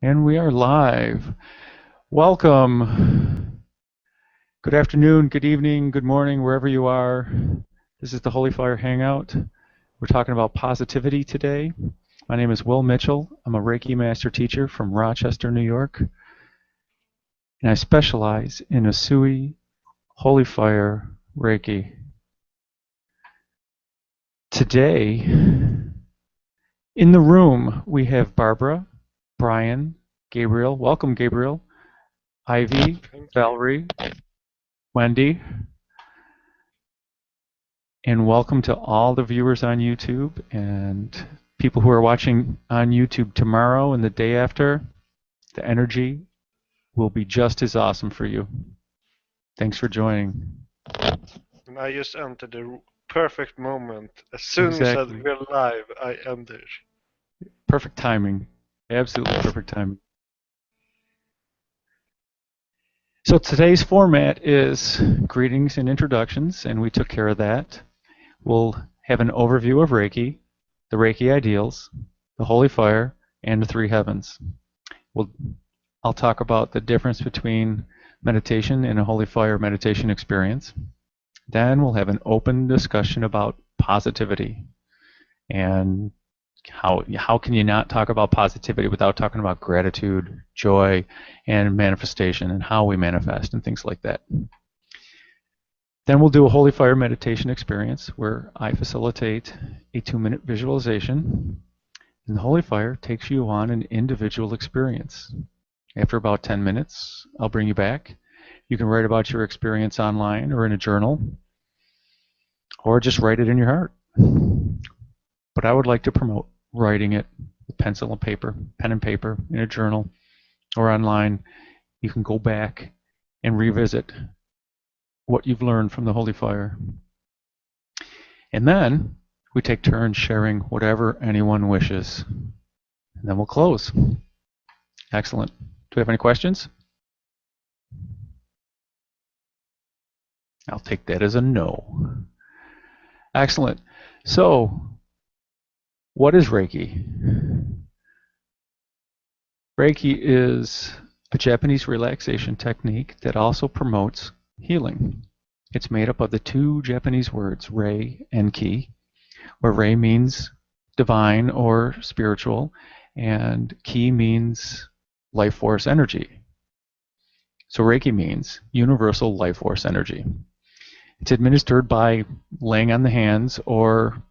And we are live. Welcome. Good afternoon, good evening, good morning, wherever you are. This is the Holy Fire Hangout. We're talking about positivity today. My name is Will Mitchell. I'm a Reiki Master Teacher from Rochester, New York. And I specialize in Usui Holy Fire Reiki. Today, in the room, we have Barbara, Brian, Gabriel. Welcome, Gabriel. Ivy, Valerie, Wendy, and welcome to all the viewers on YouTube and people who are watching on YouTube tomorrow and the day after. The energy will be just as awesome for you. Thanks for joining. And I just entered the perfect moment. As soon as you said we're live, I entered. Perfect timing. Absolutely perfect timing. So today's format is greetings and introductions, and we took care of that. We'll have an overview of Reiki, the Reiki ideals, the Holy Fire, and the three heavens. I'll talk about the difference between meditation and a Holy Fire meditation experience. Then we'll have an open discussion about positivity and how can you not talk about positivity without talking about gratitude, joy, and manifestation, and how we manifest and things like that. Then we'll do a Holy Fire meditation experience where I facilitate a 2-minute visualization, and the Holy Fire takes you on an individual experience. After about 10 minutes, I'll bring you back. You can write about your experience online or in a journal, or just write it in your heart. But I would like to promote writing it with pencil and paper, pen and paper, in a journal, or online. You can go back and revisit what you've learned from the Holy Fire. And then we take turns sharing whatever anyone wishes. And then we'll close. Excellent. Do we have any questions? I'll take that as a no. Excellent. So, what is Reiki? Reiki is a Japanese relaxation technique that also promotes healing. It's made up of the two Japanese words, rei and ki, where rei means divine or spiritual, and ki means life force energy. So Reiki means universal life force energy. It's administered by laying on the hands, or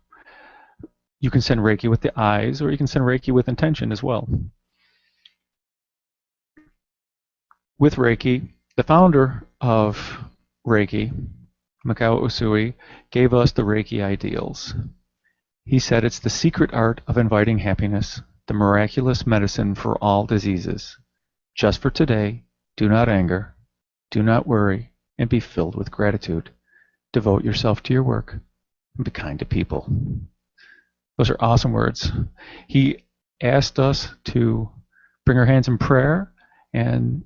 you can send Reiki with the eyes, or you can send Reiki with intention as well. With Reiki, the founder of Reiki, Mikao Usui, gave us the Reiki ideals. He said it's the secret art of inviting happiness, the miraculous medicine for all diseases. Just for today, do not anger, do not worry, and be filled with gratitude. Devote yourself to your work and be kind to people. Those are awesome words. He asked us to bring our hands in prayer and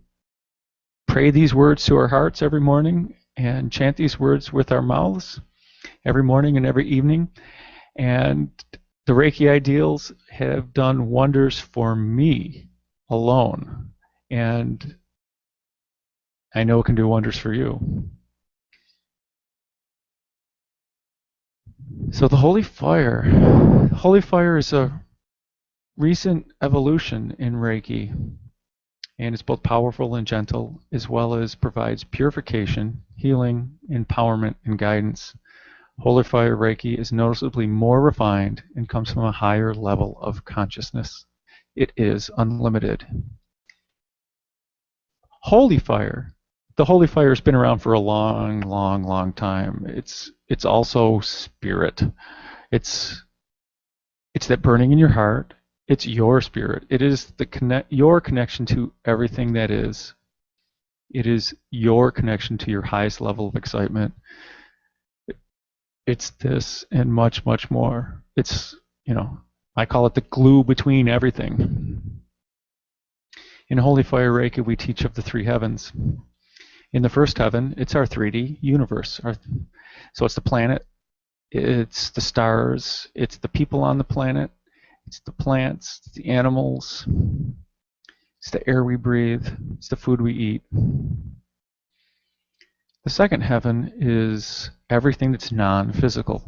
pray these words to our hearts every morning and chant these words with our mouths every morning and every evening. And the Reiki ideals have done wonders for me alone. And I know it can do wonders for you. So the Holy Fire is a recent evolution in Reiki, and it's both powerful and gentle, as well as provides purification, healing, empowerment, and guidance. Holy Fire Reiki is noticeably more refined and comes from a higher level of consciousness. It is unlimited. Holy Fire. The Holy Fire has been around for a long time. It's also spirit. It's that burning in your heart. It's your spirit. It is your connection to everything that is. It is your connection to your highest level of excitement. It's this and much more. It's, I call it the glue between everything. In Holy Fire Reiki, we teach of the three heavens. In the first heaven, it's our 3D universe. So it's the planet, it's the stars, it's the people on the planet, it's the plants, it's the animals. It's the air we breathe. It's the food we eat. The second heaven is everything that's non-physical,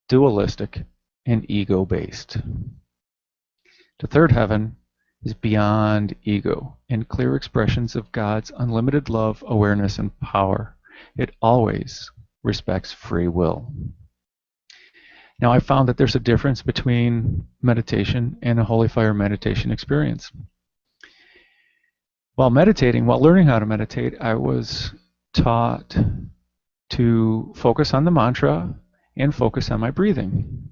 dualistic, and ego-based. The third heaven is beyond ego and clear expressions of God's unlimited love, awareness, and power. It always respects free will. Now, I found that there's a difference between meditation and a holy fire meditation experience. While learning how to meditate, I was taught to focus on the mantra and focus on my breathing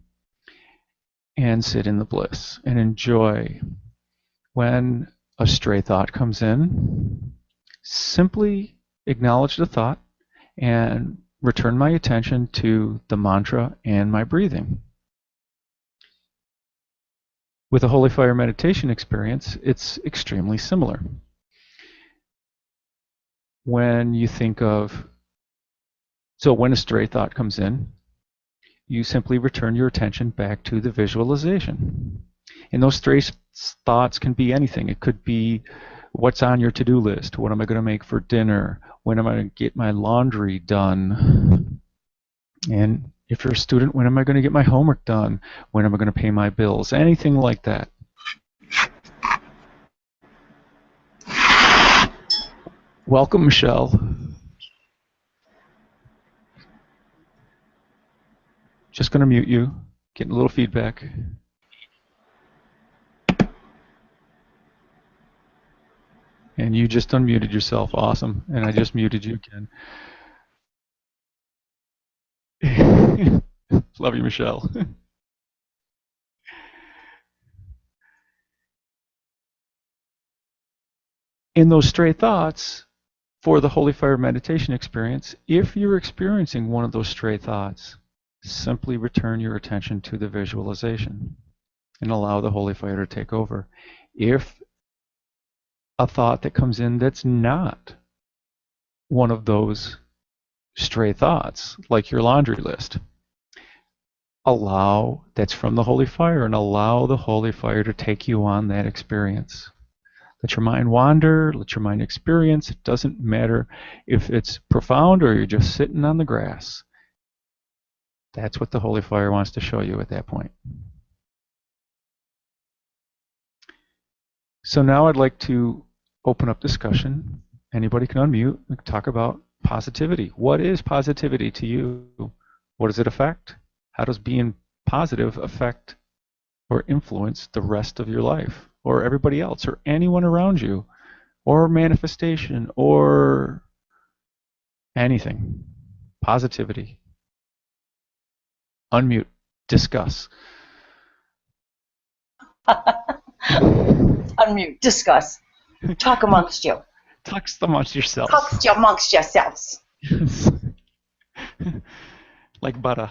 and sit in the bliss and enjoy. When a stray thought comes in, simply acknowledge the thought and return my attention to the mantra and my breathing. With a holy fire meditation experience, it's extremely similar. When you think of, when a stray thought comes in, you simply return your attention back to the visualization. And those stray thoughts can be anything. It could be what's on your to-do list, what am I going to make for dinner, when am I going to get my laundry done, and if you're a student, when am I going to get my homework done, when am I going to pay my bills, anything like that. Welcome, Michelle. Just going to mute you, getting a little feedback. And you just unmuted yourself. Awesome. And I just muted you again. Love you, Michelle. In those stray thoughts, for the Holy Fire meditation experience, if you're experiencing one of those stray thoughts, simply return your attention to the visualization and allow the Holy Fire to take over. If a thought that comes in that's not one of those stray thoughts, like your laundry list, that's from the Holy Fire, and allow the Holy Fire to take you on that experience. Let your mind wander, let your mind experience. It doesn't matter if it's profound or you're just sitting on the grass. That's what the Holy Fire wants to show you at that point. So now I'd like to open up discussion. Anybody can unmute and talk about positivity. What is positivity to you? What does it affect? How does being positive affect or influence the rest of your life, or everybody else, or anyone around you, or manifestation, or anything? Positivity. Unmute. Discuss. Unmute. Discuss. Talk amongst you. Talk amongst yourselves. Talk amongst yourselves. Like butter.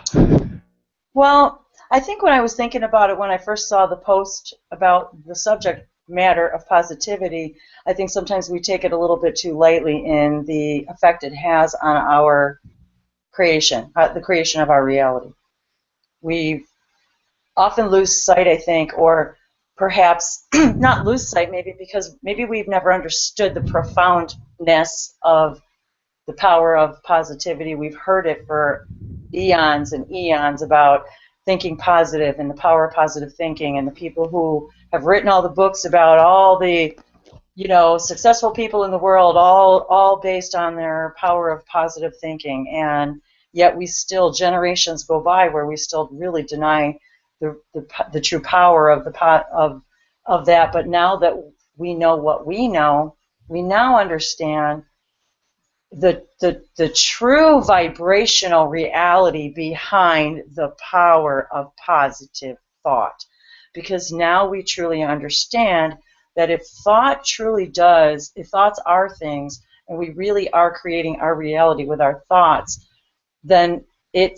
Well, I think when I was thinking about it, when I first saw the post about the subject matter of positivity, I think sometimes we take it a little bit too lightly in the effect it has on our creation, the creation of our reality. We often lose sight, I think, or perhaps not lose sight, maybe because maybe we've never understood the profoundness of the power of positivity. We've heard it for eons and eons about thinking positive and the power of positive thinking, and the people who have written all the books about all the, successful people in the world, all based on their power of positive thinking. And yet we still, generations go by where we still really deny the true power of that. But now that we know what we know, we now understand the true vibrational reality behind the power of positive thought. Because now we truly understand that if thoughts are things, and we really are creating our reality with our thoughts, then it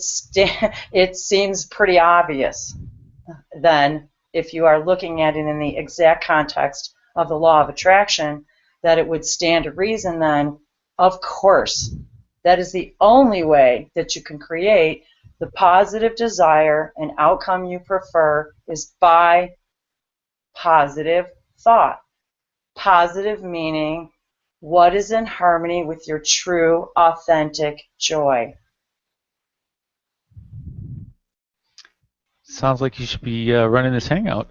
seems pretty obvious then, if you are looking at it in the exact context of the law of attraction, that it would stand to reason then, of course, that is the only way that you can create the positive desire and outcome you prefer, is by positive thought. positive meaning what is in harmony with your true, authentic joy. Sounds like you should be running this hangout.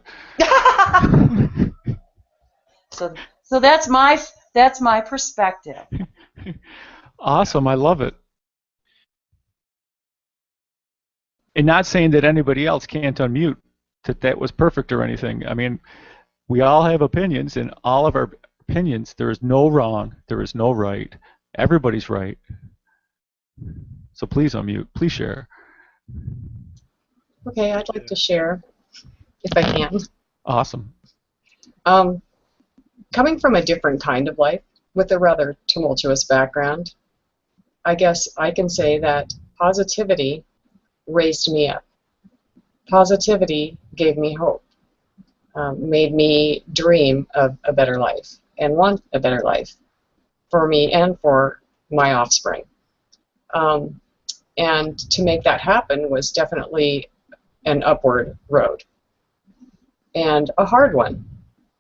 So that's my perspective. Awesome, I love it. And not saying that anybody else can't unmute, that was perfect or anything. I mean, we all have opinions, and all of our opinions, there is no wrong, there is no right. Everybody's right. So please unmute, please share. Okay, I'd like to share, if I can. Awesome. Coming from a different kind of life, with a rather tumultuous background, I guess I can say that positivity raised me up. Positivity gave me hope, made me dream of a better life and want a better life for me and for my offspring. And to make that happen was definitely an upward road, and a hard one,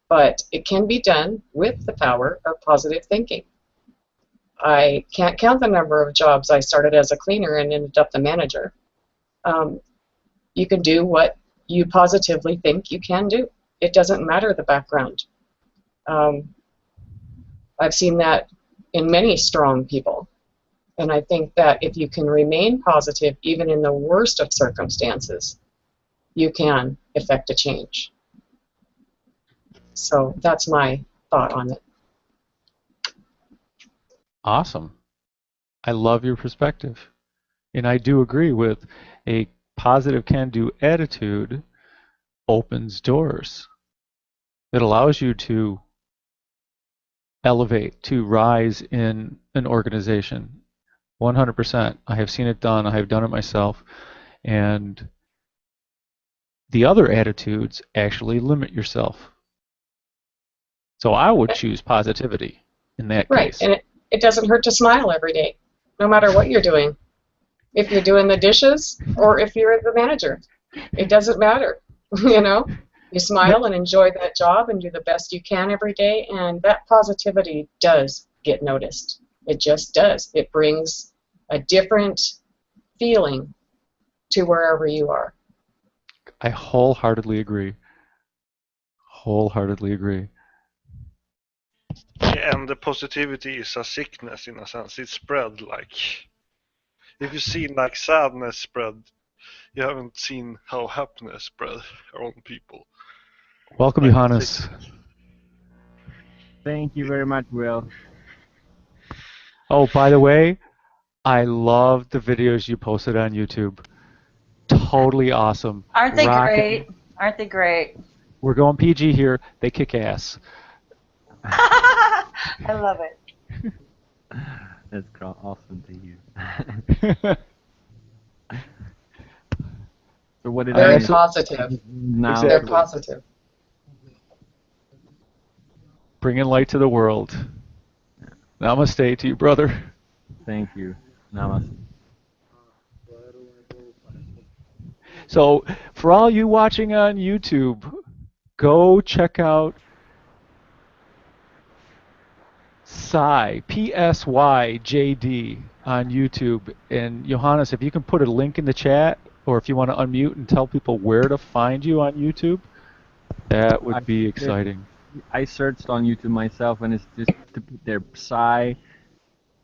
but it can be done with the power of positive thinking. I can't count the number of jobs I started as a cleaner and ended up the manager. You can do what you positively think you can do. It doesn't matter the background. I've seen that in many strong people, and I think that if you can remain positive even in the worst of circumstances, you can effect a change. So that's my thought on it. Awesome. I love your perspective. And I do agree with a positive can-do attitude opens doors. It allows you to elevate, to rise in an organization. 100%. I have seen it done. I have done it myself. And the other attitudes actually limit yourself. So I would choose positivity in that case. Right, and it doesn't hurt to smile every day, no matter what you're doing. If you're doing the dishes or if you're the manager, it doesn't matter. You know, you smile and enjoy that job and do the best you can every day, and that positivity does get noticed. It just does. It brings a different feeling to wherever you are. I wholeheartedly agree. Wholeheartedly agree. And the positivity is a sickness in a sense. It's spread like, if you've seen like sadness spread, you haven't seen how happiness spread around people. Welcome, Like Johannes. Thank you very much, Will. Oh, by the way, I love the videos you posted on YouTube. Totally awesome. Aren't they Rockin'. great? Aren't they great? We're going PG here. They kick ass. I love it. That's awesome to hear. So what did Very I positive. now? Exactly. They're positive. Bringing light to the world. Namaste to you, brother. Thank you. Namaste. So, for all you watching on YouTube, go check out Psy, P-S-Y-J-D on YouTube. And Johannes, if you can put a link in the chat, or if you want to unmute and tell people where to find you on YouTube, that would be exciting. I searched on YouTube myself, and it's just to put there Psy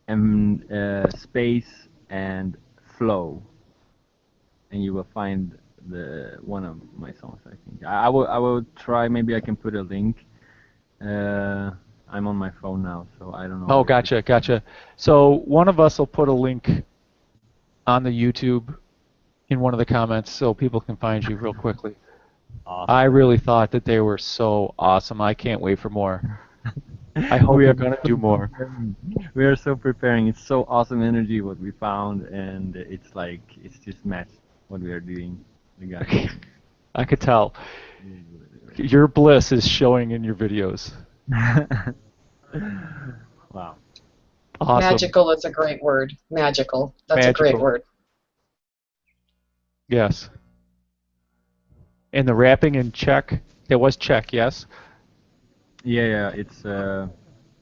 and space and flow, and you will find the one of my songs. I think I will try. Maybe I can put a link. I'm on my phone now, so I don't know. Oh, gotcha. So one of us will put a link on the YouTube in one of the comments so people can find you real quickly. Awesome. I really thought that they were so awesome. I can't wait for more. I hope we are going to do more. We are so preparing. It's so awesome energy what we found, and it's like it's just matched what we are doing. We got it. I could tell. Your bliss is showing in your videos. Wow. Awesome. Magical is a great word. Magical. That's a great word. Yes. And the rapping in Czech, it was Czech, yes? Yeah, it's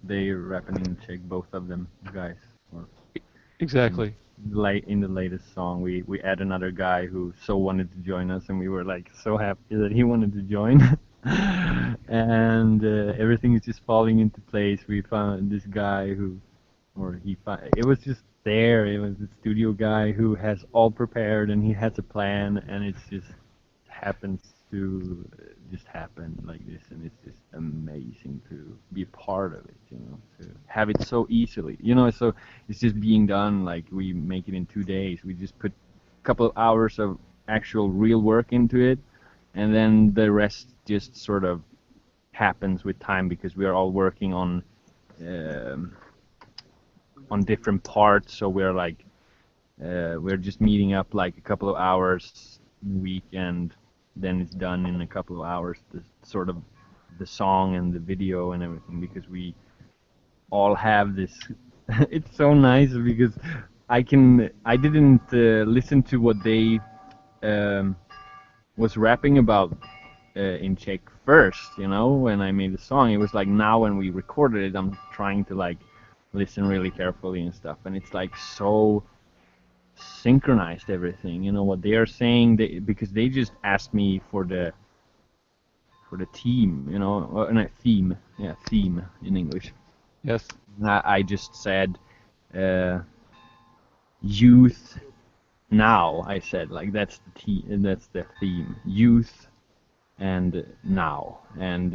they rapping in Czech, both of them guys. Or in Exactly. in the latest song, we add another guy who so wanted to join us, and we were like so happy that he wanted to join. And everything is just falling into place. We found this guy who, or he found, it was just there. It was the studio guy who has all prepared and he has a plan, and it's just happens to just happen like this, and it's just amazing to be a part of it, to have it so easily, so it's just being done, like we make it in 2 days. We just put a couple of hours of actual real work into it, and then the rest just sort of happens with time, because we are all working um, on different parts, so we're just meeting up like a couple of hours a week, and then it's done in a couple of hours, the sort of the song and the video and everything, because we all have this. It's so nice because I didn't listen to what they um, was rapping about in Czech first, when I made the song. It was like now when we recorded it, I'm trying to like listen really carefully and stuff, and it's like so synchronized everything. What they are saying, because they just asked me for the team, no, theme, yeah, theme in English. Yes. I just said youth now. I said like that's the theme, youth and now, and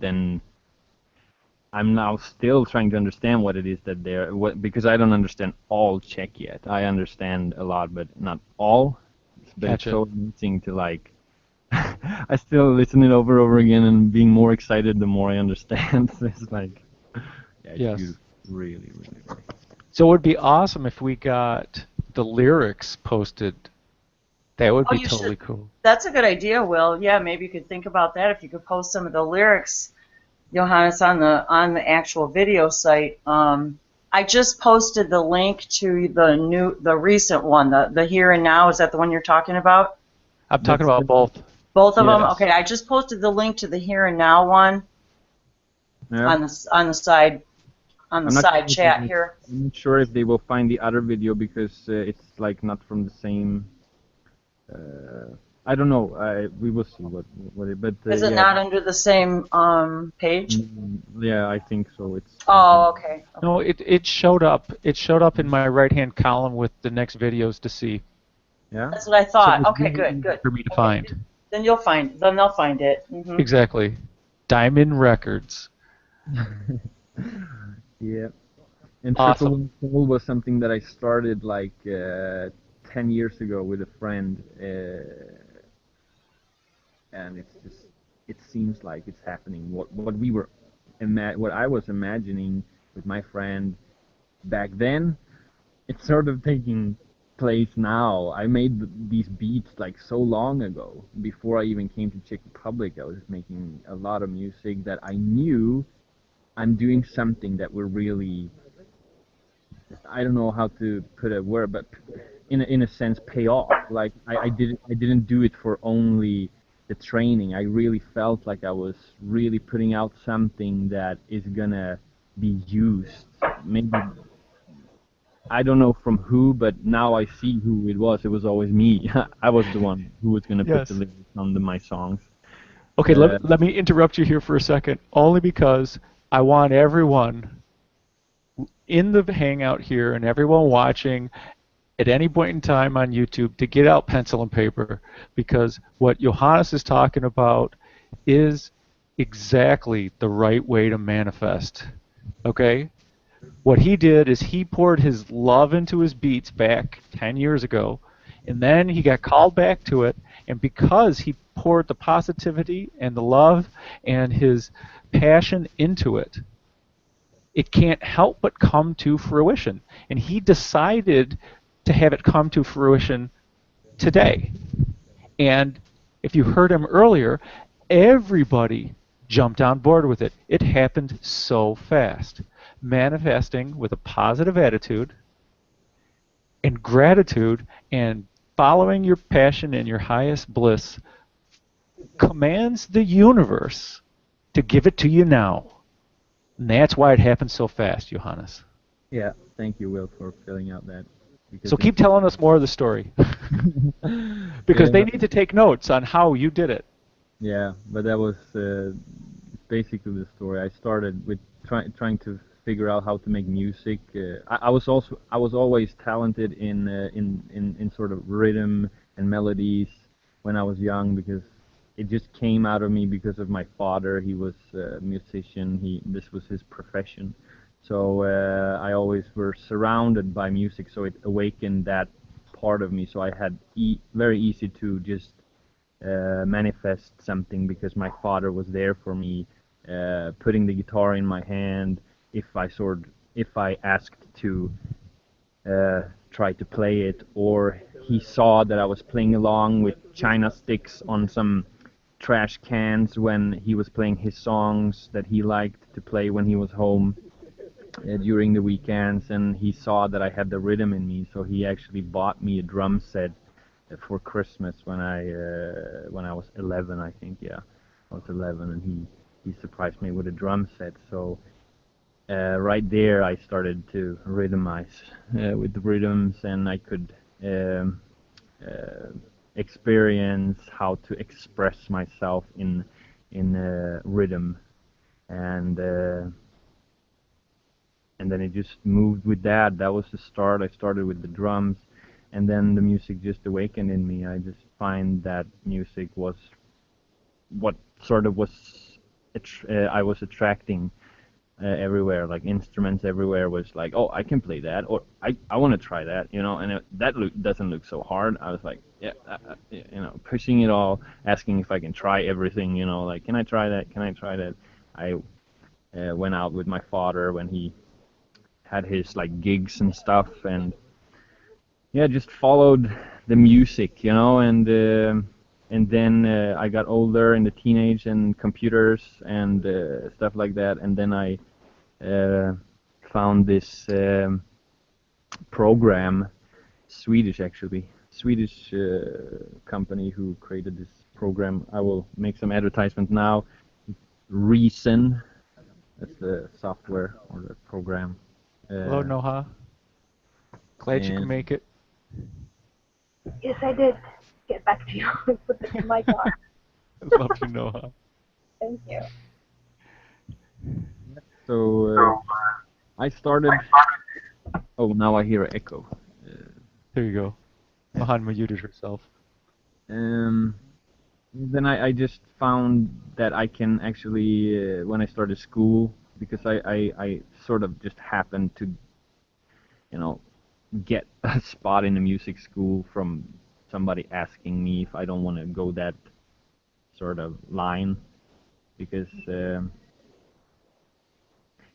then I'm now still trying to understand what it is that because I don't understand all Czech yet. I understand a lot, but not all. But it's Gotcha. so amazing to like. I still listen it over again and being more excited the more I understand. It's like, yeah, it's Yes. beautiful. Really, really, really. So it would be awesome if we got the lyrics posted. That would Oh, be you totally should. cool. That's a good idea, Will. Yeah, maybe you could think about that if you could post some of the lyrics, Johannes, on the actual video site. I just posted the link to the recent one, the here and now. Is that the one you're talking about? I'm talking That's about both. Both of them? Yes. Okay, I just posted the link to the here and now one Yeah. on the side I'm not sure chat here. I'm not sure if they will find the other video because it's like not from the same. Uh, I don't know. We will see but Is it yeah, not under the same page? yeah, I think so. It's Oh, okay. No, it showed up. It showed up in my right-hand column with the next videos to see. yeah. That's what I So thought. it's Okay, really good, easy good. for me to Okay, find. then they'll find it. Exactly. Diamond Records. Yeah. And Triple Awesome. One Soul was something that I started like 10 years ago with a friend, and it seems like it's happening. What I was imagining with my friend back then, it's sort of taking place now. I made these beats like so long ago, before I even came to Czech Republic. I was making a lot of music that I knew I'm doing something that will really, I don't know how to put a word, but in a sense pay off. Like I didn't do it for only the training. I really felt like I was really putting out something that is gonna be used. Maybe I don't know from who, but now I see who it was. It was always me. I was the one who was gonna put the Yes. lyrics on my songs. Okay, Uh, let me interrupt you here for a second, only because I want everyone in the Hangout here and everyone watching at any point in time on YouTube to get out pencil and paper, because what Johannes is talking about is exactly the right way to manifest. Okay? What he did is he poured his love into his beats back 10 years ago, and then he got called back to it, and because he poured the positivity and the love and his passion into it, it can't help but come to fruition. And he decided to have it come to fruition today. And if you heard him earlier, everybody jumped on board with it. It happened so fast. Manifesting with a positive attitude and gratitude and following your passion and your highest bliss commands the universe to give it to you now. And that's why it happened so fast, Johannes. Yeah, thank you, Will, for filling out that. So keep telling us more of the story. Because Yeah, they need to take notes on how you did it. yeah, but that was basically the story. I started with trying to figure out how to make music. I was always talented in sort of rhythm and melodies when I was young, because it just came out of me because of my father. He was a musician. This was his profession. So I always were surrounded by music, so it awakened that part of me. So I had very easy to just manifest something, because my father was there for me, putting the guitar in my hand if I asked to try to play it, or he saw that I was playing along with china sticks on some trash cans when he was playing his songs that he liked to play when he was home during the weekends, and he saw that I had the rhythm in me, so he actually bought me a drum set for Christmas when I was 11, I think. Yeah, I was 11, and he surprised me with a drum set. So right there, I started to rhythmize with the rhythms, and I could uh, experience how to express myself in rhythm, and and then it just moved with that. That was the start. I started with the drums, and then the music just awakened in me. I just find that music was what sort of was I was attracting everywhere. Like instruments everywhere was like, oh, I can play that, or I want to try that, you know. And doesn't look so hard. I was like, yeah, you know, pushing it all, asking if I can try everything, you know, like, can I try that? Can I try that? I went out with my father when he had his like gigs and stuff, and yeah, just followed the music, you know. And then I got older in the teenage and computers and stuff like that, and then I uh, found this program, Swedish actually, Swedish company who created this program. I will make some advertisement now. Reason, that's the software or the program. Hello, Noha. Glad you can and make it. Yes, I did get back to you. Put the mic on. Love you, Noha. Thank you. So I started. Oh, now I hear an echo. There you go. Mahan muted herself. Um, then I just found that I can actually, when I started school, because I sort of just happened to, you know, get a spot in the music school from somebody asking me if I don't want to go that sort of line, because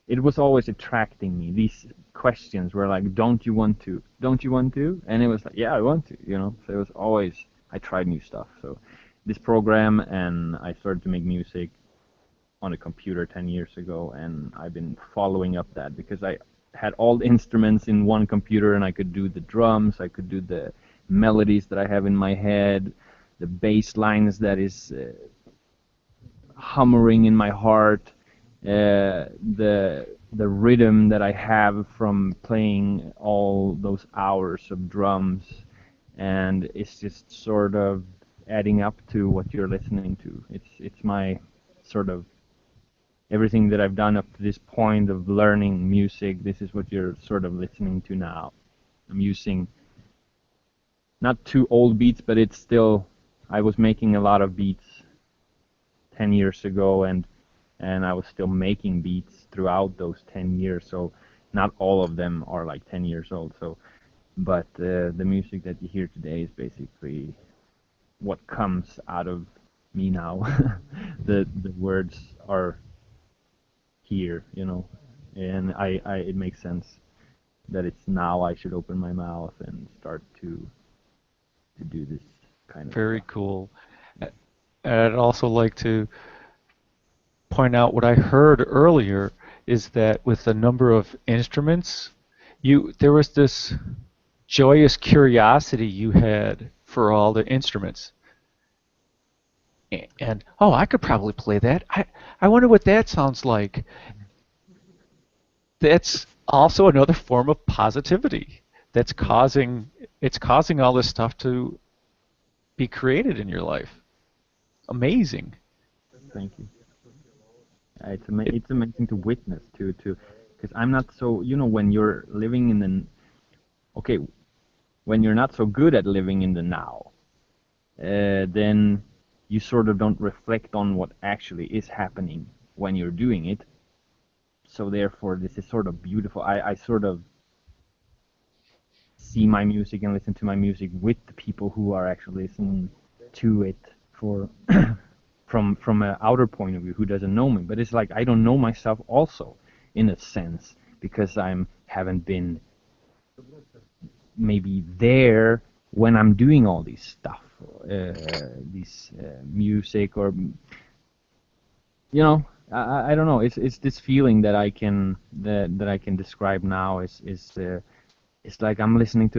it was always attracting me. These questions were like, "Don't you want to? Don't you want to?" And it was like, "Yeah, I want to," you know. So it was always, I tried new stuff. So this program, and I started to make music on a computer 10 years ago, and I've been following up that, because I had all the instruments in one computer, and I could do the drums, I could do the melodies that I have in my head, the bass lines that is humming in my heart, the rhythm that I have from playing all those hours of drums, and it's just sort of adding up to what you're listening to. It's my sort of everything that I've done up to this point of learning music. This is what you're sort of listening to now. I'm using not too old beats, but it's still, I was making a lot of beats 10 years ago, and I was still making beats throughout those 10 years, so not all of them are like 10 years old. So, but the music that you hear today is basically what comes out of me now. The words are here, you know, and I it makes sense that it's now I should open my mouth and start to do this kind of Very stuff. cool. I'd also like to point out what I heard earlier is that with the number of instruments, there was this joyous curiosity you had for all the instruments. and oh, I could probably play that. I wonder what that sounds like. That's also another form of positivity. That's causing all this stuff to be created in your life. Amazing. Thank you. It's amazing to witness to because I'm not so, when you're living in the okay, when you're not so good at living in the now, then you sort of don't reflect on what actually is happening when you're doing it. So therefore, this is sort of beautiful. I sort of see my music and listen to my music with the people who are actually listening to it for from an outer point of view who doesn't know me. But it's like I don't know myself also in a sense because haven't been maybe there when I'm doing all these stuff, this music or I don't know. It's this feeling that I can that I can describe now is it's like I'm listening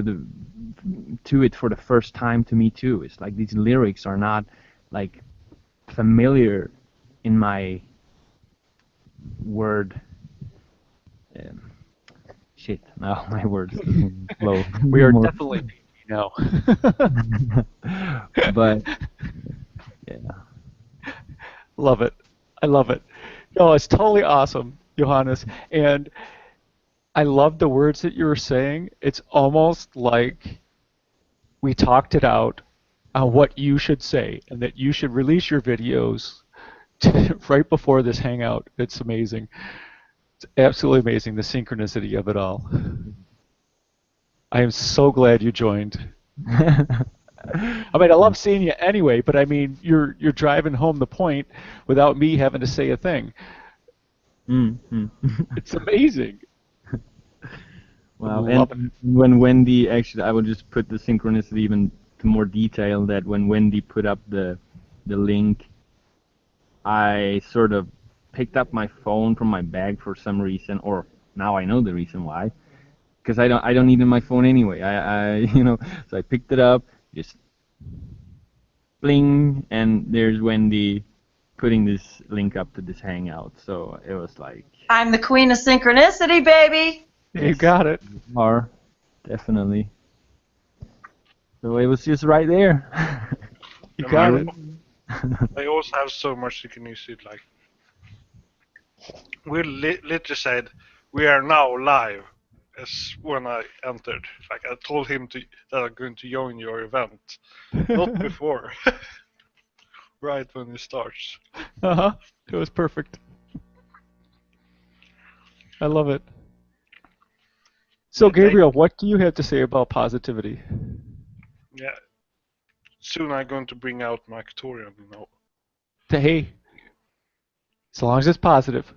to it for the first time to me too. It's like these lyrics are not like familiar in my word. Shit, now my words doesn't flow. We are more. definitely PG now. But yeah, Love it. I love it. No, it's totally awesome, Johannes. And I love the words that you were saying. It's almost like we talked it out on what you should say and that you should release your videos right before this hangout. It's amazing. It's absolutely amazing, the synchronicity of it all. I am so glad you joined. I mean, I love seeing you anyway, but I mean, you're driving home the point without me having to say a thing. It's amazing. Wow, Love and when Wendy actually, I will just put the synchronicity even to more detail that when Wendy put up the link, I sort of picked up my phone from my bag for some reason, or now I know the reason why, because I don't need my phone anyway. So I picked it up, just bling, and there's Wendy putting this link up to this hangout. So it was like, I'm the queen of synchronicity, baby. You got it. you are definitely. So it was just right there. You got it. I also have so much synchronicity. Like we literally said, we are now live. As when I entered, like I told him that I'm going to join your event, not before. Right when it starts. Uh-huh. It was perfect. I love it. So, Gabriel, what do you have to say about positivity? Yeah. Soon I'm going to bring out my Victorian, Hey, as long as it's positive.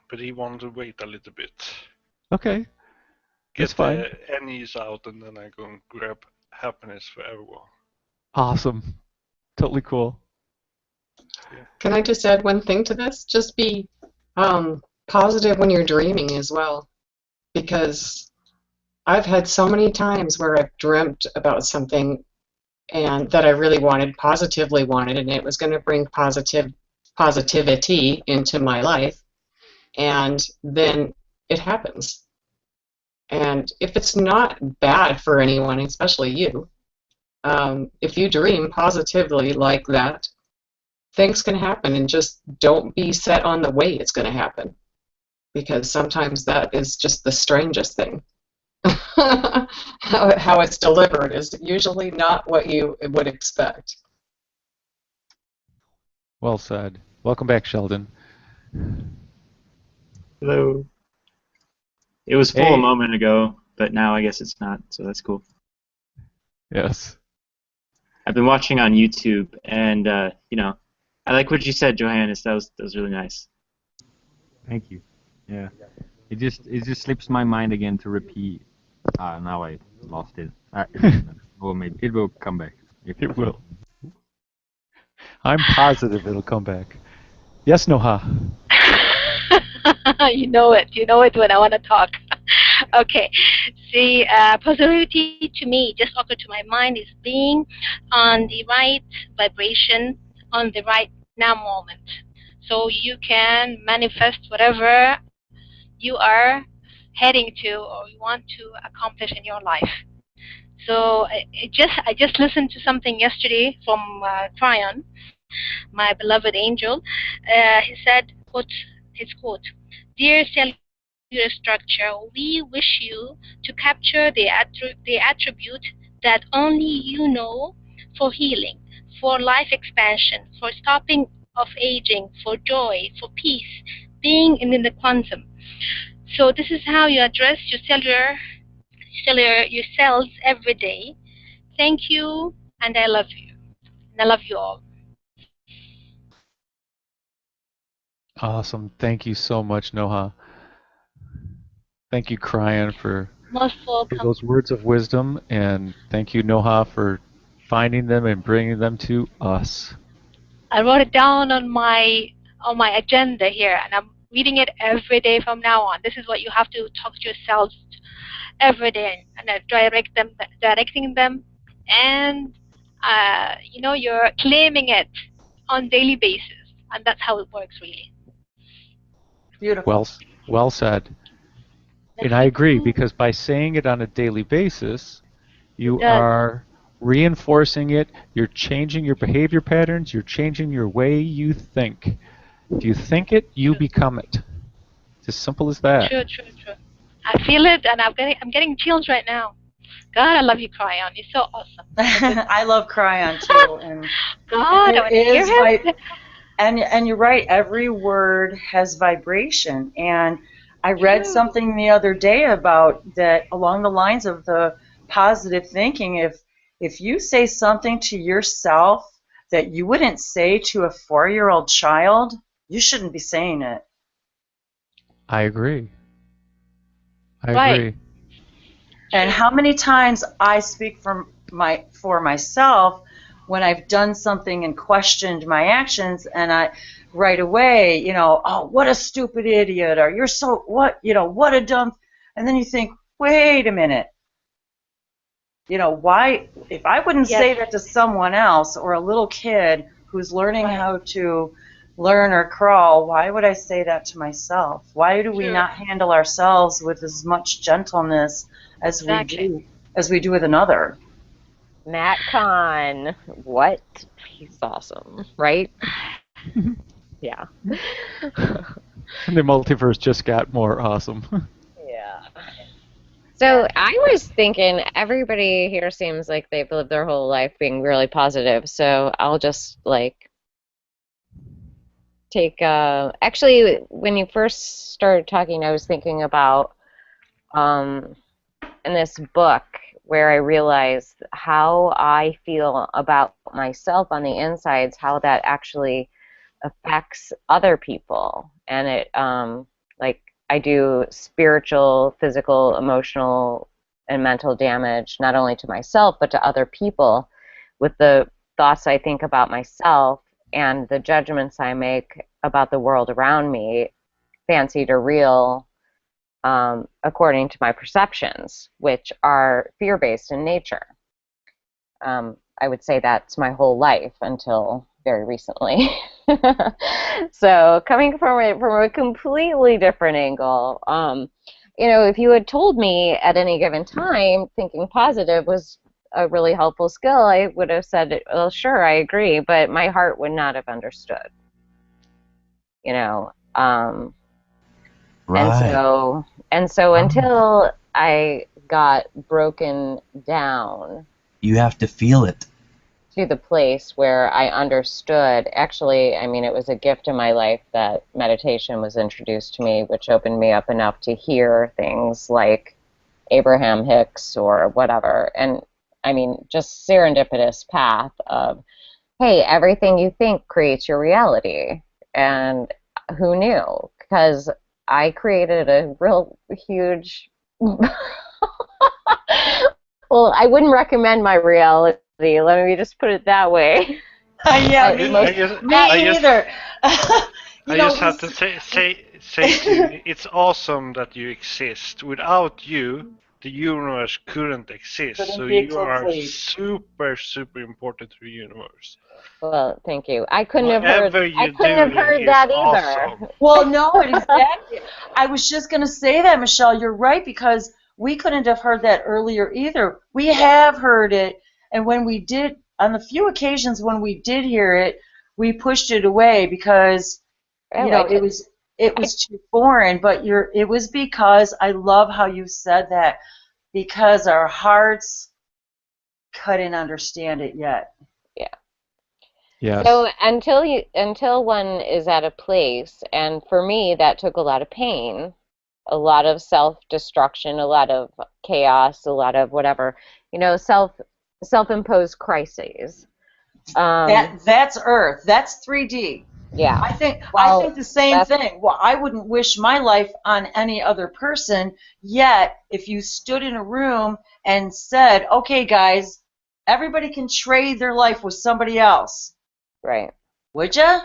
But he wanted to wait a little bit. Okay. That's Get fine. the NEs out, and then I'm going to grab happiness for everyone. Awesome. Totally cool. Can I just add one thing to this? Just be positive when you're dreaming as well, because I've had so many times where I've dreamt about something and that I really positively wanted, and it was going to bring positivity into my life, and then it happens. And if it's not bad for anyone, especially you, if you dream positively like that, things can happen, and just don't be set on the way it's going to happen, because sometimes that is just the strangest thing. How it's delivered is usually not what you would expect. Well said. Welcome back, Sheldon. Hello. It was full Hey. a moment ago, but now I guess it's not, so that's cool. Yes. I've been watching on YouTube, and I like what you said, Johannes. That was really nice. Thank you. Yeah. It just slips my mind again to repeat. Now I lost it. Or maybe it will come back. It will. I'm positive it'll come back. Yes, Noha. You know it. You know it when I want to talk. Okay. See, positivity to me just occurred to my mind is being on the right vibration on the right now moment. So you can manifest whatever you are heading to or you want to accomplish in your life. So I just listened to something yesterday from Tryon, my beloved angel. He said, quote, his quote, "Dear cellular structure, we wish you to capture the attribute that only you know for healing, for life expansion, for stopping of aging, for joy, for peace, being in the quantum. So this is how you address your your cells every day. Thank you, and I love you, and I love you all." Awesome. Thank you so much, Noha. Thank you, Cryan, Most for welcome. those words of wisdom, and thank you, Noha, for finding them and bringing them to us. I wrote it down on my agenda here, and I'm reading it every day from now on. This is what you have to talk to yourselves every day, and I directing them, and you're claiming it on daily basis, and that's how it works, really. Beautiful. Well said. And I Merci agree, beaucoup. because by saying it on a daily basis, It you does. are reinforcing it, you're changing your behavior patterns, you're changing your way you think. If you think it, you True. become it. It's as simple as that. True, true, true. I feel it, and I'm getting chills right now. God, I love you, Cryon. You're so awesome. I love Cryon too, and God, I there want to hear is him. and you're right. Every word has vibration, and I read True. something the other day about that along the lines of the positive thinking. If you say something to yourself that you wouldn't say to a 4-year-old child, you shouldn't be saying it. I agree. I Right. agree. And True. how many times I speak for myself when I've done something and questioned my actions, and I right away, oh, what a stupid idiot, or you're so what a dumb, and then you think, wait a minute, why, if I wouldn't Yes. say that to someone else or a little kid who's learning Right. how to learn or crawl, why would I say that to myself? Why do we True. not handle ourselves with as much gentleness as we Exactly. do with another? Matt Kahn, what? He's awesome, right? Yeah. And the multiverse just got more awesome. Yeah. So I was thinking everybody here seems like they've lived their whole life being really positive. So I'll just take actually when you first started talking, I was thinking about in this book where I realized how I feel about myself on the insides, how that actually affects other people. And it like I do spiritual, physical, emotional, and mental damage not only to myself but to other people with the thoughts I think about myself and the judgments I make about the world around me, fancied or real, according to my perceptions, which are fear-based in nature. I would say that's my whole life until very recently. So coming from a completely different angle, if you had told me at any given time thinking positive was a really helpful skill, I would have said, well, sure, I agree, but my heart would not have understood. Right. And so Oh. until I got broken down You have to feel it. to the place where I understood, actually, I mean, it was a gift in my life that meditation was introduced to me, which opened me up enough to hear things like Abraham Hicks or whatever. And I mean, just serendipitous path of, hey, everything you think creates your reality. And who knew? Because I created a real huge. Well, I wouldn't recommend my reality. Let me just put it that way. Yeah, I guess, me I guess either. I just have to say to you, it's awesome that you exist. Without you, the universe couldn't exist. Couldn't So be you are complete. super, super important to the universe. Well, thank you. I couldn't have Whatever heard. I you're couldn't have doing heard is that either. awesome. Well, no, exactly. I was just going to say that, Michelle. You're right, because we couldn't have heard that earlier either. We have heard it, and when we did, on the few occasions when we did hear it, we pushed it away because, Oh, I it was too foreign. But it was because I love how you said that, because our hearts couldn't understand it yet. Yes. So until one is at a place, and for me that took a lot of pain, a lot of self-destruction, a lot of chaos, a lot of whatever, self-imposed crises. That's Earth. That's 3D. Yeah. I think Well, the same thing. Well, I wouldn't wish my life on any other person. Yet, if you stood in a room and said, "Okay, guys, everybody can trade their life with somebody else," right. would you?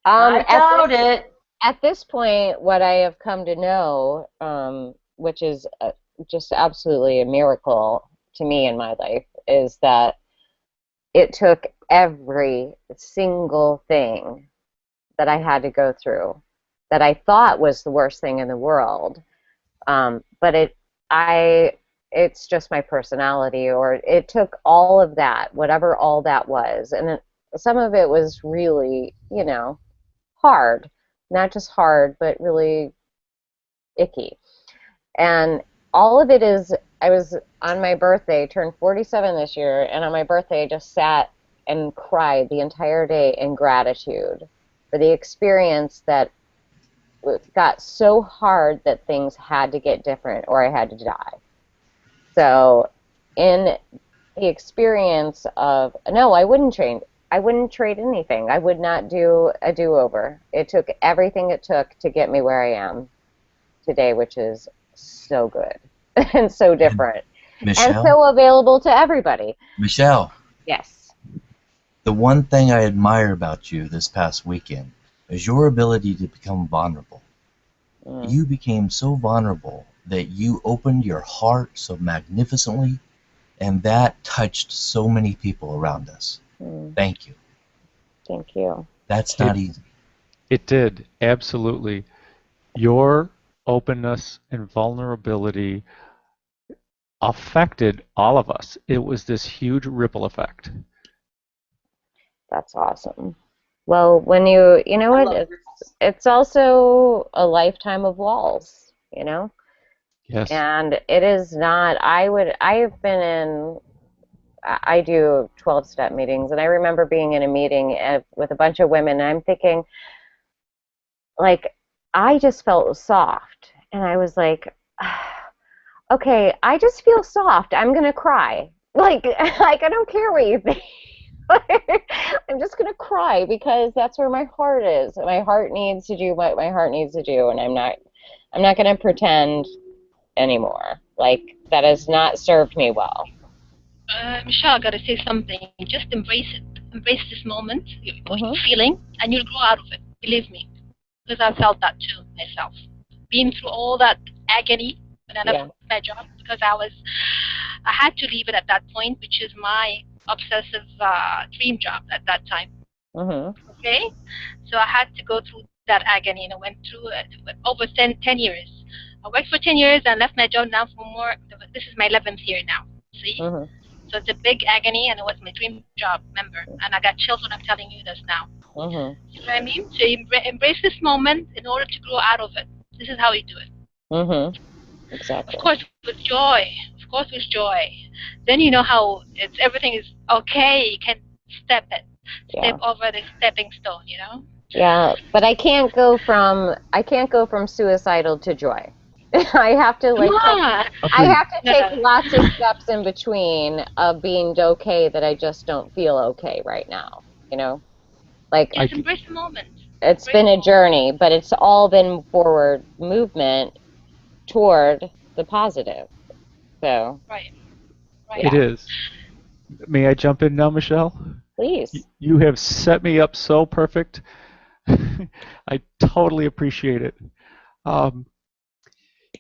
I doubt it. At this point, what I have come to know, which is just absolutely a miracle to me in my life, is that it took every single thing that I had to go through that I thought was the worst thing in the world. But it's just my personality, or it took all of that, whatever all that was. And some of it was really, hard. Not just hard, but really icky. And all of it is, I was on my birthday, turned 47 this year, and on my birthday I just sat and cried the entire day in gratitude for the experience that got so hard that things had to get different or I had to die. So in the experience of, no, I wouldn't trade anything. I would not do a do-over. It took everything it took to get me where I am today, which is so good and so different. Michelle? And so available to everybody. Michelle, Yes. the one thing I admire about you this past weekend is your ability to become vulnerable. You became so vulnerable that you opened your heart so magnificently, and that touched so many people around us. Thank you. Thank you. That's not easy. It did, absolutely. Your openness and vulnerability affected all of us. It was this huge ripple effect. That's awesome. Well, when you know what, it's also a lifetime of walls, Yes. And it is not, I do 12-step meetings, and I remember being in a meeting with a bunch of women, and I'm thinking, like, I just felt soft, and I was like, okay, I just feel soft. I'm gonna cry. Like I don't care what you think. I'm just gonna cry because that's where my heart is. My heart needs to do what my heart needs to do, and I'm not gonna pretend anymore. Like, that has not served me well. Michelle, I gotta say something. Just embrace it. Embrace this moment, what you're feeling, and you'll grow out of it. Believe me, because I felt that too myself. Been through all that agony when I left my job, because I had to leave it at that point, which is my obsessive dream job at that time. Okay, so I had to go through that agony, and I went through it over 10 years. I worked for 10 years and left my job now for more. This is my 11th year now. See. So it's a big agony, and it was my dream job, remember? And I got chills when I'm telling you this now. You know what I mean? So you embrace this moment in order to grow out of it. This is how you do it. Exactly. Of course, with joy. Of course, with joy. Then you know how everything is okay. You can step over the stepping stone. Yeah, but I can't go from suicidal to joy. I have to take lots of steps in between of being okay that I just don't feel okay right now. Like, just embrace the moment. It's been a journey, but it's all been forward movement toward the positive. So right. It is. May I jump in now, Michelle? Please. You have set me up so perfect. I totally appreciate it. Um,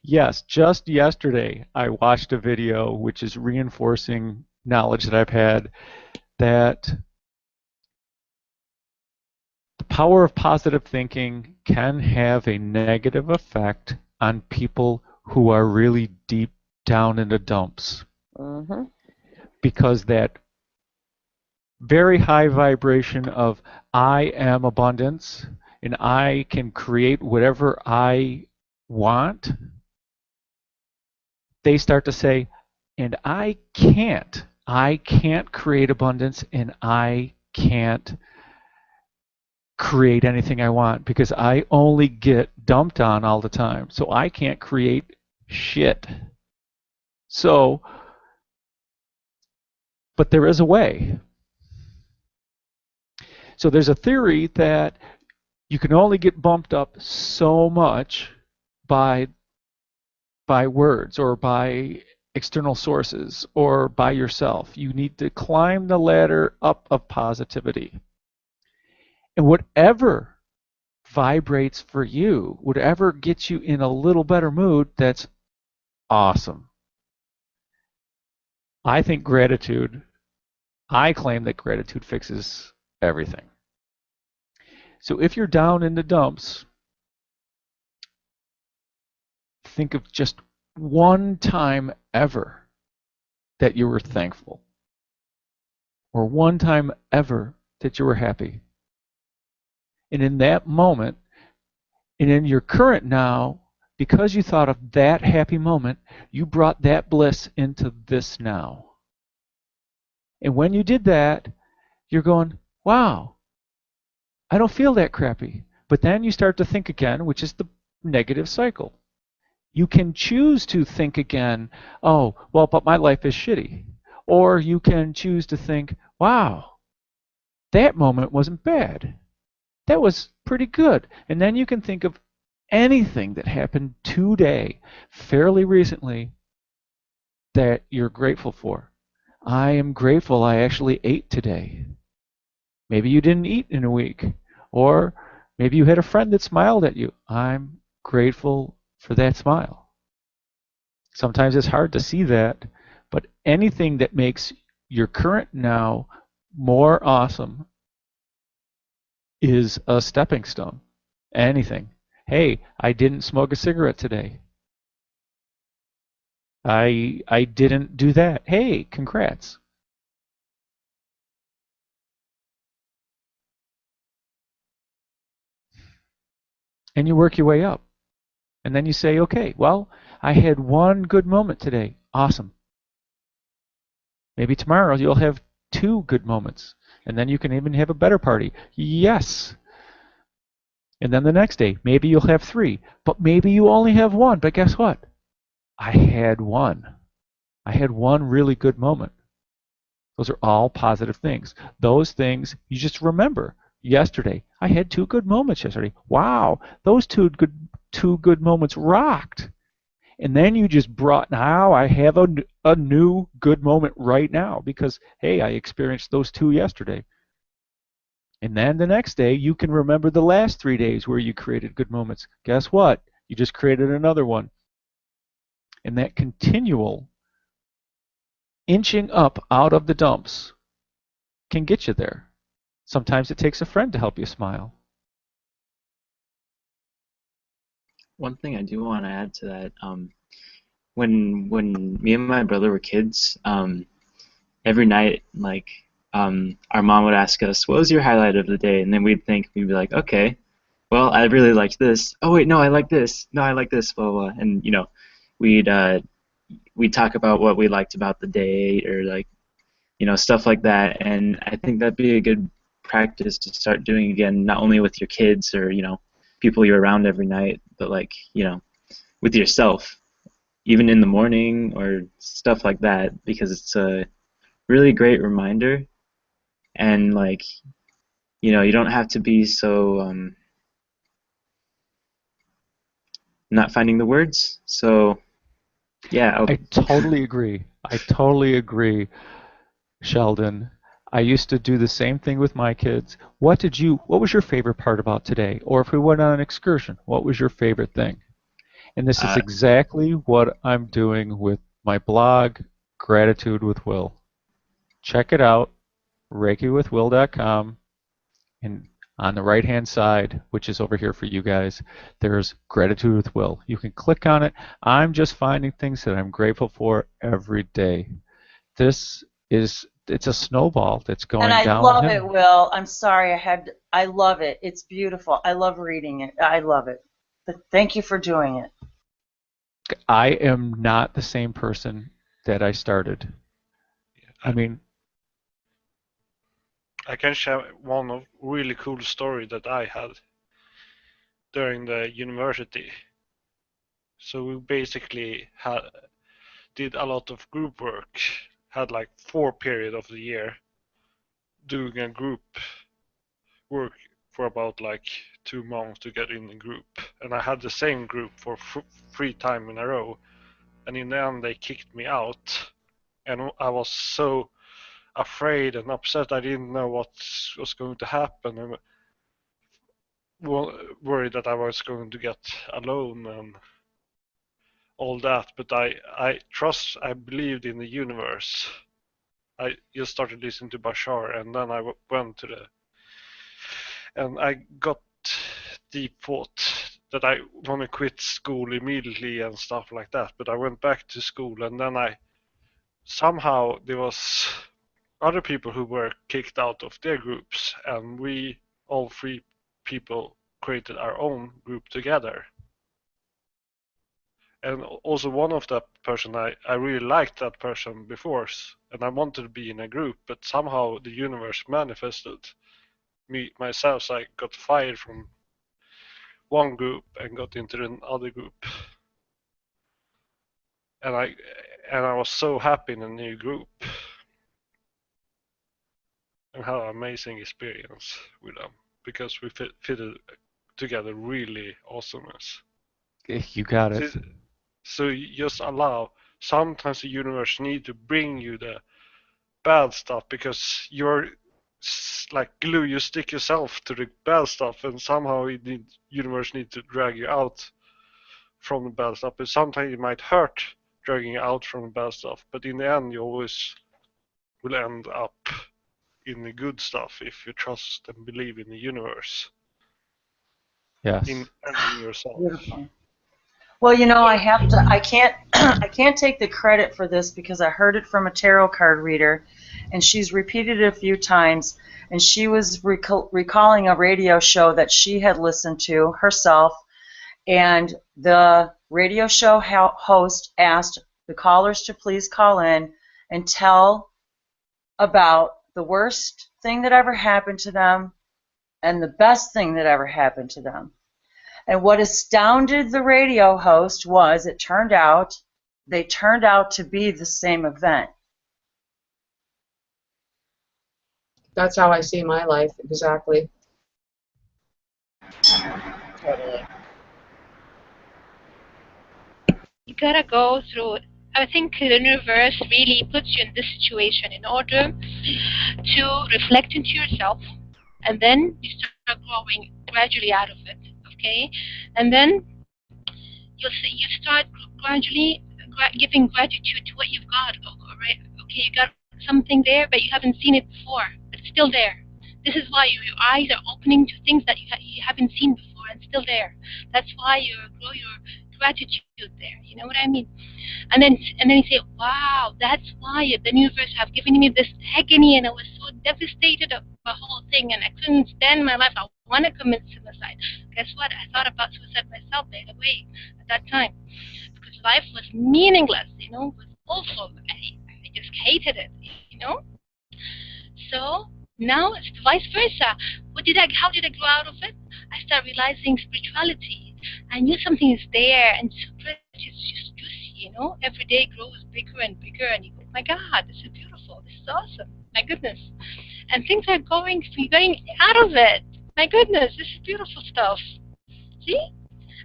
yes, just yesterday I watched a video which is reinforcing knowledge that I've had that the power of positive thinking can have a negative effect on people who are really deep down in the dumps. Mm-hmm. Because that very high vibration of I am abundance and I can create whatever I want, they start to say, and I can't. I can't create abundance and I can't create anything I want because I only get dumped on all the time. So I can't create shit. So, but there is a way. So there's a theory that you can only get bumped up so much by words or by external sources or by yourself. You need to climb the ladder up of positivity. And whatever vibrates for you, whatever gets you in a little better mood, that's awesome. I think I claim that gratitude fixes everything. So if you're down in the dumps, think of just one time ever that you were thankful, or one time ever that you were happy. And in that moment, and in your current now, because you thought of that happy moment, you brought that bliss into this now. And when you did that, you're going, wow, I don't feel that crappy. But then you start to think again, which is the negative cycle. You can choose to think again, oh, well, but my life is shitty. Or you can choose to think, wow, that moment wasn't bad. That was pretty good. And then you can think of anything that happened today, fairly recently, that you're grateful for. I am grateful I actually ate today. Maybe you didn't eat in a week. Or maybe you had a friend that smiled at you. I'm grateful for that smile. Sometimes it's hard to see that, but anything that makes your current now more awesome is a stepping stone. Anything. Hey, I didn't smoke a cigarette today. I didn't do that. Hey, congrats. And you work your way up. And then you say, okay, well, I had one good moment today. Awesome. Maybe tomorrow you'll have 2 good moments. And then you can even have a better party. Yes. And then the next day, maybe you'll have 3. But maybe you only have 1. But guess what? I had 1. I had 1 really good moment. Those are all positive things. Those things you just remember. Yesterday, I had 2 good moments yesterday. Wow, those 2 good moments rocked. And then you just brought, now I have a new good moment right now because, hey, I experienced those 2 yesterday. And then the next day, you can remember the last 3 days where you created good moments. Guess what? You just created another one. And that continual inching up out of the dumps can get you there. Sometimes it takes a friend to help you smile. One thing I do want to add to that, when me and my brother were kids, every night, like, our mom would ask us, "What was your highlight of the day?" And then we'd be like, "Okay, well, I really liked this. Oh wait, no, I like this. No, I like this. Blah blah." Blah. And we'd we'd talk about what we liked about the day, or like, stuff like that. And I think that'd be a good practice to start doing again, not only with your kids or people you're around every night, but like with yourself, even in the morning or stuff like that, because it's a really great reminder. And like, you don't have to be so not finding the words. So yeah, I totally agree. I totally agree, Sheldon. I used to do the same thing with my kids. What was your favorite part about today? Or if we went on an excursion, what was your favorite thing? And this is Uh, exactly what I'm doing with my blog, Gratitude with Will. Check it out, reikiwithwill.com, and on the right-hand side, which is over here for you guys, there's Gratitude with Will. You can click on it. I'm just finding things that I'm grateful for every day. It's a snowball that's And going I love it, downhill. Will. I'm sorry, I love it. It's beautiful. I love reading it. I love it. But thank you for doing it. I am not the same person that I started. I mean, I can share one of really cool story that I had during the university. So we basically did a lot of group work, had like 4 period of the year doing a group work for about like 2 months to get in the group. And I had the same group for 3 times in a row. And in the end they kicked me out. And I was so afraid and upset. I didn't know what was going to happen. And worried that I was going to get alone and all that. But I believed in the universe. I just started listening to Bashar, and then I went to and I got deep thought that I want to quit school immediately and stuff like that. But I went back to school, and then somehow there was other people who were kicked out of their groups, and we all 3 people created our own group together. And also one of that person, I really liked that person before, and I wanted to be in a group, but somehow the universe manifested myself, so I got fired from one group and got into another group. And I was so happy in a new group. And had an amazing experience with them because we fitted together really awesomeness. you got it. So you just allow. Sometimes the universe need to bring you the bad stuff because you're like glue. You stick yourself to the bad stuff, and somehow universe need to drag you out from the bad stuff. But sometimes it might hurt dragging you out from the bad stuff. But in the end, you always will end up in the good stuff if you trust and believe in the universe. Yes. In yourself. Beautiful. Well, I can't take the credit for this because I heard it from a tarot card reader, and she's repeated it a few times, and she was recalling a radio show that she had listened to herself, and the radio show host asked the callers to please call in and tell about the worst thing that ever happened to them and the best thing that ever happened to them. And what astounded the radio host was they turned out to be the same event. That's how I see my life, exactly. Totally. You gotta go through. I think the universe really puts you in this situation in order to reflect into yourself, and then you start growing gradually out of it. Okay, and then you start gradually giving gratitude to what you've got. Right? Okay, you got something there, but you haven't seen it before. It's still there. This is why your eyes are opening to things that you haven't seen before, and still there. That's why you grow your gratitude there. You know what I mean? And then you say, wow, that's why the universe have given me this agony, and I was so devastated of the whole thing, and I couldn't stand my life. I want to commit suicide. Guess what? I thought about suicide myself right away at that time because life was meaningless. It was awful. I just hated it. So now it's vice versa. How did I grow out of it? I started realizing spirituality. I knew something is there, and spirit is just juicy, Every day grows bigger and bigger, and you go, my God, this is beautiful. This is awesome. My goodness. And things are going out of it. My goodness, this is beautiful stuff. See?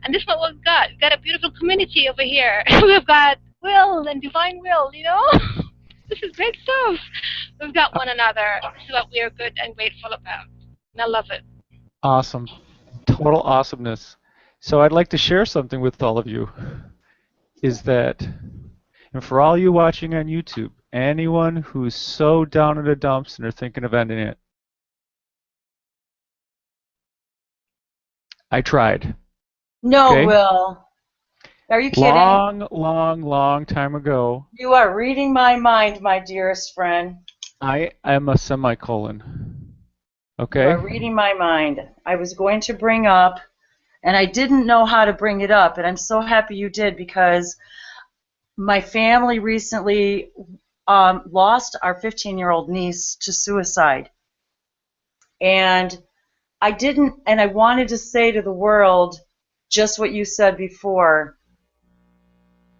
And this is what we've got. We've got a beautiful community over here. We've got will and divine will, This is great stuff. we've got one another. This is what we are good and grateful about. And I love it. Awesome. Total awesomeness. So I'd like to share something with all of you. Is that, and for all you watching on YouTube, anyone who's so down in the dumps and are thinking of ending it, I tried. No, Okay? Will. Are you kidding? Long time ago, You are reading my mind, my dearest friend. I am a semicolon. You Okay? are reading my mind. I was going to bring up, and I didn't know how to bring it up, and I'm so happy you did, because my family recently lost our 15-year-old niece to suicide. And I wanted to say to the world just what you said before.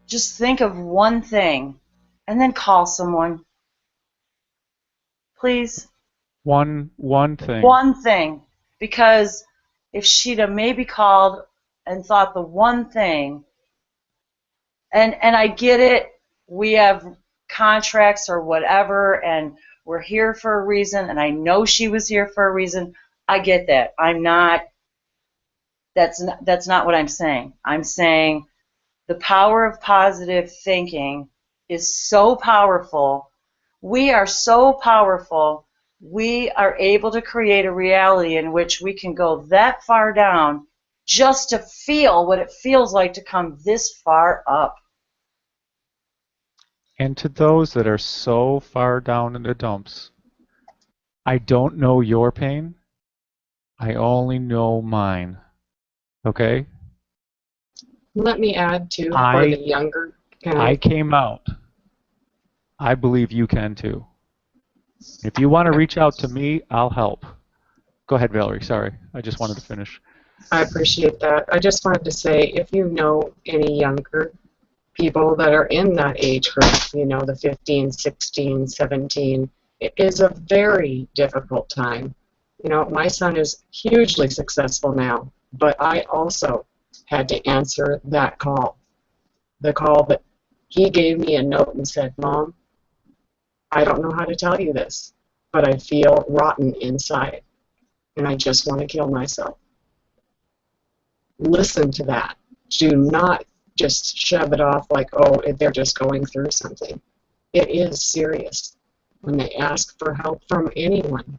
Just think of one thing and then call someone. Please. One thing. One thing. Because if she'd have maybe called and thought the one thing, and I get it, we have contracts or whatever, and we're here for a reason, and I know she was here for a reason. I get that. That's not what I'm saying. I'm saying the power of positive thinking is so powerful. We are so powerful. We are able to create a reality in which we can go that far down just to feel what it feels like to come this far up. And to those that are so far down in the dumps, I don't know your pain. I only know mine. Okay? Let me add too, for the younger. I came out. I believe you can too. If you want to reach out to me, I'll help. Go ahead, Valerie. Sorry. I just wanted to finish. I appreciate that. I just wanted to say, if you know any younger people that are in that age group, you know, the 15, 16, 17, it is a very difficult time. You know, my son is hugely successful now, but I also had to answer that call. The call that he gave me a note and said, Mom, I don't know how to tell you this, but I feel rotten inside, and I just want to kill myself. Listen to that. Do not just shove it off like, oh, they're just going through something. It is serious. When they ask for help from anyone,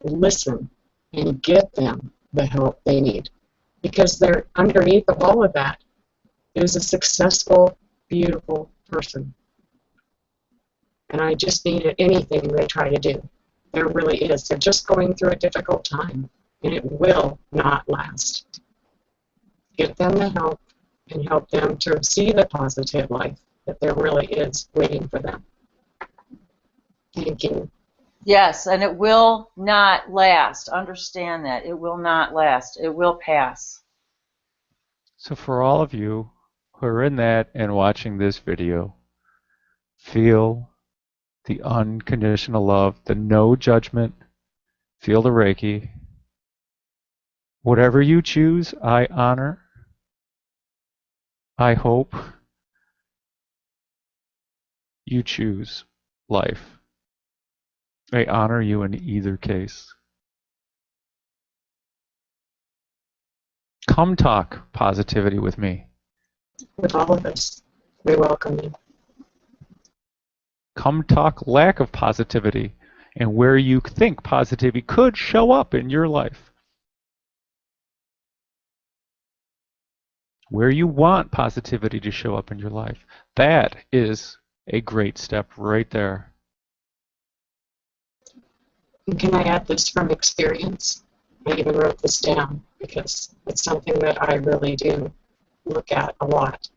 listen and get them the help they need. Because they're underneath of all of that is a successful, beautiful person. And I just need anything they try to do. There really is. They're just going through a difficult time, and it will not last. Get them the help and help them to see the positive life that there really is waiting for them. Thank you. Yes, and it will not last. Understand that. It will not last. It will pass. So for all of you who are in that and watching this video, feel the unconditional love, the no judgment, feel the Reiki. Whatever you choose, I honor. I hope you choose life. I honor you in either case. Come talk positivity with me. With all of us, we welcome you. Come talk lack of positivity and where you think positivity could show up in your life. Where you want positivity to show up in your life. That is a great step right there. And can I add this from experience? I even wrote this down because it's something that I really do look at a lot.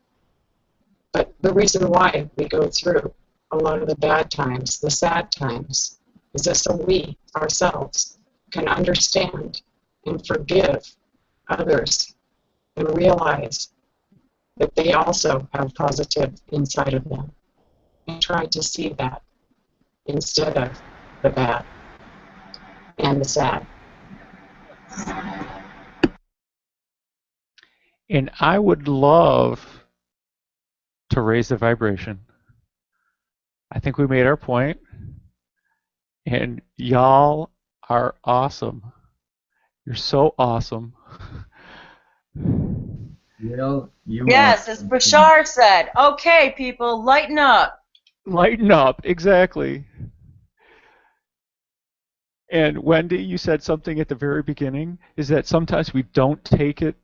But the reason why we go through a lot of the bad times, the sad times, is that so we ourselves can understand and forgive others and realize that they also have positive inside of them and try to see that instead of the bad and the sad. And I would love to raise the vibration. I think we made our point. And y'all are awesome. You're so awesome. Will, you Yes, are. as Bashar said. Okay, people, lighten up. Lighten up, exactly. And Wendy, you said something at the very beginning, is that sometimes we don't take it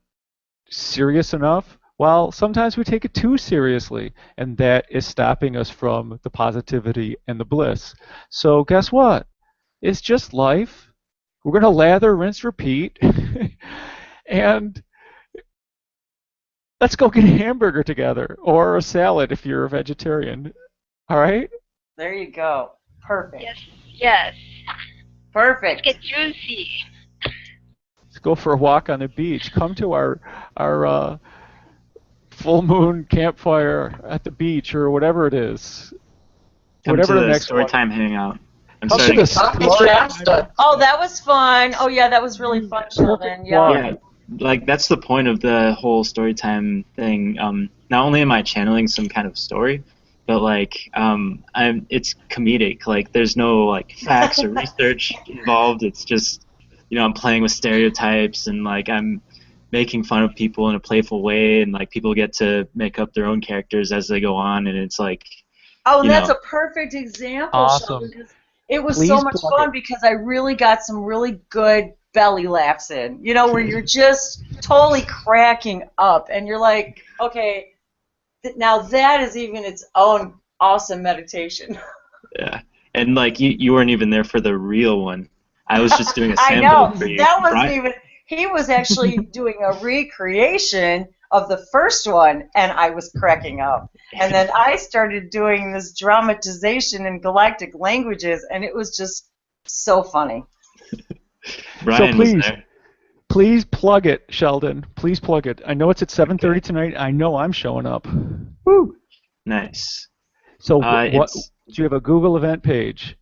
serious enough. Well, sometimes we take it too seriously, and that is stopping us from the positivity and the bliss. So guess what? It's just life. We're going to lather, rinse, repeat. And let's go get a hamburger together or a salad if you're a vegetarian. All right? There you go. Perfect. Yes, yes. Perfect. Get juicy. Let's go for a walk on the beach. Come to our full moon campfire at the beach or whatever it is. Come Whatever to the the next one. Storytime Hangout. I'm Come to starting. the Coffee story. Shasta. Oh, that was fun. Oh, yeah, that was really fun, Sheldon. Yeah. Yeah, like that's the point of the whole Storytime thing. Not only am I channeling some kind of story, but like it's comedic. Like there's no like facts or research involved. It's just I'm playing with stereotypes and like I'm making fun of people in a playful way, and like people get to make up their own characters as they go on, and it's like Oh, and you that's know a perfect example, Awesome. Sheldon, 'cause it was so Please much plug fun it. because I really got some really good belly laughs in, where you're just totally cracking up and you're like, okay, now that is even its own awesome meditation. yeah. And like you weren't even there for the real one. I was just doing a I sample know. for you. That wasn't Right? even, he was actually doing a recreation of the first one, and I was cracking up. And then I started doing this dramatization in galactic languages, and it was just so funny. Brian was please, there. Please plug it, Sheldon. Please plug it. I know it's at 7:30 tonight. I know I'm showing up. Woo! Nice. So what? It's Do you have a Google event page?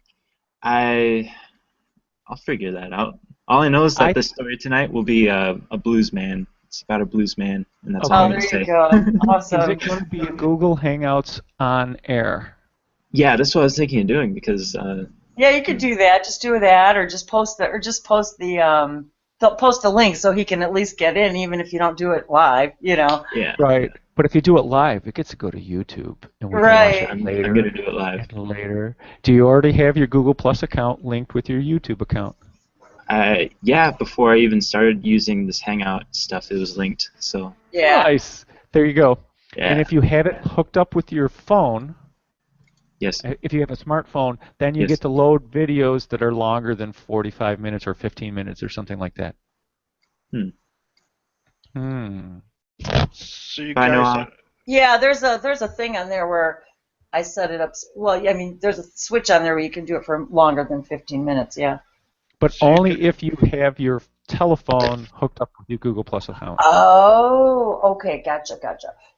I'll figure that out. All I know is that the story tonight will be a blues man. It's about a blues man, and that's all Oh, I'm there gonna you say. go. Is Awesome. it going to be a Google Hangouts on air? Yeah, that's what I was thinking of doing because Yeah, you could do that. Just do that, or just post post the link so he can at least get in, even if you don't do it live. yeah, Right. But if you do it live, it gets to go to YouTube, and we can watch Right. it I'm later. gonna do it live. And later. Do you already have your Google Plus account linked with your YouTube account? Yeah, before I even started using this Hangout stuff, it was linked. So Yeah. Nice. There you go. yeah, And if you have it hooked up with your phone, yes, if you have a smartphone, then you yes. get to load videos that are longer than 45 minutes or 15 minutes or something like that. So you But I know guys how. are, Yeah, there's a thing on there where I set it up. Well, I mean, there's a switch on there where you can do it for longer than 15 minutes. Yeah. But so you only can, if you have your telephone hooked up with your Google Plus account. Oh, okay, gotcha.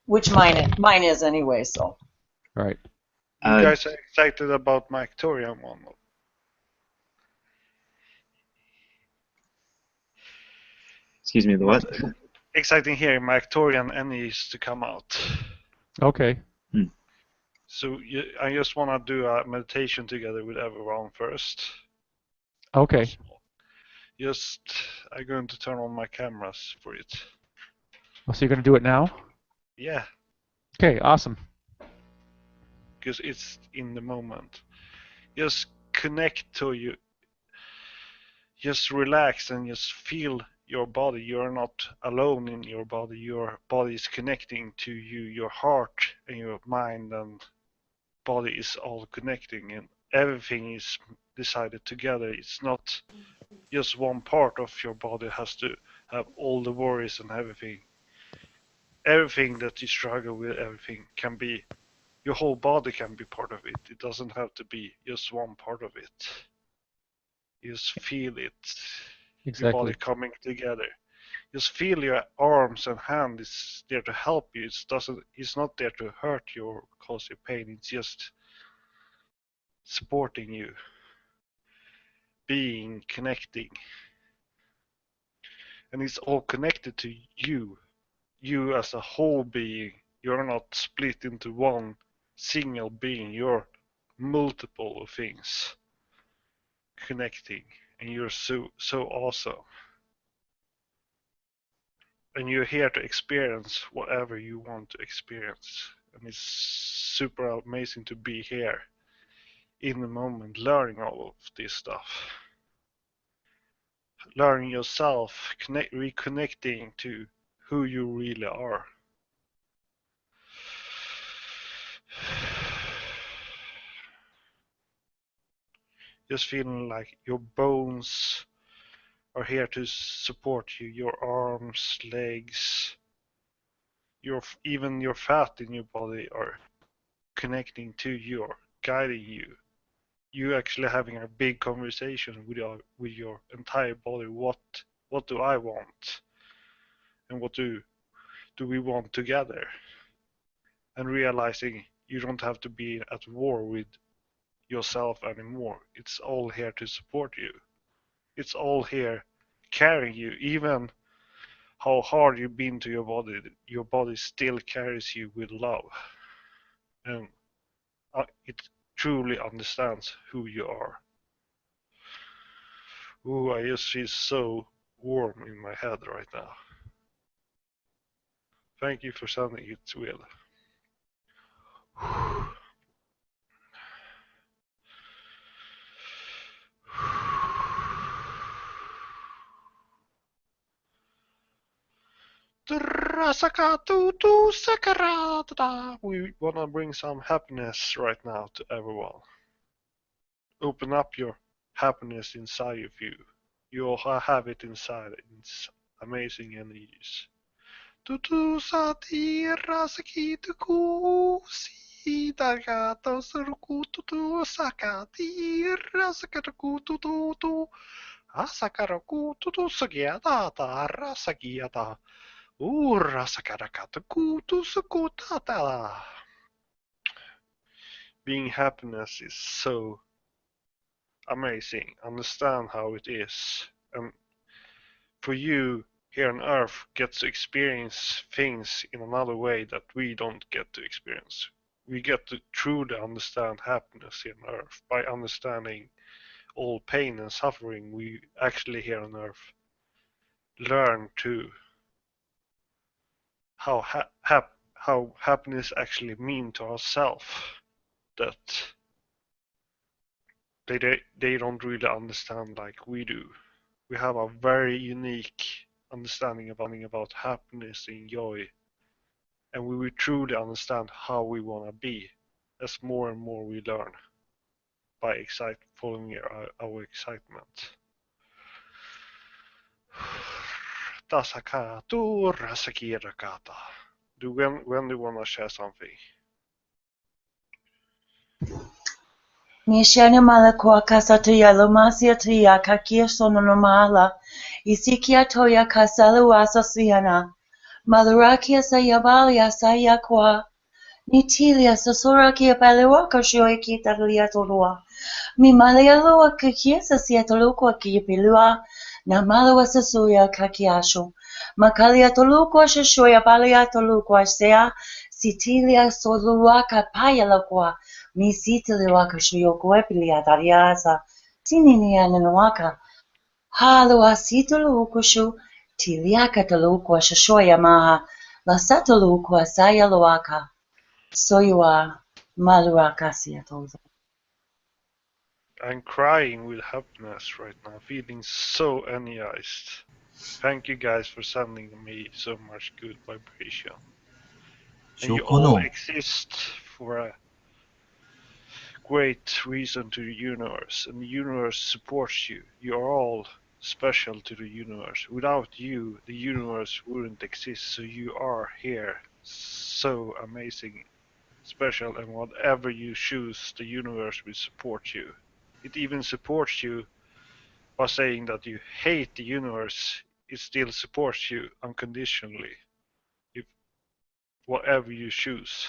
Which mine is anyway. So. Right. you guys are excited about my Victorian one. Excuse me, the what? Exciting hearing my Victorian needs to come out. Okay. So I just want to do a meditation together with everyone first. Okay. Just I'm going to turn on my cameras for it. So you're going to do it now? Yeah, Okay, awesome. because it's in the moment. Just connect to you. Just relax and just feel your body. You're not alone in your body. Your body is connecting to you. Your heart and your mind and body is all connecting, and everything is decided together. It's not just one part of your body has to have all the worries and everything. Everything that you struggle with, everything can be, your whole body can be part of it. It doesn't have to be just one part of it. You just feel it, your body Exactly. coming together. Just feel your arms and hand is there to help you. It's not there to hurt you or cause you pain. It's just supporting you, being, connecting. And it's all connected to you. You as a whole being. You're not split into one single being. You're multiple of things. connecting, and you're so awesome. And you're here to experience whatever you want to experience. And it's super amazing to be here in the moment, learning all of this stuff. Learning yourself, reconnecting to who you really are. Just feeling like your bones are here to support you, your arms, legs, even your fat in your body are connecting to you, or guiding you. You actually having a big conversation with your entire body. What do I want, and what do we want together? And realizing you don't have to be at war with yourself anymore. It's all here to support you. It's all here carrying you. Even how hard you've been to your body still carries you with love. And it truly understands who you are. Ooh, I just feel so warm in my head right now. Thank you for sending it, Will. We wanna bring some happiness right now to everyone. Open up your happiness inside of you. You all have it inside. It's amazing energies. Tutu satira sakituku sidagato suruku tutu sakatira sakatuku tutu asakaraku tutu sagiata rasagiata urra sakarakataku tusukutata. Being happiness is so amazing. Understand how it is, and for you here on Earth gets to experience things in another way that we don't get to experience. We get to truly understand happiness here on Earth by understanding all pain and suffering. We actually here on Earth learn to how happiness actually mean to ourselves, that they don't really understand like we do. We have a very unique understanding about happiness and joy, and we will truly understand how we want to be as more and more we learn by following our excitement. When do you want to share something? Mishana mala kwa kasatuya lomasia tuya kakia sononomala. Isikia toya kasalu asasiana. Malurakia sayabalia sayakwa. Nitilia sasurakia palewaka shoiki talia tolua. Mi malia lua kakiesa siatolukwa kiyipilua. Na malawa sasuya kakiasho. Makalia tolukwa shashoya balia tolukwa sea. Sitilia soluaka payalakwa. Mi sitili waka shuyoko epilia tariasa. Tinini ananwaka. Halua situlu ukushu. Tiliaka talukwa shashoya maha. La satulukwa sayaloaka. Soyua maluaka siatozo. I'm crying with happiness right now, feeling so energized. Thank you guys for sending me so much good vibration. And you all exist for a great reason to the universe, and the universe supports you. You are all special to the universe. Without you, the universe wouldn't exist, so you are here. So amazing, special, and whatever you choose, the universe will support you. It even supports you by saying that you hate the universe. It still supports you unconditionally, if whatever you choose.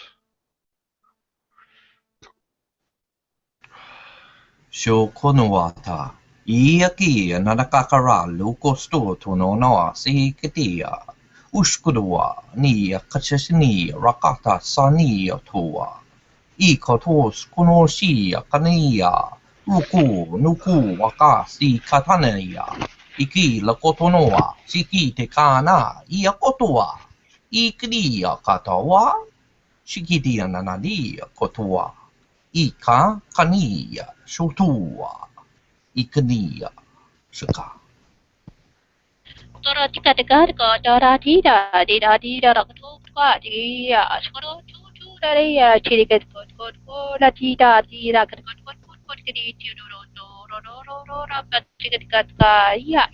Shokonuata. Iaki nanakakara lukosto tononoa sikitia. Ushkudua ni kachashini rakata sani toa. Ikatos konoshi kania. Ruku, nuku, waka, si kataneya. Iki lakotonoa, siki te kana, ia kotoa. Ikria katawa, shikitia nanalia kotoa. Ika kania, shotua. Ikania, shika. Tora tika tika tika tora tira tira tira ra tu ka tira skoro tu tu ra re ya chiri ket kot kot ko ra tira tira ket kot kot kot kot kiri ti ro ro ro ro ro ro ra ka tika tika tika ya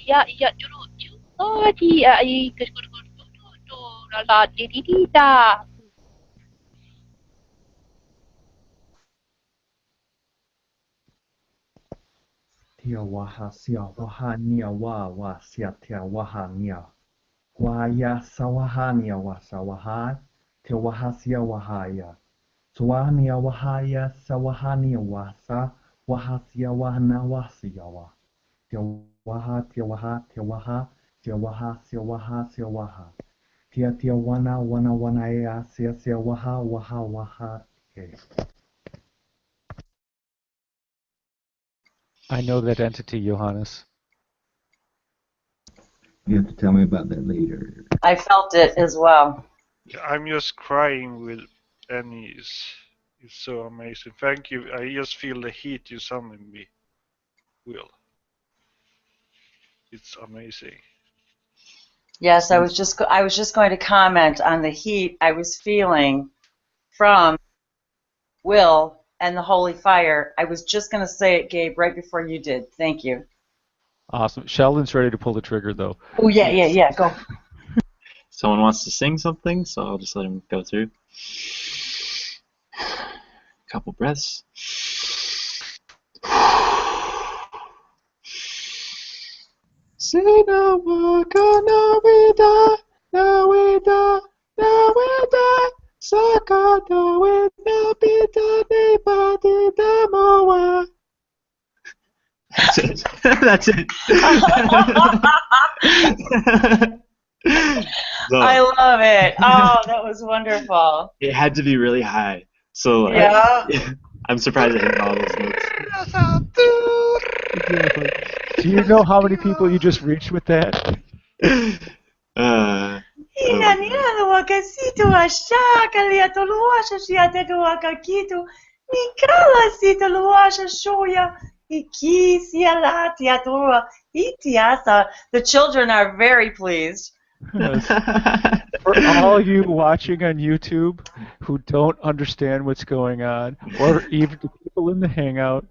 churu chu o ti ai ket kot kot tu tu tu ra la ti ti ti ta. Tia waha sia waha nia wa sia tia waha nia. Waya sawaha nia wa sawaha. Tia waha sia wahaya. Swania wahaya sawahania wasa. Waha sia wahana wasia wa. Tia waha tia waha tia waha. Tia waha sia waha sia waha. Tia tia wana wana wana ea sia sia waha waha waha e. I know that entity, Johannes. You have to tell me about that later. I felt it as well. I'm just crying with Annie. It's so amazing. Thank you. I just feel the heat you sending me, Will. It's amazing. Yes, I was just going to comment on the heat I was feeling from Will and the holy fire. I was just going to say it, Gabe, right before you did. Thank you. Awesome. Sheldon's ready to pull the trigger, though. Oh, yeah, go. Someone wants to sing something, so I'll just let him go through. Couple breaths. Say no waka no wida, no wida, no wida. Saka no wida bita nipa dita moa. That's it. That's it. So, I love it. Oh, that was wonderful. it had to be really high. So Yeah. I'm surprised I hit all those notes. Do you know how many people you just reached with that? The children are very pleased. For all you watching on YouTube who don't understand what's going on, or even the people in the Hangout,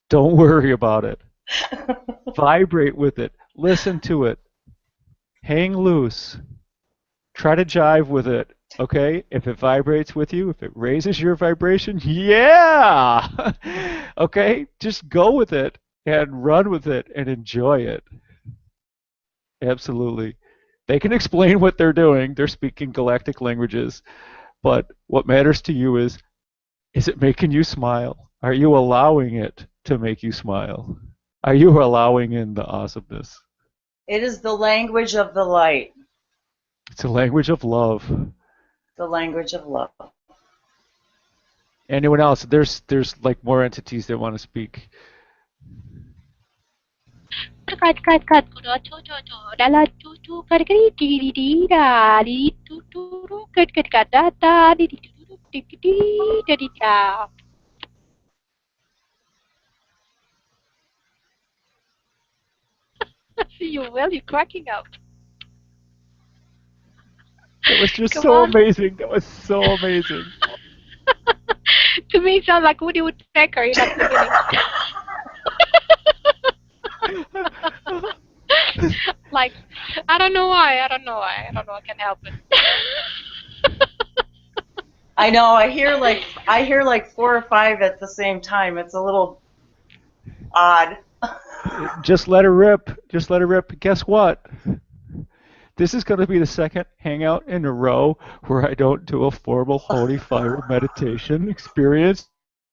don't worry about it. Vibrate with it. Listen to it. Hang loose. Try to jive with it. Okay? If it vibrates with you, if it raises your vibration, yeah! Okay? Just go with it and run with it and enjoy it. Absolutely. They can explain what they're doing. They're speaking galactic languages. But what matters to you is it making you smile? Are you allowing it to make you smile? Are you allowing in the awesomeness? It is the language of the light. It's a language of love. The language of love. Anyone else? There's like more entities that want to speak. See you, Will. You're cracking up. That was just Come so on. amazing. That was so amazing. To me, it sounds like Woody Woodpecker in that beginning. Like, I don't know why. I don't know. I can't help it. I know. I hear like 4 or 5 at the same time. It's a little odd. Just let her rip. Just let her rip. Guess what? This is going to be the second Hangout in a row where I don't do a formal holy fire meditation experience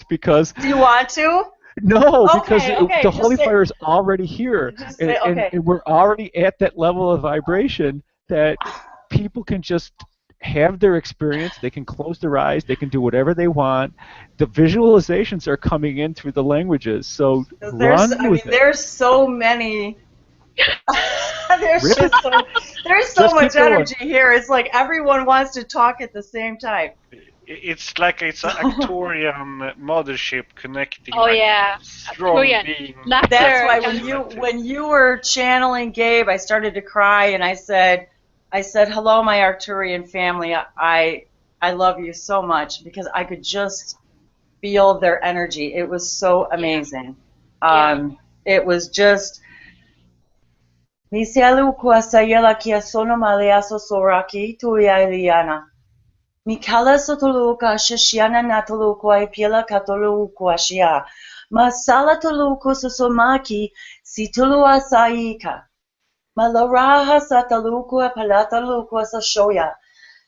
because... Do you want to? No, because the holy say, fire is already here. Say, and we're already at that level of vibration that people can just have their experience. They can close their eyes. They can do whatever they want. The visualizations are coming in through the languages. So run with it. There's so many. there's Rip it. just so there's so Just much keep going. energy here. It's like everyone wants to talk at the same time. It's like it's an Arcturian mothership connecting. Oh, like yeah. strong Arcturian. being. Laughter. That's why Connected. when you were channeling Gabe, I started to cry and I said, hello, my Arcturian family. I love you so much because I could just feel their energy. It was so amazing. It was just. Misialu kuasayela kia sono maleaso soraki tuialiana. Mikala sotoluka shishiana natolukwa ipiela katolukwa shia. Masala toluku susumaki situlua saika. Malaraha satalukwa palatalukwa sashoya.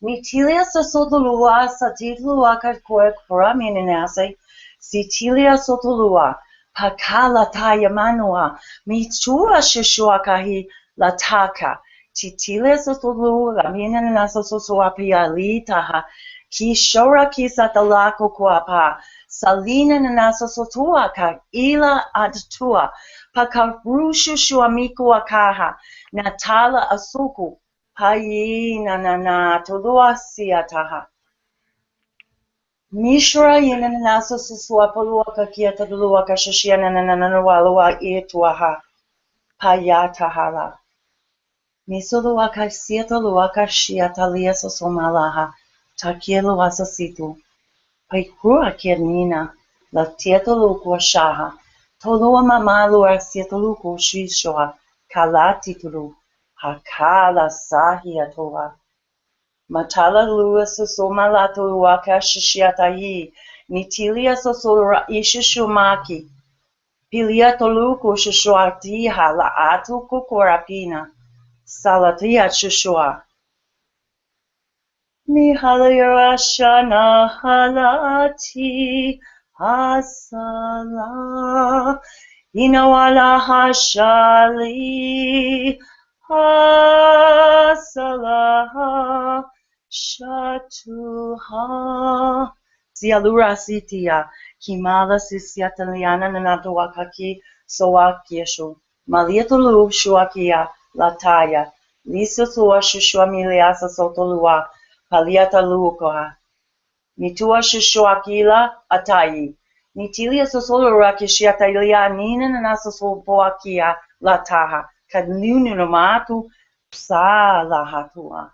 Mitilia sotolua satitulua kakwe kuraminase. Sitilia sotolua. Pakala taya manua. Mitua shishua kahi lataka. Titile sotolu lamina naso sosuapia litaha kishora kisatalako kuapa salina naso sotuaka ila adtua pakarushu shuamiku akaha natala asuku payina nana tolua siataha mishra yina naso sosuapalua kakia tadulua kashashiana nananawalua ituaha payatahala Misoluaka sieta luaka shiata liesa somalaha, takielo asasitu, paikua kiernina, la tieto lukua shaha, tolua mamalu asieta luku shishoa, kalatitulu, hakala sahi atoa. Matala lua sosomalato luaka shishiata yi, nitilia sosolura ishishumaki, piliato luku shishoatiha la atu kukorapina. Salatia Shushua. Mihalayarashana halati hasala. Inawala hashali hasala shatuha. Sialura sitia. Kimala sisiataliana nanatuakaki soakieshu. Maliatulu shuakia. Lataya, Lisa Tua Shushua Miliasa Sotolua, Paliata Lukoha, Nitua Shushuakila Atayi, Nitilia Sosolura Kishiatailia Nina Nasa Sopoakia Lataha, Kadnunumatu Salahatua,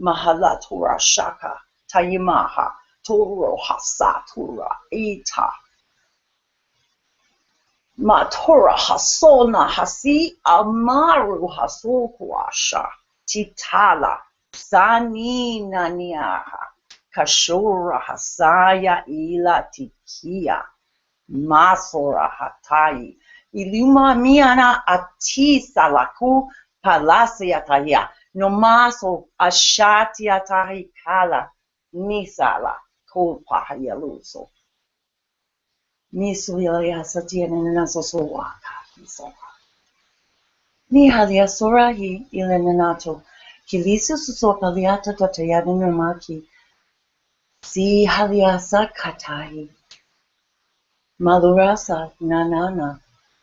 Mahalatura Shaka, Tayimaha, Toro Hasatura, Ita. Matora hasona hasi amaru hasukwasha titala sanina niaha kashura hasaya ila tikia masora hatai iluma miana atisa laku palasi ataya nomaso ashati atahi kala nisala kulpa hayaluso Misuya satiana naso sowaka hisoka. Nihalia sorahi ilenato. Kilisu susopaliata tatayana numaki. Si haliasa katahi. Malurasa nanana.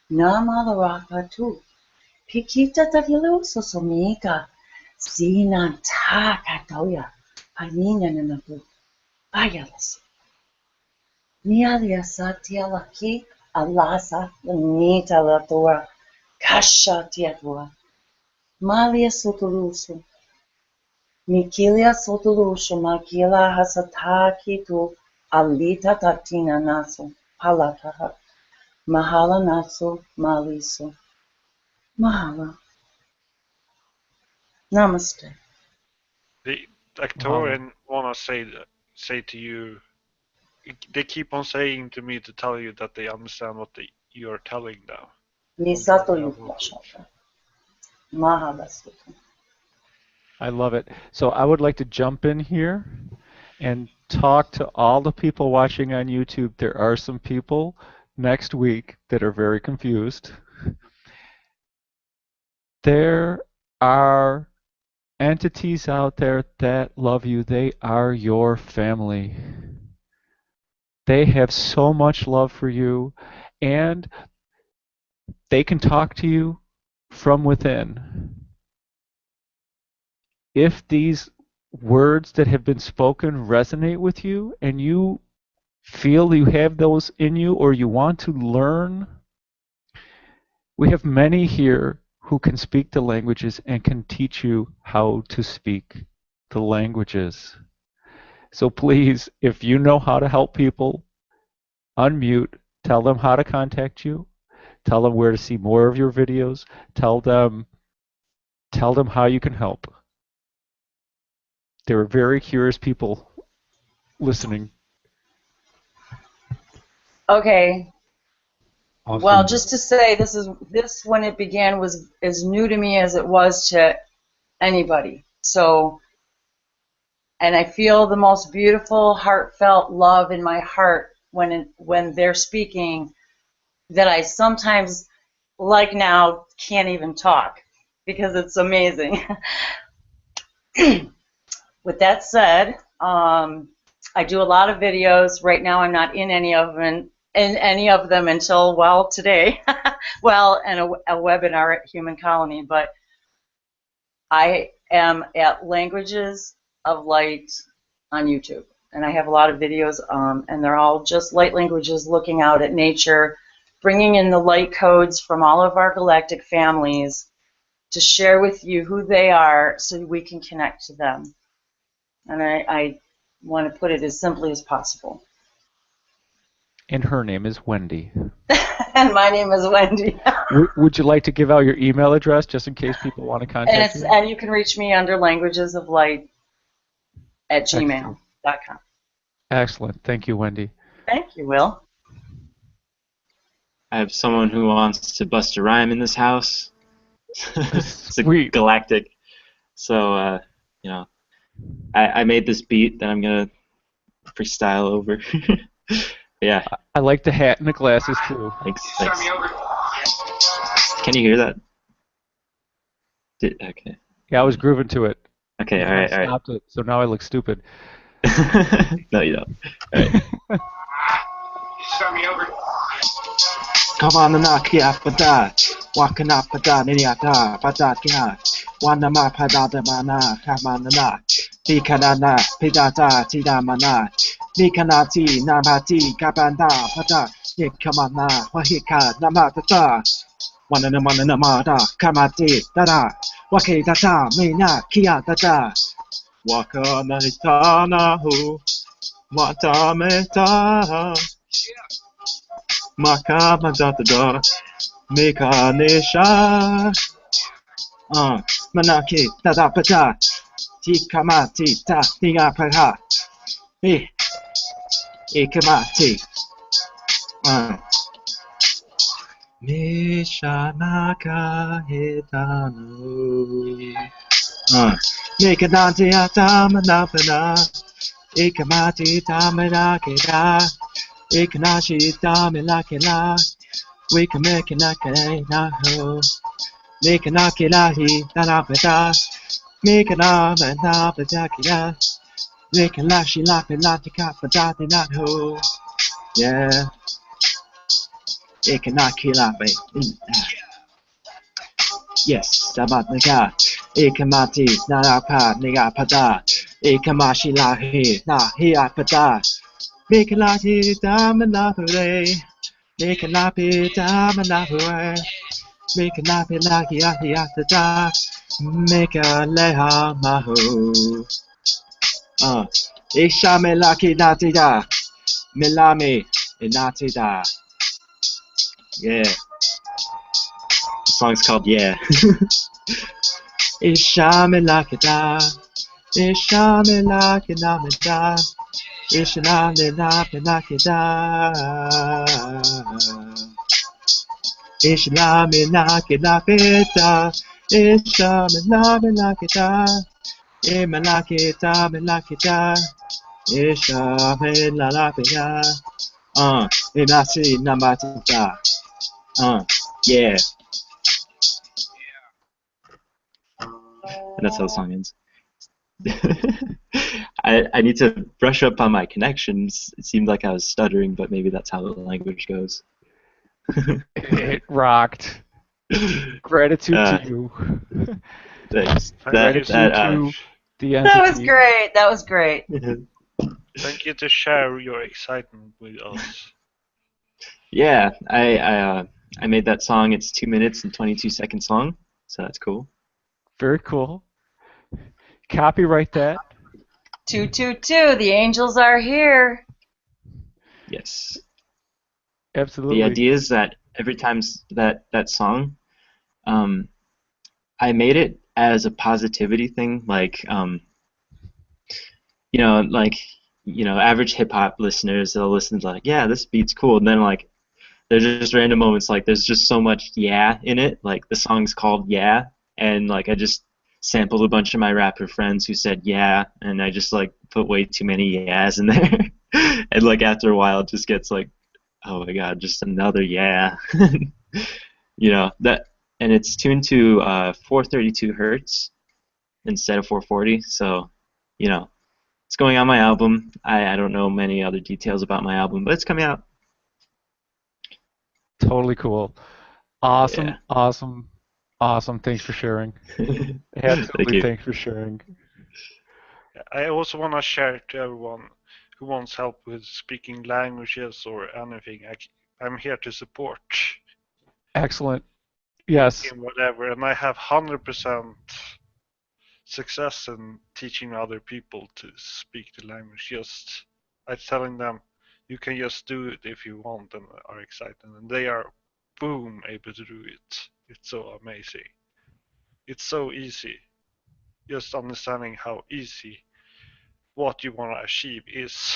Na maluraka tu. Pikita tavilu sosomika. Si na taka toya. Panina nanabu. Bayalas. Nialia satia laki alasa nita la tora kasha tiatua. Malia sotolusu. Mikilia sotolusu makila hasataki tu alita tatina naso palataha. Mahala naso maliso. Mahala. Namaste. The Arcturian wanna say to you. They keep on saying to me to tell you that they understand what you're telling them. Misato yukashata. Mahala sutu. I love it. So I would like to jump in here and talk to all the people watching on YouTube. There are some people next week that are very confused. There are entities out there that love you. They are your family. They have so much love for you, and they can talk to you from within. If these words that have been spoken resonate with you and you feel you have those in you or you want to learn, we have many here who can speak the languages and can teach you how to speak the languages. So please, if you know how to help people, unmute, tell them how to contact you, tell them where to see more of your videos, tell them how you can help. There are very curious people listening. Okay. Awesome. Well, just to say, this when it began was as new to me as it was to anybody. So, and I feel the most beautiful, heartfelt love in my heart when they're speaking, that I sometimes, like now, can't even talk because it's amazing. With that said, I do a lot of videos. Right now, I'm not in any of them until, well, today. Well, and a webinar at Human Colony. But I am at Languages of Light on YouTube, and I have a lot of videos, and they're all just light languages, looking out at nature, bringing in the light codes from all of our galactic families to share with you who they are so we can connect to them. And I want to put it as simply as possible. And her name is Wendy. And my name is Wendy. Would you like to give out your email address just in case people want to contact you? And you can reach me under languagesoflight@gmail.com. Excellent. Thank you, Wendy. Thank you, Will. I have someone who wants to bust a rhyme in this house. It's Sweet. galactic. So, you know, I made this beat that I'm going to freestyle over. Yeah. I like the hat and the glasses, too. Thanks. Can you hear that? Okay. Yeah, I was grooving to it. Okay, all right. Stopped it, so now I look stupid. No, you don't. All right. Start me over. Come on, Nakia, Pada, Wakana, Pada, Niata, Pada, Kina, Wanama, Pada, Mana, Hamanana, Pikanana, Pidata, Tidamana, Nikanati, Namati, Kabanda, Pada, Yakamana, Wahika, Namatata, Wananamana, Kamati, Dada, Waki, Data, Mina, Kia, Dada, Wakana, Hitana, Hu, Watameta. Makama da Mekanisha Manaki Tada Pata Tikamati Ta Tinga Paha Ikamati Mishanaka Hitanu Mekanati Atamanapana Ikamati Tamanakida Ikanashi Tamilakila, we can make it like a naho. Make an akilahi, nanapeta, make an arm and napatakila, make a lashi lapilatica, patati naho. Yeah, ikanakilabe. Yes, Sabatnika, Ikamati, Nanapa, Nigapada, Ikamashi lahi, na hiapada. Make a lapi damanapure, make a lapi damanapure, make a lapi laki ahiata, make a leha mahu. Ishame laki natida, milami inatida. Yeah. The song's called Yeah. Ishame laki da, Ishame laki namida. Ishanale la penakida. Ishlame la kedapeta. Ishame la penakida. Imalakita melakida. Ishame la pena. Inasi namatita. Yeah. and that's how the song ends. I need to brush up on my connections. It seemed like I was stuttering, but maybe that's how the language goes. It rocked. Gratitude to you. Thanks. Thank you so Gratitude to much. the That was entity. great. That was great. Thank you to share your excitement with us. Yeah, I made that song. It's 2 minutes and 22 seconds long, so that's cool. Very cool. Copyright that. 222. The angels are here. Yes. Absolutely. The idea is that every time that song, I made it as a positivity thing, like average hip hop listeners, they'll listen to like, yeah, this beat's cool, and then like there's just random moments like there's just so much yeah in it. Like the song's called Yeah, and like I just sampled a bunch of my rapper friends who said yeah, and I just like put way too many yeahs in there, and like after a while it just gets like, oh my god, just another yeah. That, and it's tuned to 432 hertz instead of 440, so it's going on my album. I don't know many other details about my album, but it's coming out. Totally cool. Awesome, Yeah. awesome, awesome. Thanks for sharing. Thank Absolutely, you. thanks for sharing. I also want to share to everyone who wants help with speaking languages or anything. I'm here to support. Excellent. Yes. In whatever, and I have 100% success in teaching other people to speak the language. Just I'm telling them you can just do it if you want and are excited, and they are boom able to do it. It's so amazing. It's so easy. Just understanding how easy what you want to achieve is.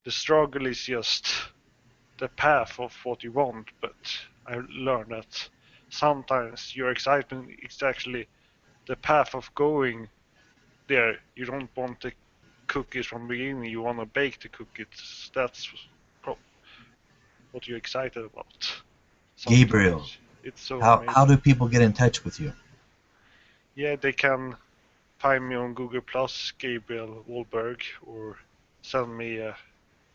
The struggle is just the path of what you want, but I learned that sometimes your excitement is actually the path of going there. You don't want the cookies from the beginning, you want to bake the cookies. That's what you're excited about. Sometimes. Gabriel, It's so how amazing. do people get in touch with you? Yeah, they can find me on Google Plus, Gabriel Wahlberg, or send me an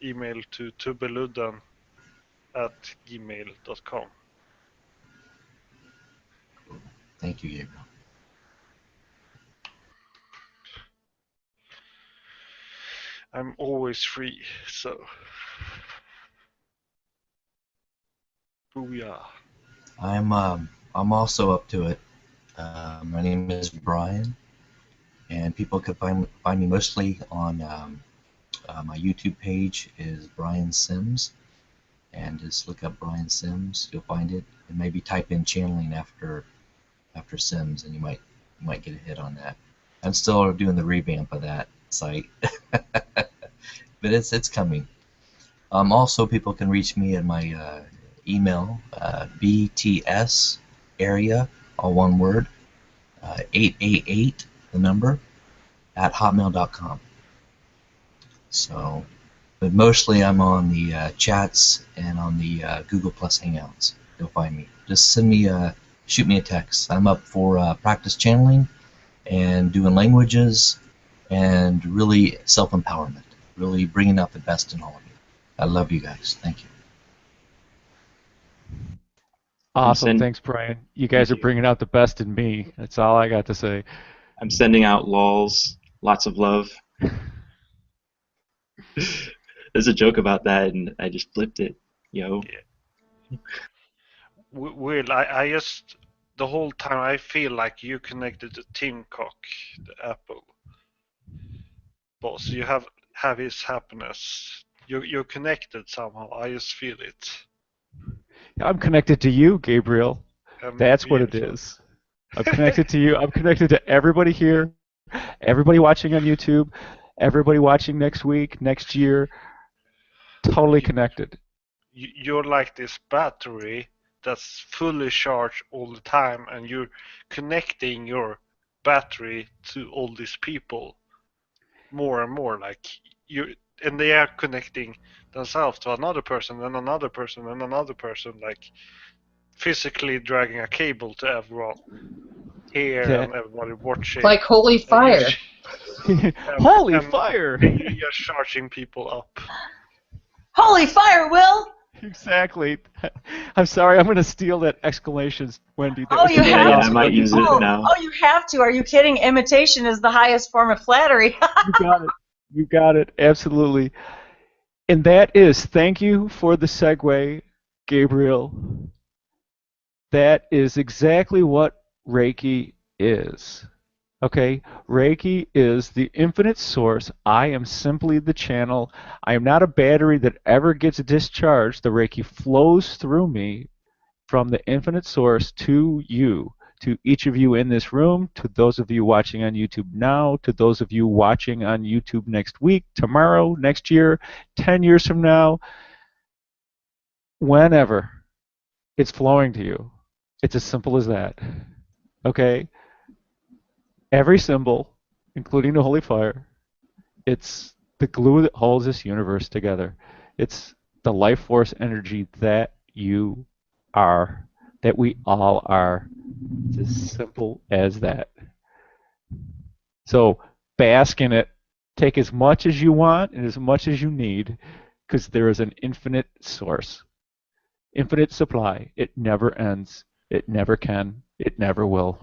email to tubeludden@gmail.com. Thank you, Gabriel. I'm always free, so booyah. I'm also up to it. My name is Brian, and people can find me mostly on my YouTube page is Brian Sims, and just look up Brian Sims, you'll find it, and maybe type in channeling after Sims, and you might get a hit on that. I'm still doing the revamp of that site, but it's coming. Also, people can reach me at my email, BTS area, all one word, 888, the number, at hotmail.com. So, but mostly I'm on the chats and on the Google Plus Hangouts. You'll find me. Just shoot me a text. I'm up for practice channeling and doing languages and really self-empowerment, really bringing out the best in all of you. I love you guys. Thank you. Awesome. Thanks, Brian. You guys are bringing out the best in me. That's all I got to say. I'm sending out lols, lots of love. There's a joke about that, and I just flipped it. Yo. Yeah. Will, I just, the whole time I feel like you connected to Tim Cook, the Apple boss. You have his happiness. You're connected somehow. I just feel it. I'm connected to you, Gabriel. That's what it is. I'm connected to you. I'm connected to everybody here, everybody watching on YouTube, everybody watching next week, next year. Totally connected. You're like this battery that's fully charged all the time, and you're connecting your battery to all these people more and more. Like and they are connecting themselves to another person, and another person, and another person. Like physically dragging a cable to everyone here and everybody watching. Like holy fire. Holy fire! And you're just charging people up. Holy fire, Will! Exactly. I'm sorry, I'm going to steal that exclamation, Wendy. That Oh, was you the have yeah, to. I might use it now. Oh, you have to. Are you kidding? Imitation is the highest form of flattery. You got it. You got it. Absolutely. And that is, thank you for the segue, Gabriel. That is exactly what Reiki is. Okay? Reiki is the infinite source. I am simply the channel. I am not a battery that ever gets discharged. The Reiki flows through me from the infinite source to you, to each of you in this room, to those of you watching on YouTube now, to those of you watching on YouTube next week, tomorrow, next year, 10 years from now, whenever it's flowing to you. It's as simple as that. Okay? Every symbol, including the holy fire, it's the glue that holds this universe together. It's the life force energy that you are, that we all are. It's as simple as that. So bask in it. Take as much as you want and as much as you need, because there is an infinite source, infinite supply. It never ends. It never can. It never will.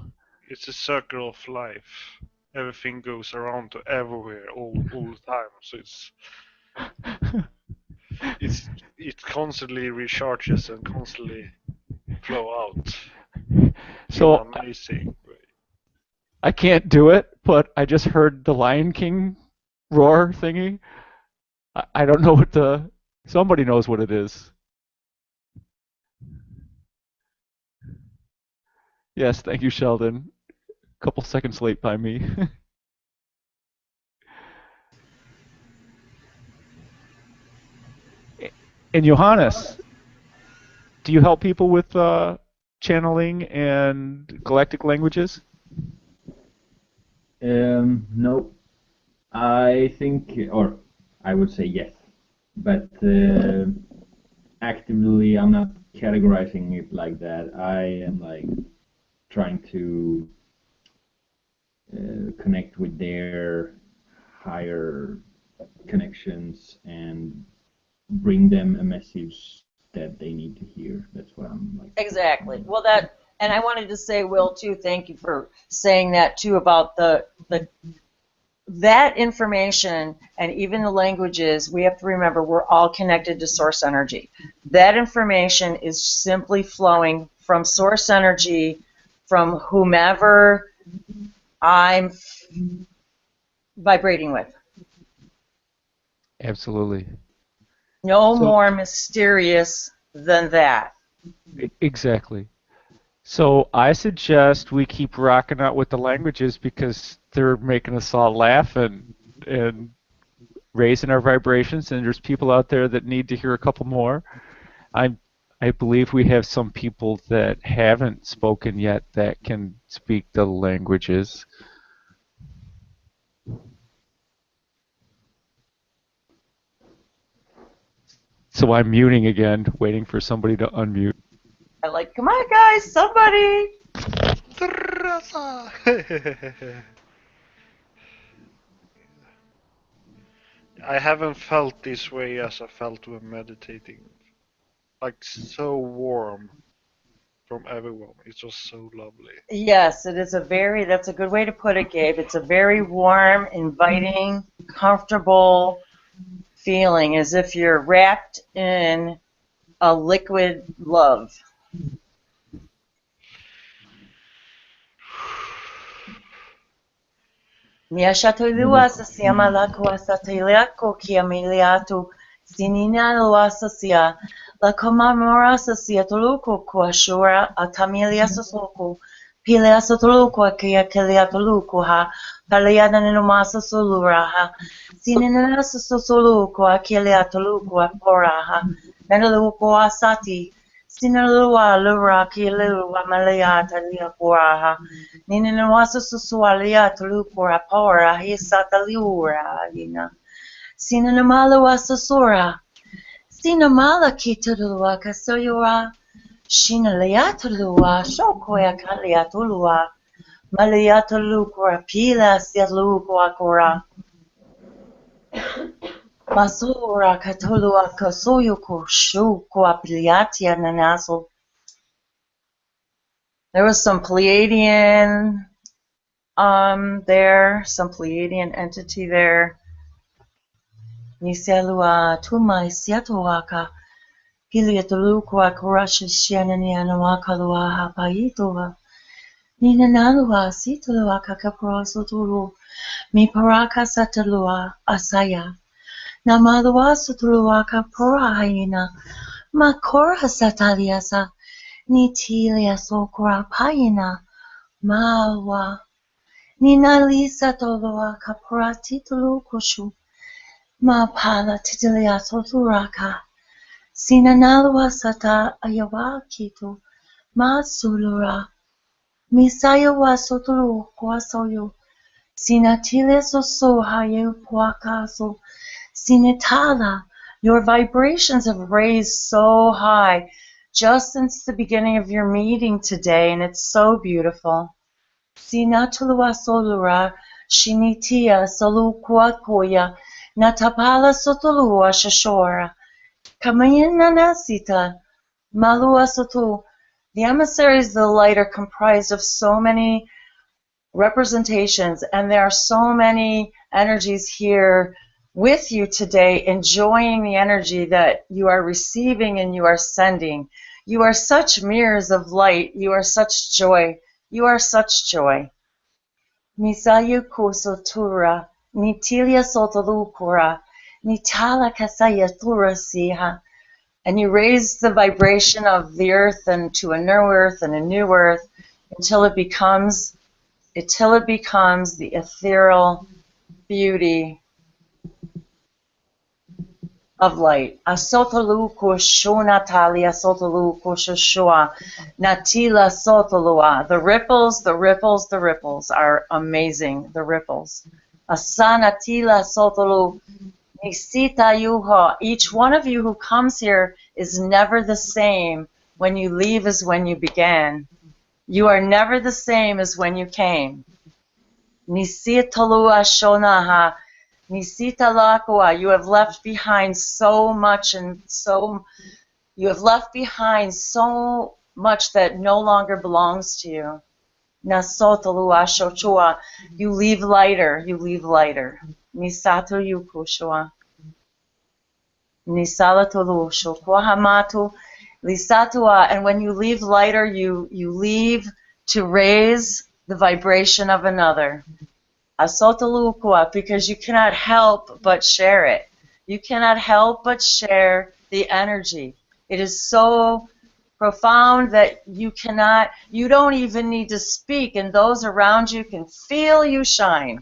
It's a circle of life. Everything goes around to everywhere all the time. So it constantly recharges and constantly flow out. So amazing. I can't do it, but I just heard the Lion King roar thingy. I don't know what somebody knows what it is. Yes, thank you, Sheldon. A couple seconds late by me. And Johannes, do you help people with channeling and galactic languages? No. I think, or I would say yes, but actively I'm not categorizing it like that. I am like trying to connect with their higher connections and bring them a message that they need to hear. That's what I'm like. Exactly. Well, and I wanted to say, Will, too, thank you for saying that, too, about that information and even the languages. We have to remember we're all connected to source energy. That information is simply flowing from source energy, from whomever I'm vibrating with. Absolutely. No more mysterious than that. Exactly. So I suggest we keep rocking out with the languages because they're making us all laugh and raising our vibrations, and there's people out there that need to hear a couple more. I believe we have some people that haven't spoken yet that can speak the languages. So I'm muting again, waiting for somebody to unmute. I like, come on, guys, somebody. I haven't felt this way as I felt when meditating. Like so warm from everyone. It's just so lovely. Yes, it is that's a good way to put it, Gabe. It's a very warm, inviting, comfortable feeling, as if you're wrapped in a liquid love. Miashatulua sasiama lakua satiliako kiamiliatu sinina luasasia la comamora sasia toluco kuashura atamilia sosoko pilea sotoluco kia kilia toluco ha paliana numasa solura ha sinina sosoluco akilia toluco apora ha menaluco asati sinalua lura kilua maliata lia kuaha nina wasa susualia toluco apora hisata liura ina sinina wasa sura Sinamala kitulua kasoyura Shina leatulua, shokoya kaliatulua, maliatulukura pila siatlukua kora. Masura katulua kasoyuku shuku apiliatia nanaso. There was some Pleiadian there, some Pleiadian entity there. Niselua tuma isiatuaka. Piliatulukua kurasha shiananianawaka lua hapaituva. Ninanalua situlua kakapura sutulu. Mi paraka satalua asaya. Namalua sutulua kapura haina. Makora sataliasa. Nitilia sokora paina. Mawa. Nina lisa tolua kapura titulu kushu. Ma pala titilia soturaka. Sinanalua sata ayawa kitu. Ma sulura. Misaya wa soturu kwasoyo. Sinatile soso haye puakaso. Sinitala. Your vibrations have raised so high just since the beginning of your meeting today, and it's so beautiful. Sinatulua solura, shinitia solukuakoya, natapala sotolua shashora. Kamayana nasita, malua sotu. The emissaries of the light are comprised of so many representations, and there are so many energies here with you today, enjoying the energy that you are receiving and you are sending. You are such mirrors of light. You are such joy. You are such joy. Misayu kusotura, nitilia sotolukura, nitala kasaya turasiha. And you raise the vibration of the earth and to a new earth and a new earth until it becomes the ethereal beauty of light. Asotolu kushu natalia sotolu kushua natila sotolua. The ripples, the ripples, the ripples are amazing. The ripples. Asanatila sotolu nisita yuha. Each one of you who comes here is never the same when you leave as when you began. You are never the same as when you came. Nisitolua shonaha. Nisita lakua. You have left behind so much you have left behind so much that no longer belongs to you. Nasotolua shochua. You leave lighter. You leave lighter. Nisato yukushua. Nisalatolu shokwahamatu. Lisatua. And when you leave lighter, you leave to raise the vibration of another. Asotalukua, because you cannot help but share it. You cannot help but share the energy. It is so profound that you don't even need to speak, and those around you can feel you shine.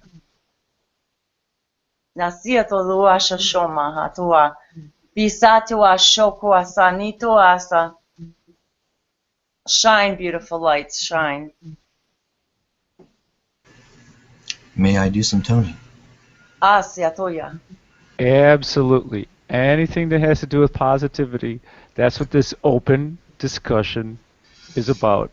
Nasiatolua shashoma hatua. Bisatua shokua sanito asa. Shine, beautiful lights, shine. May I do some toning? Asiatoya. Absolutely. Anything that has to do with positivity, that's what this open discussion is about.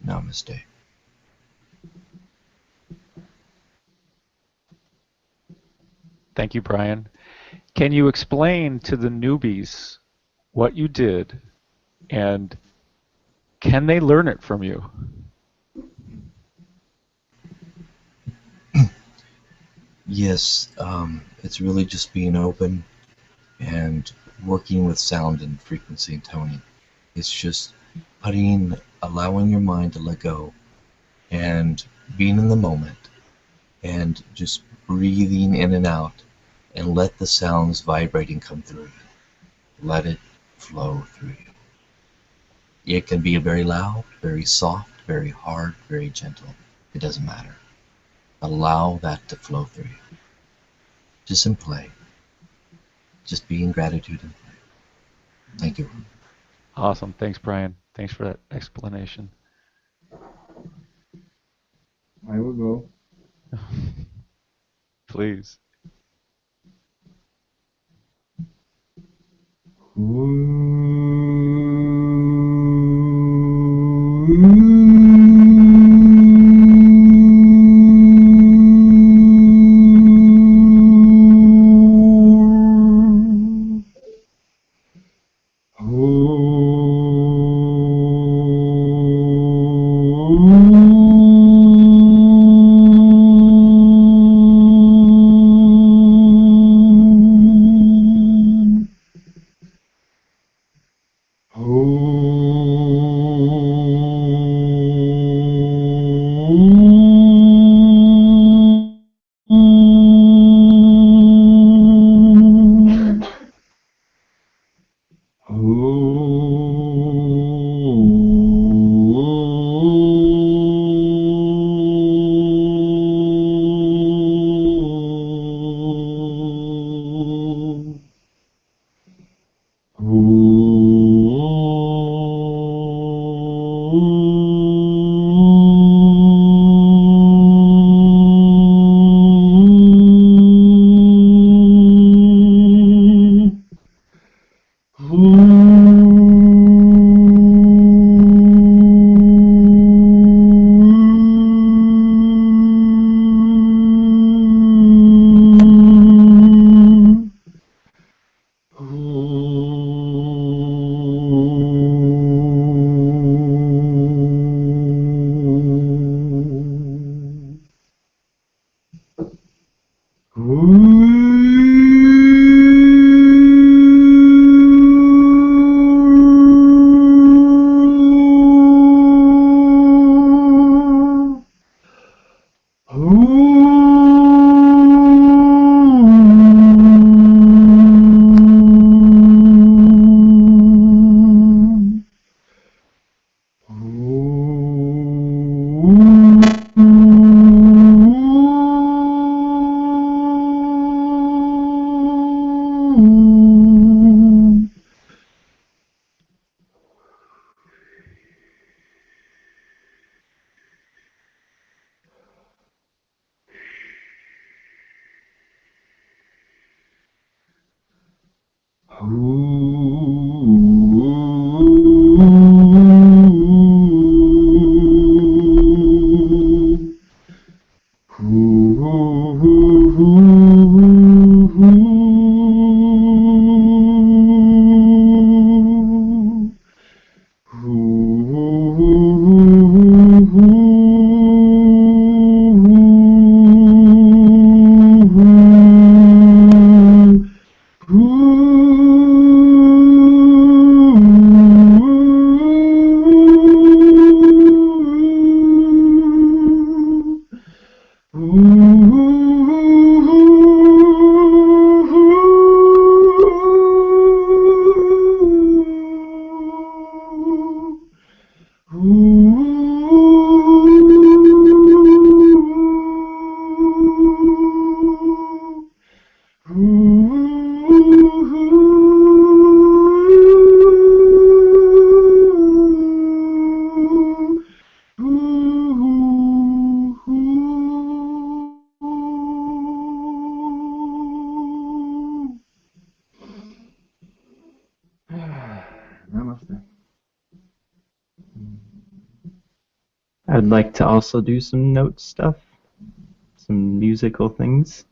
Namaste. Thank you, Brian. Can you explain to the newbies what you did, and can they learn it from you? Yes, it's really just being open and working with sound and frequency and toning. It's just allowing your mind to let go and being in the moment and just breathing in and out and let the sounds vibrating come through you. Let it flow through you. It can be very loud, very soft, very hard, very gentle. It doesn't matter. Allow that to flow through you. Just in play. Just be in gratitude and play. Thank you. Awesome. Thanks, Brian. Thanks for that explanation. I will go. Please. Ooh. I'd like to also do some note stuff, some musical things.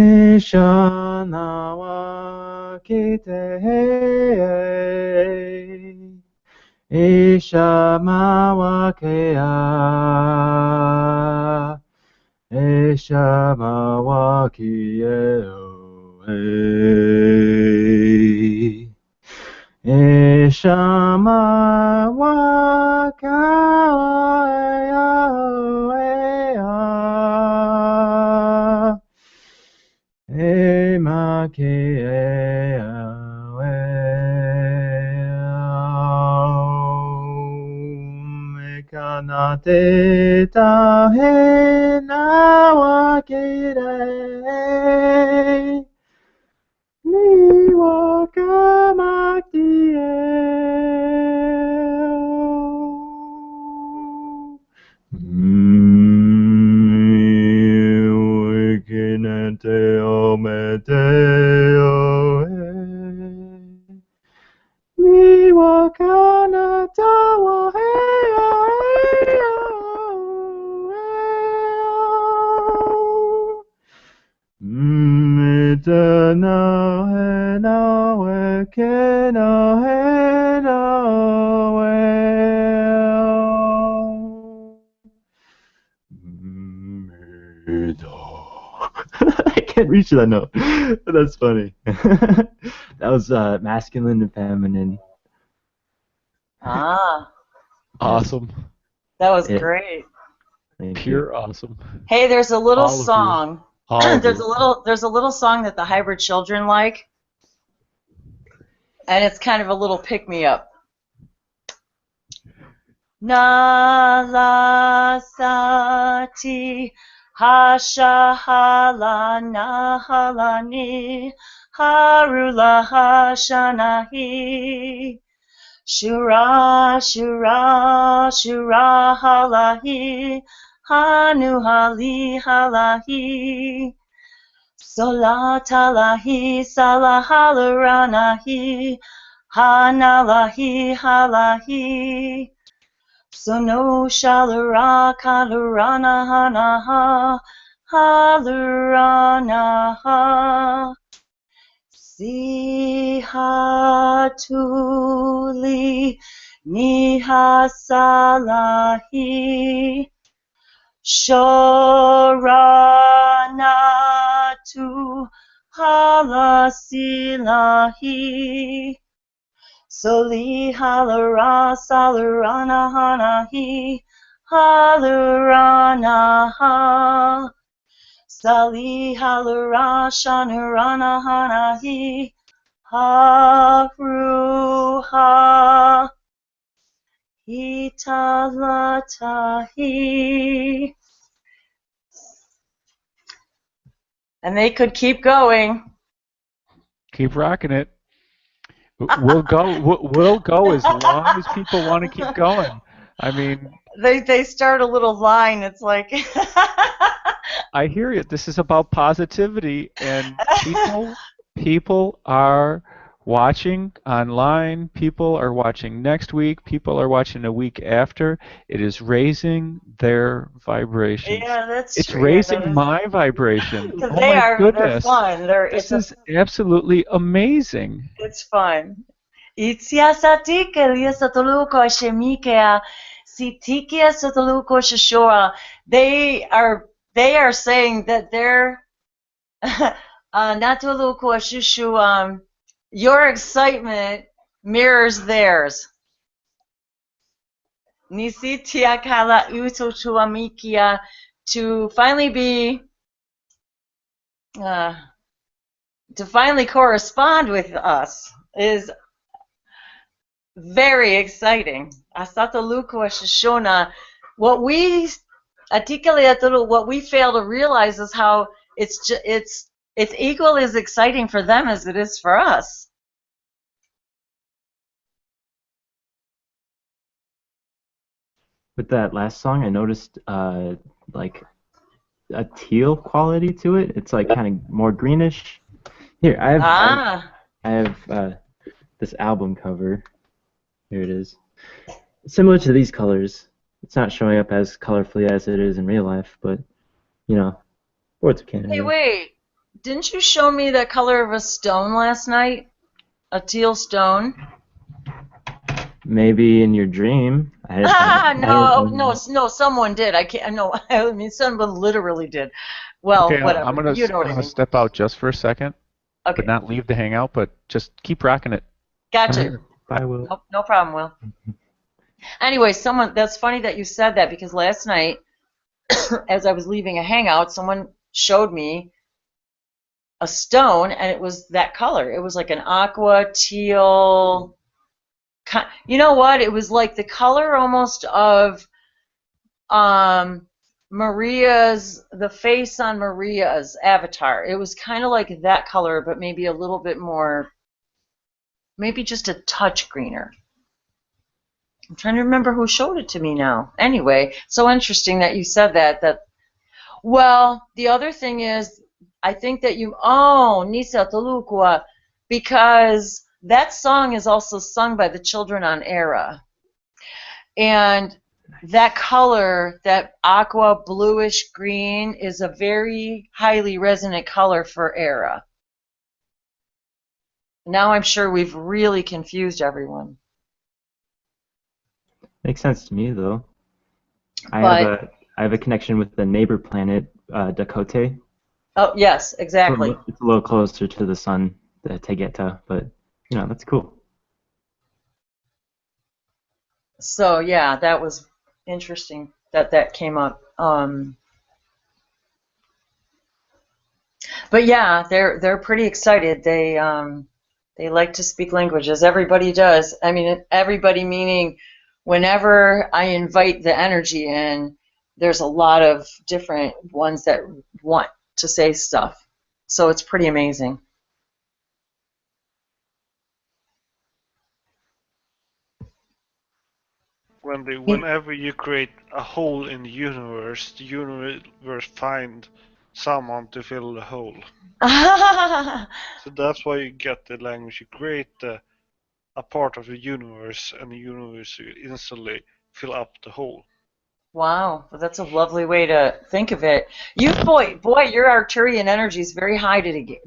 Ishana kite Ishama wakea Ishama wakieo Ishama wakea Mekanate tahe na wakire ni wakamaktie Wikinete ometeo Mi wakana tawa Mitana hena wekena hena I can't reach that note. That's funny. That was masculine and feminine. Ah, Awesome. that was Yeah. great. Thank Pure awesome. Hey, there's a little All of you. song. All of There's you. a little song that the hybrid children like, and it's kind of a little pick me up. Nala sati hashahala nahalani harula hashanahi shura shura shura halahi hanu hali halahi solatalahi salahalaranahi hanalahi halahi Sono shalara kalarana hanaha halaranaha Sihatuli nihasalahi Shoranatu halasilahi Soli halara salarana hanahi halaranaha Sali halara shanarana hanahi haruha hitalatahi. And they could keep going. Keep rocking it. We'll go. We'll go as long as people want to keep going. I mean, They start a little line. It's like I hear you. This is about positivity, and people are watching online. People are watching next week. People are watching a week after. It is raising their vibrations. yeah, that's It's true. raising my vibration. Because Oh they my are goodness. they're fun. This is absolutely amazing. It's fun. Itsiasatike liasatoluko shemikea sitikia satoluko shishora. They are saying that they're natoluko shishu your excitement mirrors theirs. Nisitia kala utotuamikia to finally be to finally correspond with us is very exciting. Asata Lukua Shoshona. What we what we fail to realize is how it's equally as exciting for them as it is for us. with that last song, I noticed like a teal quality to it. It's like kind of more greenish. Here, I have this album cover. Here it is. Similar to these colors. It's not showing up as colorfully as it is in real life, but you know, words of Hey, Canada. wait. Didn't you show me the color of a stone last night? A teal stone? Maybe in your dream. No, someone did. I can't. No, I mean, someone literally did. Well, Okay, whatever. I'm gonna You know what I'm I gonna mean. step out just for a second, Okay, but not leave the hangout, but just keep rocking it. gotcha. Bye, Will. Nope, no problem, Will. Anyway, that's funny that you said that because last night, as I was leaving a hangout, someone showed me a stone and it was that color. It was like an aqua teal. You know what? It was like the color almost of the face on Maria's avatar. It was kind of like that color, but maybe a little bit more, maybe just a touch greener. I'm trying to remember who showed it to me now. Anyway, so interesting that you said that. Well, the other thing is, I think that Nisa Tolukua, because that song is also sung by the children on Era. And that color, that aqua bluish green, is a very highly resonant color for Era. Now I'm sure we've really confused everyone. Makes sense to me though. I But have a connection with the neighbor planet, Dakota. oh yes, exactly. It's a little closer to the sun, the Tegeta, but you know, that's cool. So yeah, that was interesting that came up. But yeah, they're pretty excited. They like to speak languages. Everybody does. I mean, everybody meaning whenever I invite the energy in, there's a lot of different ones that want to say stuff. So it's pretty amazing. Whenever you create a hole in the universe find someone to fill the hole. So that's why you get the language. You create a part of the universe, and the universe will instantly fill up the hole. Wow, well, that's a lovely way to think of it. Boy, your Arcturian energy is very high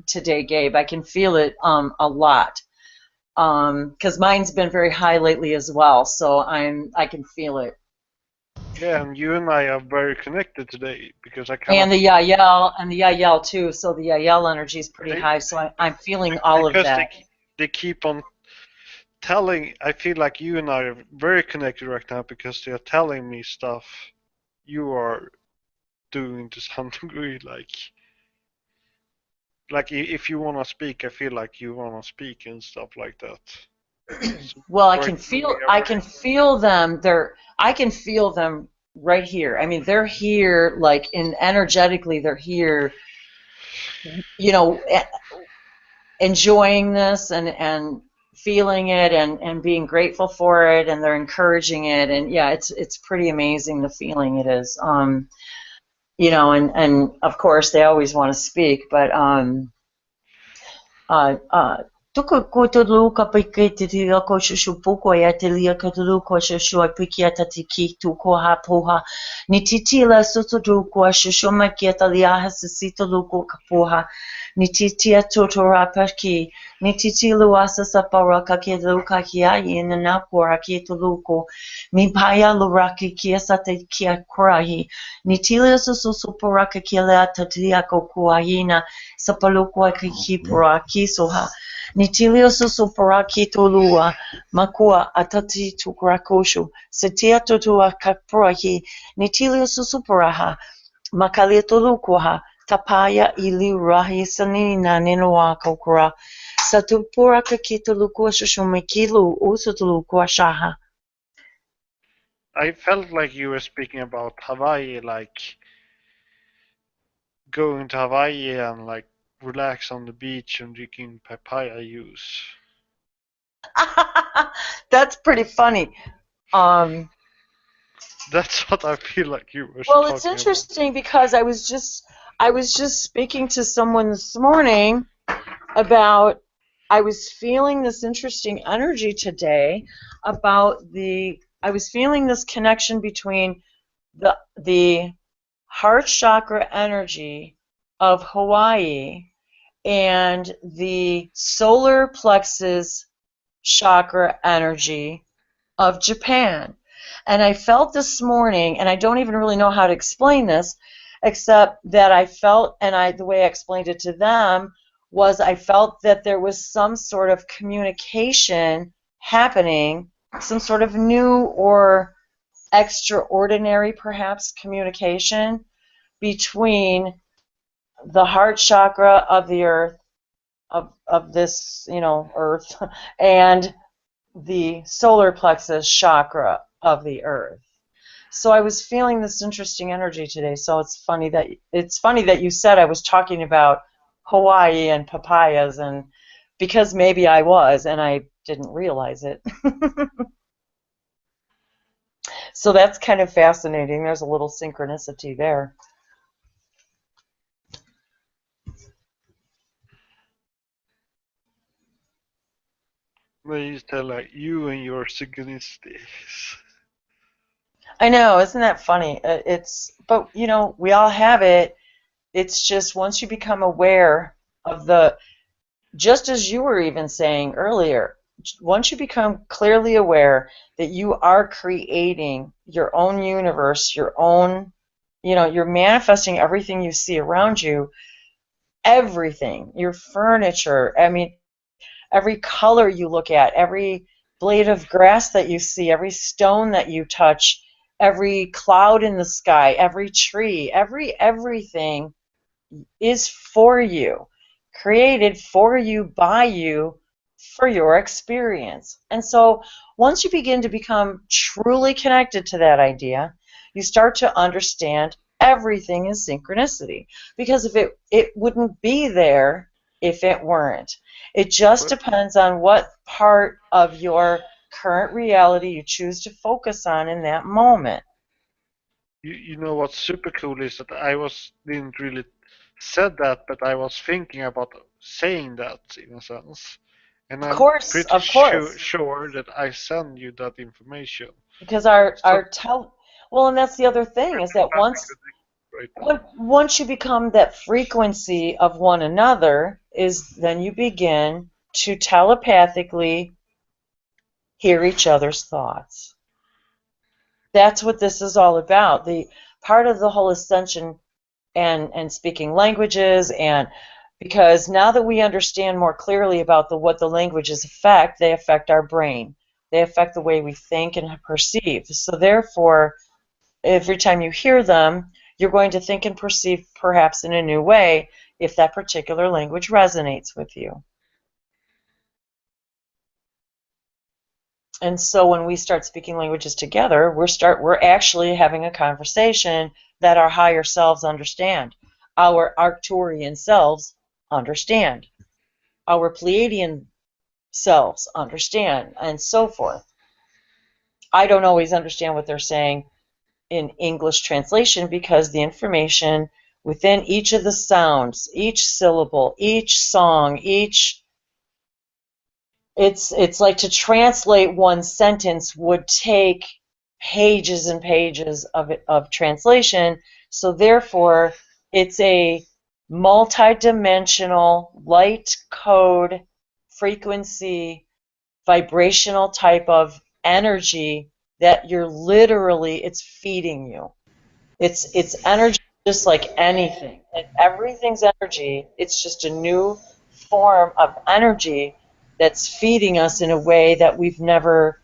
today, Gabe. I can feel it a lot. Because mine's been very high lately as well, so I can feel it. Yeah, and you and I are very connected today because I And the Yael too. So the Yael energy is pretty high. So I'm feeling all of that. Because they keep on telling. I feel like you and I are very connected right now because they are telling me stuff you are doing to some degree. Like if you wanna speak, I feel like you wanna speak and stuff like that. Well, I can feel them. I can feel them right here. I mean, they're here, like energetically, they're here. You know, enjoying this and feeling it and being grateful for it, and they're encouraging it, and yeah, it's pretty amazing the feeling it is. You know, and of course they always want to speak, but tuku kutulu ka piki te tia ko shushu puko ya te lia kutulu ko shushu a piki ata te ki tu ko ha puha ni titila sututu ko shushu ma ki ata lia hasisito luko ka puha ni titia tutora paki ni titilu asa sapara ka ki luka ki ai ina na pora ki tu luko ni paya luraki ki asa te ki a kurahi ni tilia susu poraka ki lea tatia ko kuahina sapaluko ki pora ki soha Nitilio susupara kitolua, makua atati tukrakoshu, setia totua kaprahi, nitilio susuparaha, makalietolukuha, tapaya ilirahi sanina ninoa kokura, satupura kakitolukua shushumikilu usutulukua shaha. I felt like you were speaking about Hawaii, like going to Hawaii and like relax on the beach and drinking papaya juice. That's pretty funny. That's what I feel like you were Well, talking it's interesting because I was just speaking to someone this morning about, I was feeling this interesting energy today about I was feeling this connection between the heart chakra energy of Hawaii and the solar plexus chakra energy of Japan. And I felt this morning, and I don't even really know how to explain this, except that I felt, and the way I explained it to them was I felt that there was some sort of communication happening, some sort of new or extraordinary, perhaps, communication between the heart chakra of the earth, of this, earth, and the solar plexus chakra of the earth. So I was feeling this interesting energy today. So it's funny that you said I was talking about Hawaii and papayas, and because maybe I was and I didn't realize it. So that's kind of fascinating. There's a little synchronicity there. Maybe tell like you and your synchronicities. I know, isn't that funny? But we all have it. It's just once you become aware of just as you were even saying earlier, once you become clearly aware that you are creating your own universe, your own, you're manifesting everything you see around you, everything, your furniture, I mean, every color you look at, every blade of grass that you see, every stone that you touch, every cloud in the sky, every tree, everything is for you, created for you, by you, for your experience. And so once you begin to become truly connected to that idea, you start to understand everything is synchronicity. Because if it wouldn't be there if it weren't. It just depends on what part of your current reality you choose to focus on in that moment. You know what's super cool is that didn't really said that, but I was thinking about saying that in a sense, and I'm pretty Of course. sure that I send you that information. Because well, and that's the other thing is that once you become that frequency of one another, then you begin to telepathically hear each other's thoughts. That's what this is all about. The part of the whole ascension and speaking languages, and because now that we understand more clearly about what the languages affect, they affect our brain. They affect the way we think and perceive. So therefore, every time you hear them, you're going to think and perceive perhaps in a new way if that particular language resonates with you. And so when we start speaking languages together, we're actually having a conversation that our higher selves understand. Our Arcturian selves understand. Our Pleiadian selves understand, and so forth. I don't always understand what they're saying in English translation because the information within each of the sounds, each syllable, each song, it's like to translate one sentence would take pages and pages of translation. So therefore, it's a multi-dimensional light code frequency vibrational type of energy that it's feeding you. It's energy just like anything. And everything's energy. It's just a new form of energy that's feeding us in a way that we've never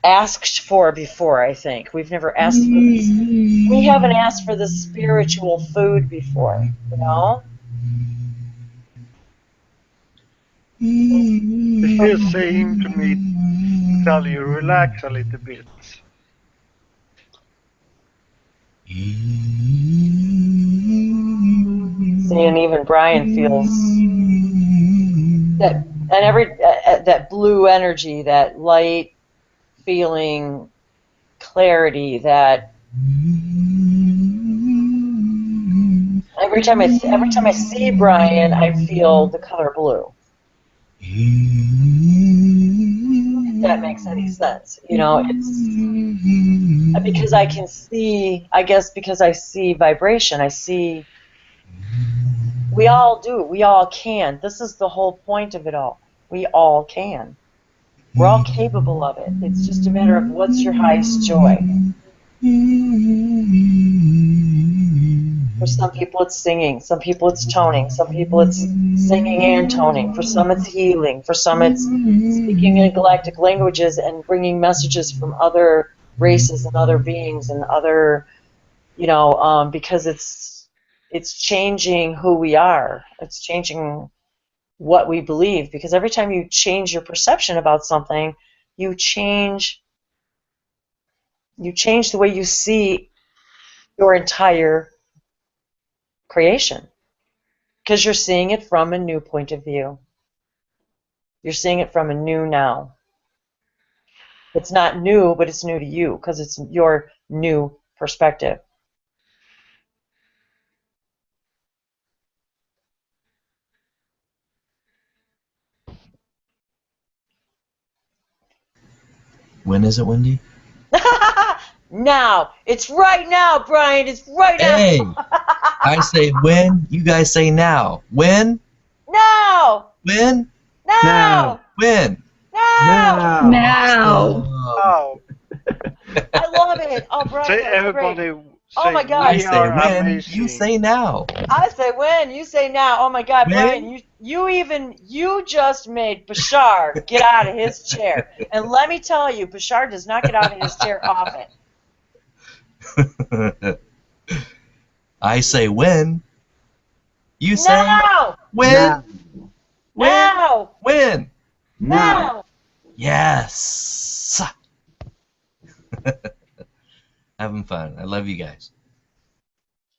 asked for before, I think. We've never asked for this. We haven't asked for this spiritual food before, you know? He's saying to me to tell you relax a little bit. See, and even Brian feels that, and that blue energy, that light feeling clarity, that every time I see Brian, I feel the color blue. If that makes any sense. You know, it's because I can see, I guess because I see vibration, I see, we all do, we all can. This is the whole point of it all. We all can. We're all capable of it. It's just a matter of what's your highest joy. For some people it's singing, some people it's toning, some people it's singing and toning, for some it's healing, for some it's speaking in galactic languages and bringing messages from other races and other beings and other, you know, because it's changing who we are. It's changing what we believe, because every time you change your perception about something, you change the way you see your entire creation, because you're seeing it from a new point of view. You're seeing it from a new now. It's not new, but it's new to you because it's your new perspective. When is it, Wendy? Now. It's right now, Brian. It's right Hey! now. I say when, you guys say now. When? Now. When? Now. When? Now. Now. Oh, I love it. Oh, Brian, say that's everybody. great. Say, Oh my God. I we say are when, amazing. you say now. I say when, you say now. Oh my God, When? Brian, you just made Bashar get out of his chair. And let me tell you, Bashar does not get out of his chair often. I say when. You say Now! when. Now. When? Now! When? Now! Yes. Having fun. I love you guys.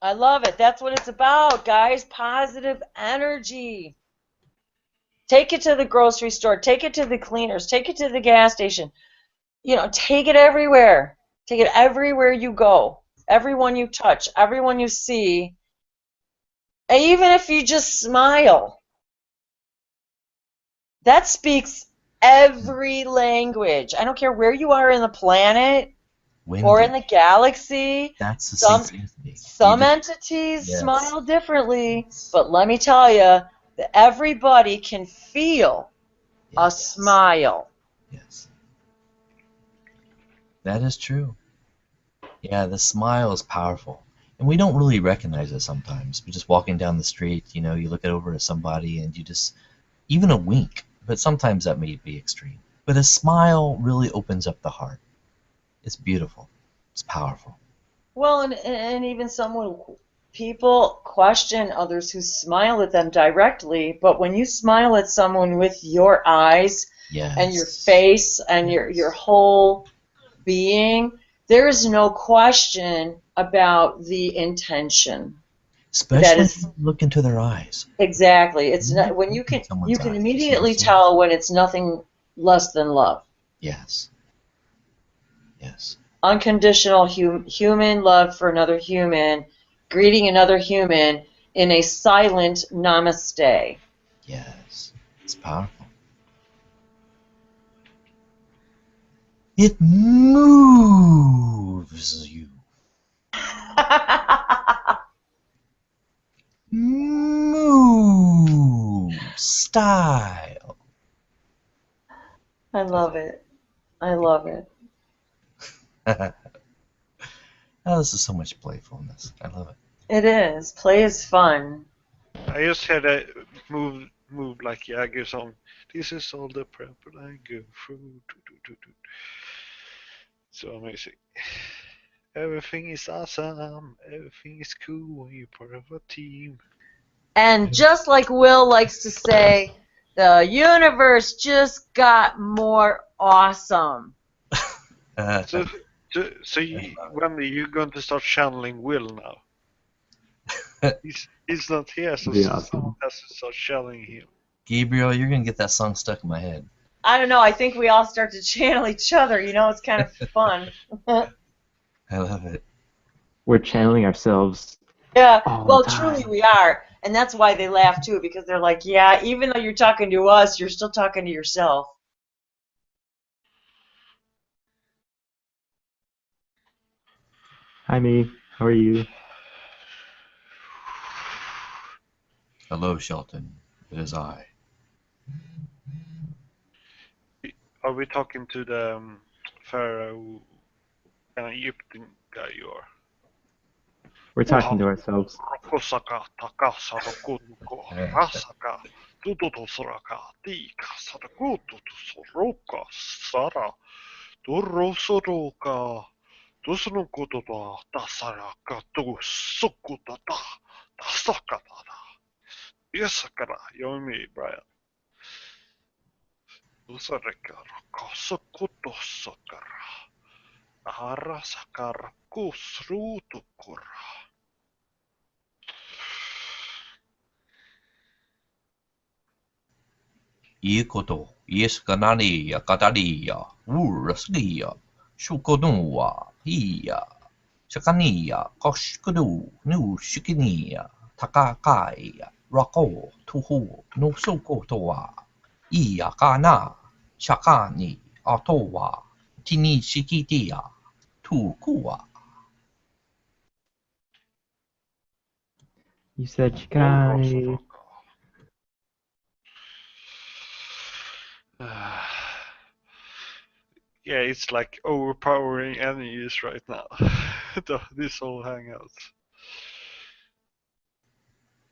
I love it. That's what it's about, guys. Positive energy. Take it to the grocery store. Take it to the cleaners. Take it to the gas station. You know, take it everywhere. Take it everywhere you go. Everyone you touch. Everyone you see. And even if you just smile, that speaks every language. I don't care where you are in the planet Wendy, or in the galaxy. that's the Some synchronicity. Some entities Yes. smile differently, but let me tell you that everybody can feel a smile. Yes. That is true. Yeah, the smile is powerful. And we don't really recognize it sometimes. We're just walking down the street, you know, you look over at somebody and you just, even a wink, but sometimes that may be extreme. But a smile really opens up the heart. It's beautiful. It's powerful. Well, and even people question others who smile at them directly, but when you smile at someone with your eyes Yes. and your face and your whole being, there is no question about the intention. Especially That is when you look into their eyes. exactly. It's not when you can Someone's eyes, you see immediately the soul. tell when it's nothing less than love. Yes. Yes. Unconditional human love for another human, greeting another human in a silent namaste. Yes. It's powerful. It moves you. Move style. I love it. I love it. Oh, this is so much playfulness. I love it. It is. Play is fun. I just had a move like Jagger song. This is all the prep I go through. So amazing. Everything is awesome. Everything is cool when you're part of a team. And just like Will likes to say, the universe just got more awesome. So Wendy, you're going to start channeling Will now. He's not here, so Be someone awesome. has to start channeling him. Gabriel, you're gonna get that song stuck in my head. I don't know. I think we all start to channel each other. You know, it's kind of fun. I love it. We're channeling ourselves Yeah. all Well, the truly time. we are, and that's why they laugh too, because they're like, yeah, even though you're talking to us, you're still talking to yourself. Hi, me. How are you? Hello, Shelton. It is I. Are we talking to the Pharaoh and Egyptian guy you are? We're talking to ourselves. Rokosaka, Takasa, Rokunuko, Rasaka, Tutosoraka, Tika, Sarakutu, Soroka, Sara, Turosoroka, Tusunukuta, Tasaraka, Tusukutata, Tasakata. Yesakara, you and me, Brian. Tusareka, Rakasukuto Sakara, Arasakara, Kusrutukura. Ikoto, Yeskanani, Kataria, Uraskia, Shukonoa, Hia, Shakania, Koshkudu, Nu Shikinia, Takakai, Rako, Tuhu, No Sokotoa, Ia Kana, Shakani, Atowa, Tini Shikitia, Tukua. You said Chicani. Yeah, it's like overpowering enemies right now. This whole Hangouts.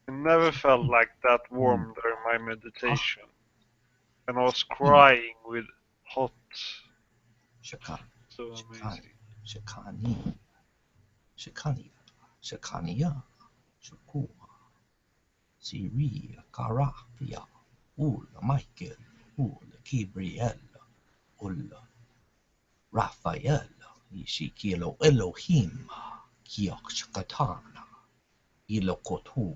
I never felt like that warm during my meditation. And I was crying with hot. Shakani, So amazing. Shakani, Shakania, Shakania, Shakua, Siri, Karafia, Ula, Michael, Ula, Gabriel, Ula, Raphael, Ishikilo, Elohim, Kiakshakatana, Ilo Kotua,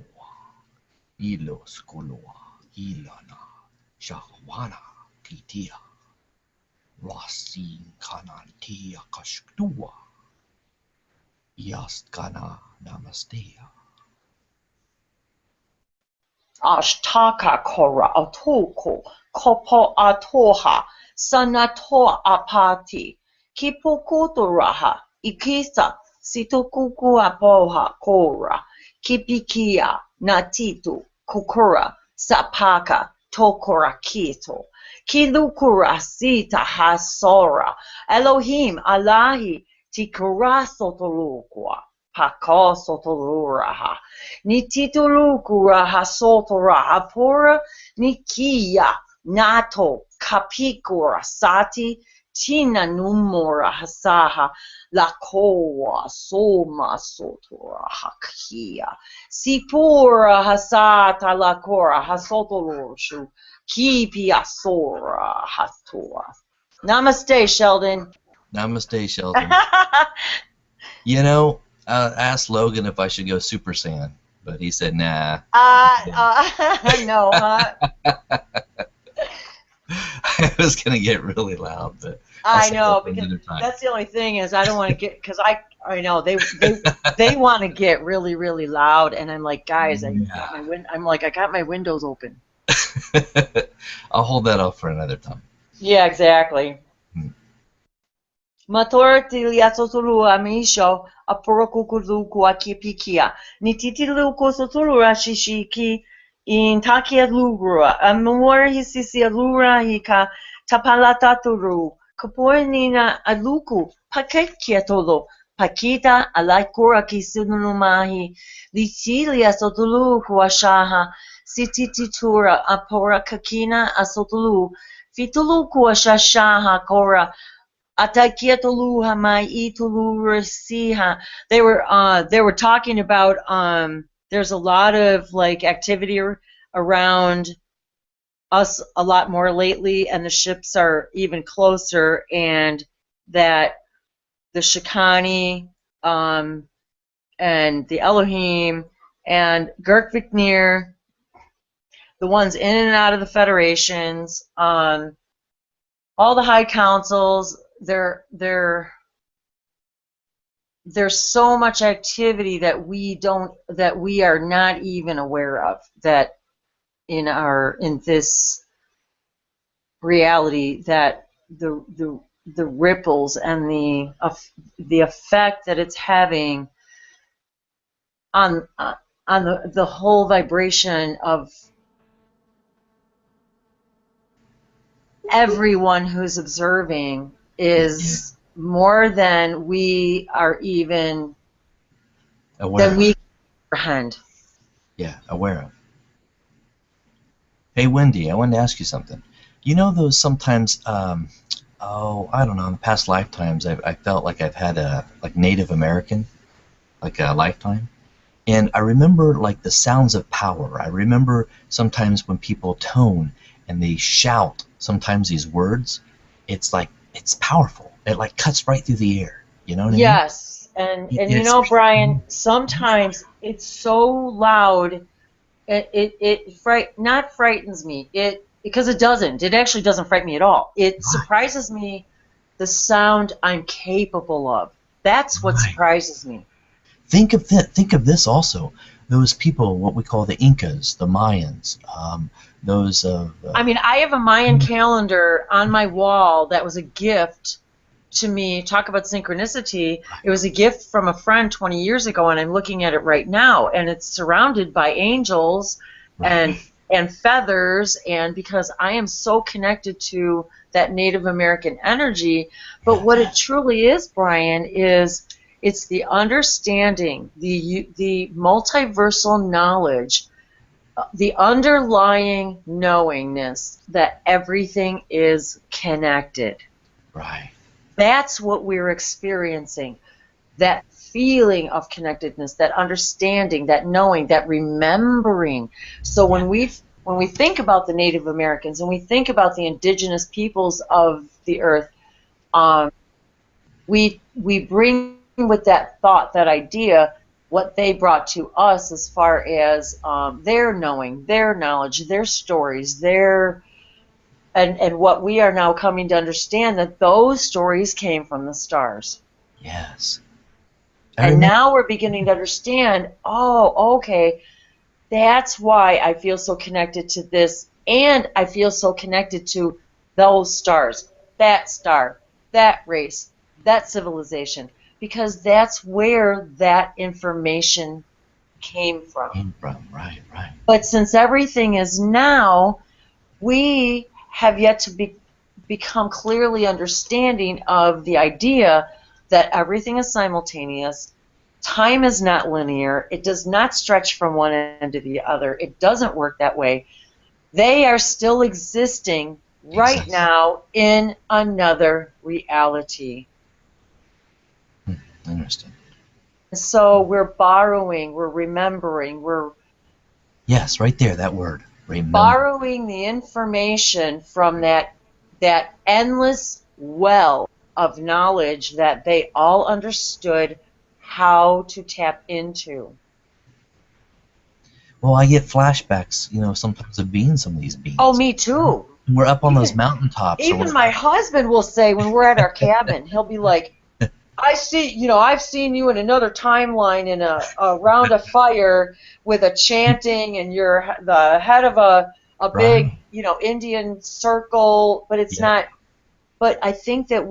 Ilo Skulua, Ilana, Shahwana, Kitia, Rasin Kanantia Kashtua, Yaskana Namastea. Ashtaka kora atoko kopo atoha sanato apati kipokotoraha ikisa sitokuku apoha kora kipikia natitu kokora sapaka tokora kito kilukura sita hasora Elohim Allahi tikura sotolukwa paka sotoluraha ni titulukura hasotora hapura nikia nato kapikura sati tina numora hasaha lakoa soma sotora hakia sipura hasata lakora hasotoloshu kipia sora hatua. Namaste, Sheldon. Namaste, Shelton. You know, I asked Logan if I should go Super Saiyan, but he said, nah. No, huh? I was going to get really loud, but I know, because that's the only thing is I don't want to get, because I know they want to get really, really loud, and I'm like, guys, I got my windows open. I'll hold that off for another time. Yeah, exactly. Matorti liasotulu amisho aporokukuzuku akipikia. Nititiluko sotulu rashishiki in takia lugura. Amor hisisi alura hika tapalataturu. Kapoinina aluku pakekiatolo. Pakita alaikura kisunumahi. Litilia sotulu kuashaha. Sitititura apora kakina asotulu. Fitulu kuashashaha kora. Atakiatolu mai itulu rasiha. They were talking about there's a lot of like activity around us a lot more lately, and the ships are even closer, and that the Shikani and the Elohim and Girkviknir, the ones in and out of the federations, all the high councils, there's so much activity that we are not even aware of, that in this reality, that the ripples and the effect that it's having on the whole vibration of everyone who's observing is more than we are even Aware than of. we comprehend. Yeah, aware of. Hey, Wendy, I wanted to ask you something. You know those sometimes, I don't know, in past lifetimes, I felt like I've had a, like Native American, like a lifetime. And I remember like the sounds of power. I remember sometimes when people tone and they shout sometimes these words, it's like, it's powerful. It like cuts right through the air. You know what I mean? Yes, and Brian, sometimes it's so loud, not frightens me. Because it doesn't. It actually doesn't frighten me at all. It surprises me the sound I'm capable of. That's what surprises me. Think of that. Think of this also. Those people, what we call the Incas, the Mayans, those of. I mean, I have a Mayan calendar on my wall that was a gift to me. Talk about synchronicity. It was a gift from a friend 20 years ago, and I'm looking at it right now, and it's surrounded by angels and feathers, and because I am so connected to that Native American energy. But what it truly is, Brian, is it's the understanding, the multiversal knowledge, the underlying knowingness that everything is connected. Right. That's what we're experiencing. That feeling of connectedness, that understanding, that knowing, that remembering. So when we think about the Native Americans and we think about the indigenous peoples of the earth, we bring with that thought, that idea, what they brought to us as far as their knowing, their knowledge, their stories, and what we are now coming to understand, that those stories came from the stars. Yes. And now we're beginning to understand, oh, okay, that's why I feel so connected to this, and I feel so connected to those stars, that star, that race, that civilization, because that's where that information came from. Right. But since everything is now, we have yet to become clearly understanding of the idea that everything is simultaneous. Time is not linear. It does not stretch from one end to the other. It doesn't work that way. They are still existing right now in another reality. Interesting. So we're borrowing, we're remembering, we're Yes, right there, that word. Remember. borrowing the information from that endless well of knowledge that they all understood how to tap into. Well, I get flashbacks, sometimes of being some of these beings. Oh, me too. We're up on those mountaintops. Even my husband will say, when we're at our cabin, he'll be like, I've seen you in another timeline in around a fire with a chanting, and you're the head of a big, Indian circle, but it's not. But I think that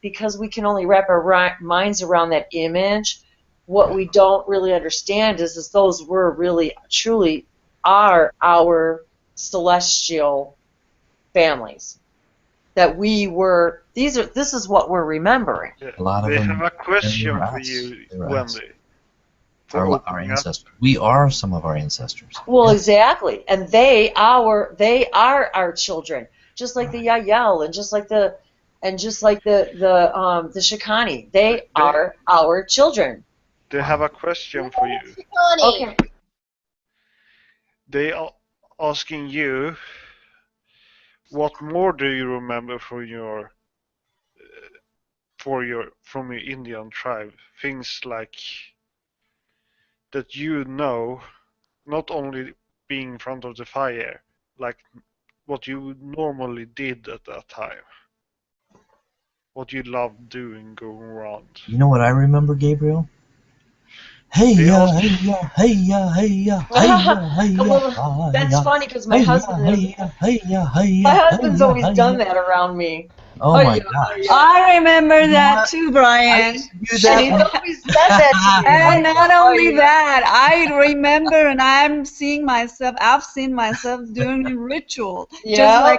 because we can only wrap our minds around that image, what we don't really understand is those were really, truly are our celestial families. That we were, this is what we're remembering. Yeah. A lot of They them. have a question for you, Wendy. Our ancestors. We are some of our ancestors. Well, exactly, and they are our children, just like the Yael, and just like the Shikani. They are our children. They have a question for you. Okay. They are asking you, what more do you remember from your Indian tribe? Things like that not only being in front of the fire, like what you normally did at that time. what you love doing going around. You know what I remember, Gabriel? Hey They ya, also- hey ya, hey ya, hey ya, hey ya, hey ya, Well, that's funny because my hey ya, husband hey ya, hey ya, hey ya, my hey husband's ya, always hey done ya. that around me. Oh Oh, my yeah, gosh. I remember You know that what? too, I Brian. used to do And that. he's always said that to me. And not Oh, only yeah. that, I remember, and I've seen myself doing a ritual, Yeah.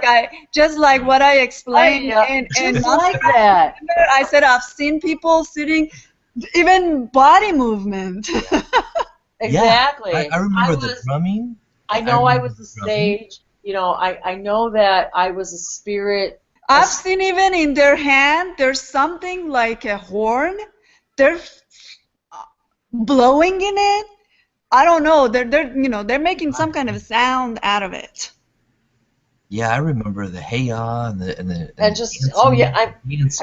just like what I explained in Just Monster like that. Remember, I said I've seen people sitting, even body movement. Exactly. Yeah, I remember the drumming. I know I was remember the drumming. stage. You know, I know that I was a spirit. I've seen even in their hand, there's something like a horn. They're blowing in it. I don't know. They're making some kind of sound out of it. Yeah, I remember the hey ya And just oh yeah, Is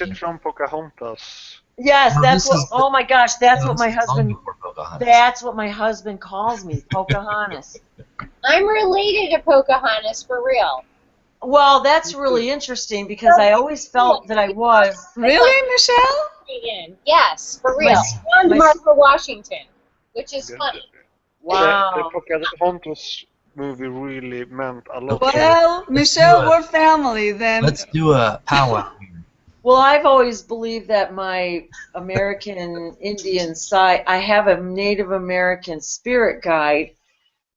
it from Pocahontas? yes, No, that's this what. is Oh my gosh, that's no, what this my is long husband. before Pocahontas. That's what my husband calls me, Pocahontas. I'm related to Pocahontas for real. Well, that's really interesting because I always felt that I was. Really, Michelle? Yes, for real. My- And my- Martha Washington, which is funny. Wow. The Pocahontas movie really meant a lot. Well, Michelle, we're family then. Let's do a powwow here. Well, I've always believed that my American Indian side, I have a Native American spirit guide,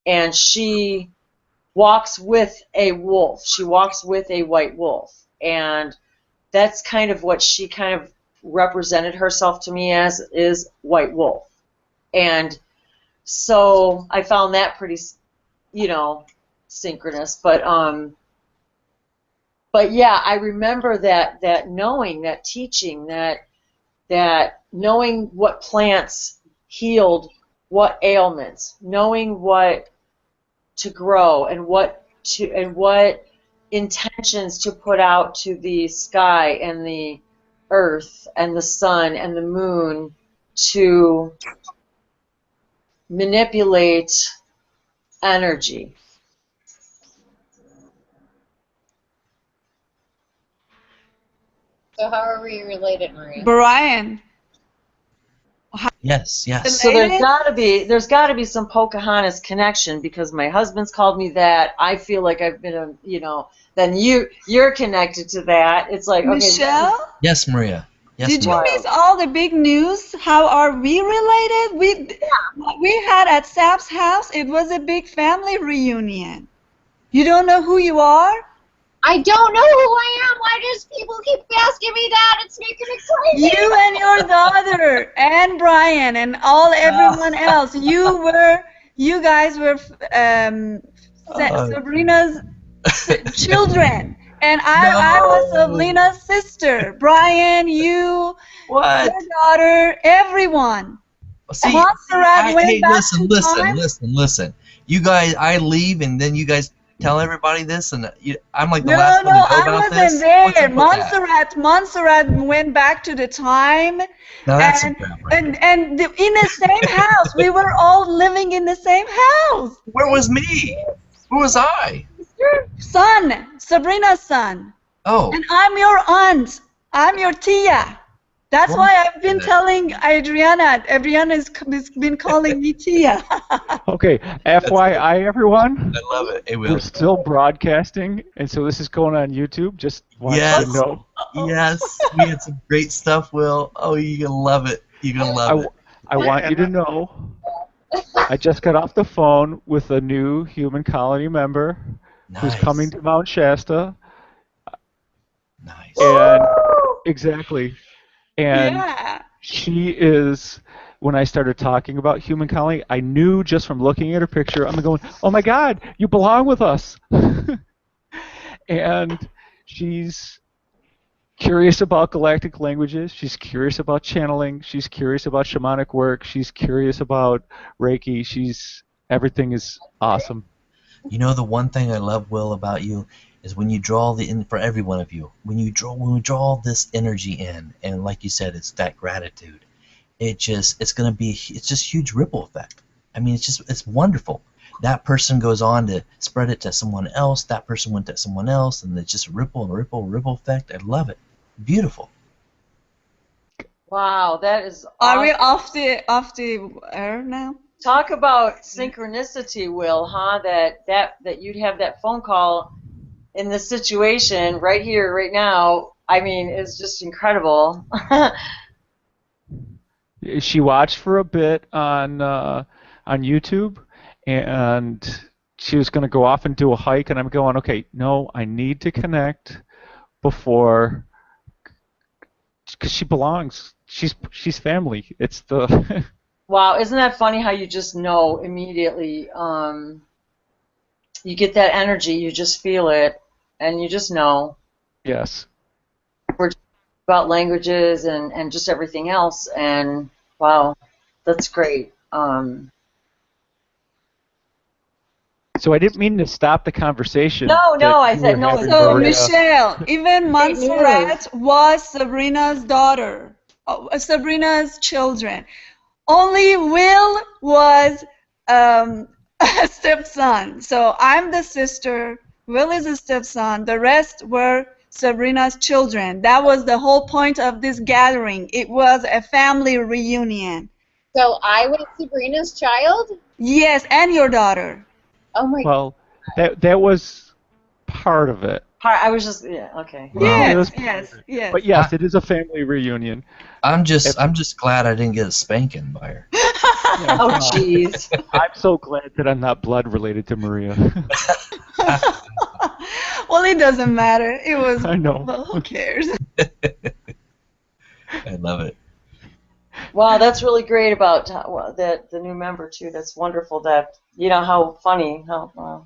and she walks with a wolf. She walks with a white wolf. And that's kind of what she kind of represented herself to me as, is white wolf. And so I found that pretty, synchronous. But yeah, I remember that knowing, that teaching, that knowing what plants healed what ailments, knowing what to grow and what intentions to put out to the sky and the earth and the sun and the moon to manipulate energy. So how are we related, Maria? Brian. Yes. So there's got to be some Pocahontas connection because my husband's called me that. I feel like I've been then you're connected to that. It's like, okay. Michelle? Yes, Maria. Yes, Did you Maria. miss all the big news? How are we related? We had at Sap's house, it was a big family reunion. You don't know who you are? I don't know who I am. Why does people keep asking me that? It's making me crazy. You and your daughter and Brian and everyone else. You guys were Sabrina's children. And I was Sabrina's sister. Brian, you, What? your daughter, everyone. See, Montserrat went back listen. You guys, I leave and then you guys tell everybody this, and I'm like the No, last one to know I about wasn't this. there. What's up with that? Montserrat went back to the time, Now that's and some crap right there. in the same house. We were all living in the same house. Where was me? Who was I? Your son, Sabrina's son. Oh. And I'm your aunt. I'm your tia. That's why I've been telling Adriana. Adriana's been calling me tia. Okay, FYI, everyone. I love it. We're still broadcasting, and so this is going on YouTube. Just want you to know. Yes, we had some great stuff, Will. Oh, you're gonna love it. You're gonna love it. I want you to know. I just got off the phone with a new human colony member who's coming to Mount Shasta. Nice. And exactly. And Yeah. she is, when I started talking about human colony, I knew just from looking at her picture, I'm going, oh my God, you belong with us. And she's curious about galactic languages. She's curious about channeling. She's curious about shamanic work. She's curious about Reiki. Everything is awesome. You know the one thing I love, Will, about you is when you draw for every one of you, when we draw this energy in, and like you said, it's that gratitude. It's just huge ripple effect. I mean, it's wonderful. That person goes on to spread it to someone else. That person went to someone else, and it's just ripple and ripple effect. I love it. Beautiful. Wow, that is Are we awesome. off the air now? Talk about synchronicity, Will, huh? That you'd have that phone call in this situation right here, right now. I mean, it's just incredible. She watched for a bit on YouTube, and she was going to go off and do a hike, and I'm going, okay, no, I need to connect before, because she belongs. She's family. It's the Wow, isn't that funny how you just know immediately? You get that energy, you just feel it, and you just know. yes. We're talking about languages and just everything else, and wow, that's great. So I didn't mean to stop the conversation. No, that I you said were no. having, So, Maria. Michelle, even Great news. Montserrat was Sabrina's daughter, Sabrina's children. Only Will was a stepson. So I'm the sister, Will is a stepson, the rest were Sabrina's children. That was the whole point of this gathering. It was a family reunion. So I was Sabrina's child? Yes, and your daughter. Oh my Well, that was part of it. I was just okay. It was Yes, yes, yes. But yes, it is a family reunion. I'm just glad I didn't get a spanking by her. Oh, jeez. I'm so glad that I'm not blood related to Maria. Well, it doesn't matter. It was. I know. Well, who cares? I love it. Wow, that's really great about that the new member too. That's wonderful. That how funny how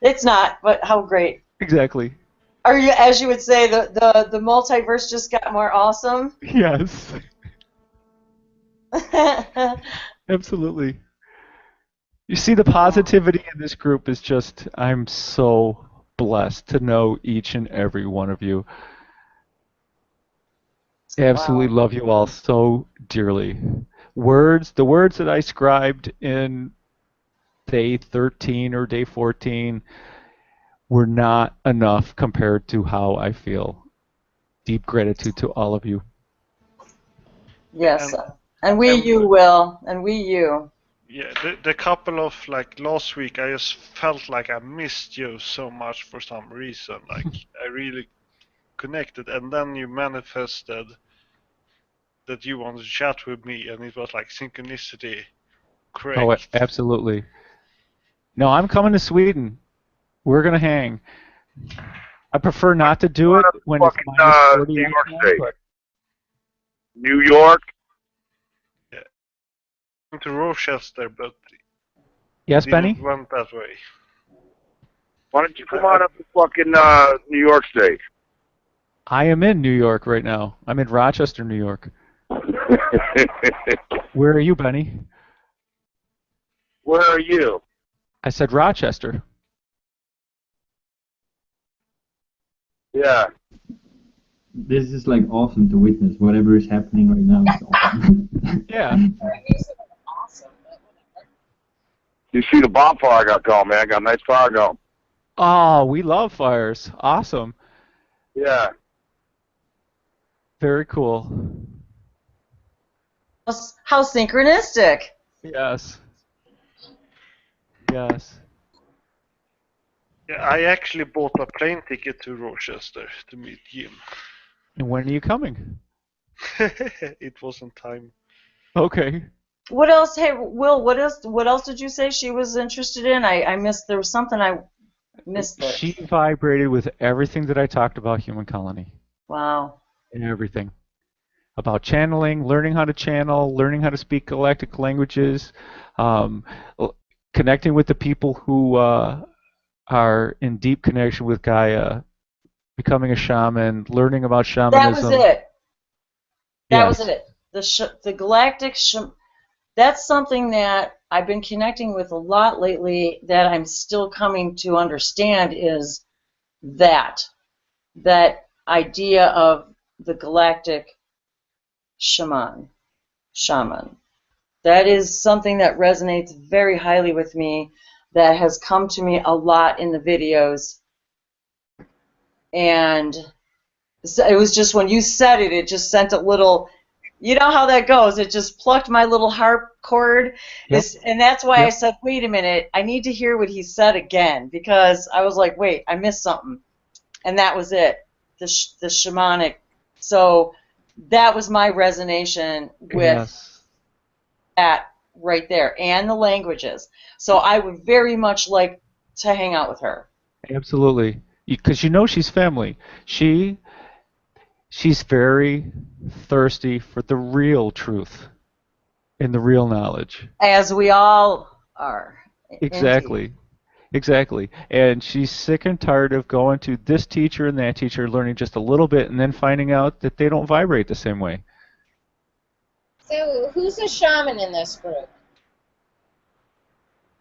it's not, but how great. Exactly. Are you, as you would say, the multiverse just got more awesome? Yes. Absolutely. You see, the positivity in this group is just, I'm so blessed to know each and every one of you. Absolutely love you all so dearly. The words that I scribed in day 13 or day 14 were not enough compared to how I feel. Deep gratitude to all of you. Yes, and you, Will, and you. Yeah, the couple of last week, I just felt like I missed you so much for some reason. Like I really connected, and then you manifested that you wanted to chat with me, and it was like synchronicity. Correct. Oh, absolutely. No, I'm coming to Sweden. We're gonna hang. I prefer not to do it when it's minus 40 New York outside, State. but New York. Yeah. Went to Rochester, but yes, Benny? didn't went that way. Why don't you come on up to fucking New York State? I am in New York right now. I'm in Rochester, New York. Where are you, Benny? Where are you? I said Rochester. Yeah. This is like awesome to witness. Whatever is happening right now is awesome. Yeah. You see the bonfire I got going, man. I got a nice fire going. Oh, we love fires. Awesome. Yeah. Very cool. How synchronistic. Yes. Yes. Yeah, I actually bought a plane ticket to Rochester to meet Jim. And when are you coming? It wasn't time. Okay. What else? Hey, Will, what else did you say she was interested in? I missed. There was something I missed there. She vibrated with everything that I talked about Human Colony. Wow. And everything. About channeling, learning how to channel, learning how to speak galactic languages, connecting with the people who are in deep connection with Gaia, becoming a shaman, learning about shamanism. That was it. That Yes. was it. The galactic that's something that I've been connecting with a lot lately that I'm still coming to understand is that idea of the galactic shaman. That is something that resonates very highly with me, that has come to me a lot in the videos, and So it was just when you said it, it just sent a little. You know how that goes. It just plucked my little harp chord, Yep. and that's why I Yep. said, "Wait a minute, I need to hear what he said again," because I was like, "Wait, I missed something," and that was it. The shamanic. So that was my resonation with Yes. that right there, and the languages. So I would very much like to hang out with her. Absolutely. Because you know she's family. She's very thirsty for the real truth and the real knowledge. As we all are. Exactly. Exactly. And she's sick and tired of going to this teacher and that teacher, learning just a little bit, and then finding out that they don't vibrate the same way. So, who's a shaman in this group?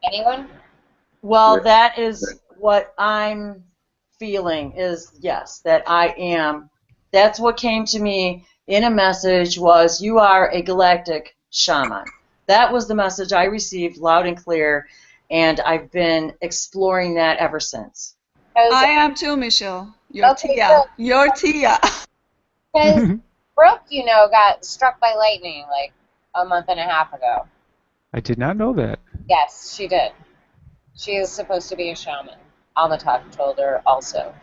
Anyone? Well, that is what I'm feeling is, yes, that I am. That's what came to me in a message was, you are a galactic shaman. That was the message I received loud and clear, and I've been exploring that ever since. I am too, Michelle. Your Okay, Tia. good. Your Tia. Because Brooke, you know, got struck by lightning like a month and a half ago. I did not know that. Yes, she did. She is supposed to be a shaman. Almatok told her also.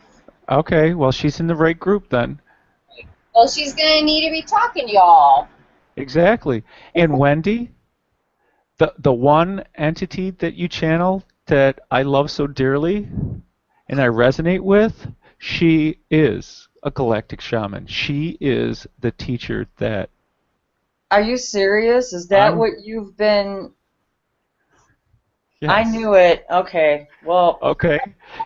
Okay, well, she's in the right group then. Well, she's going to need to be talking to y'all. Exactly. And Wendy, the one entity that you channel that I love so dearly and I resonate with, she is a galactic shaman. She is the teacher that Are you serious? Is that I'm- what you've been... Yes. I knew it. Okay. Well, Okay.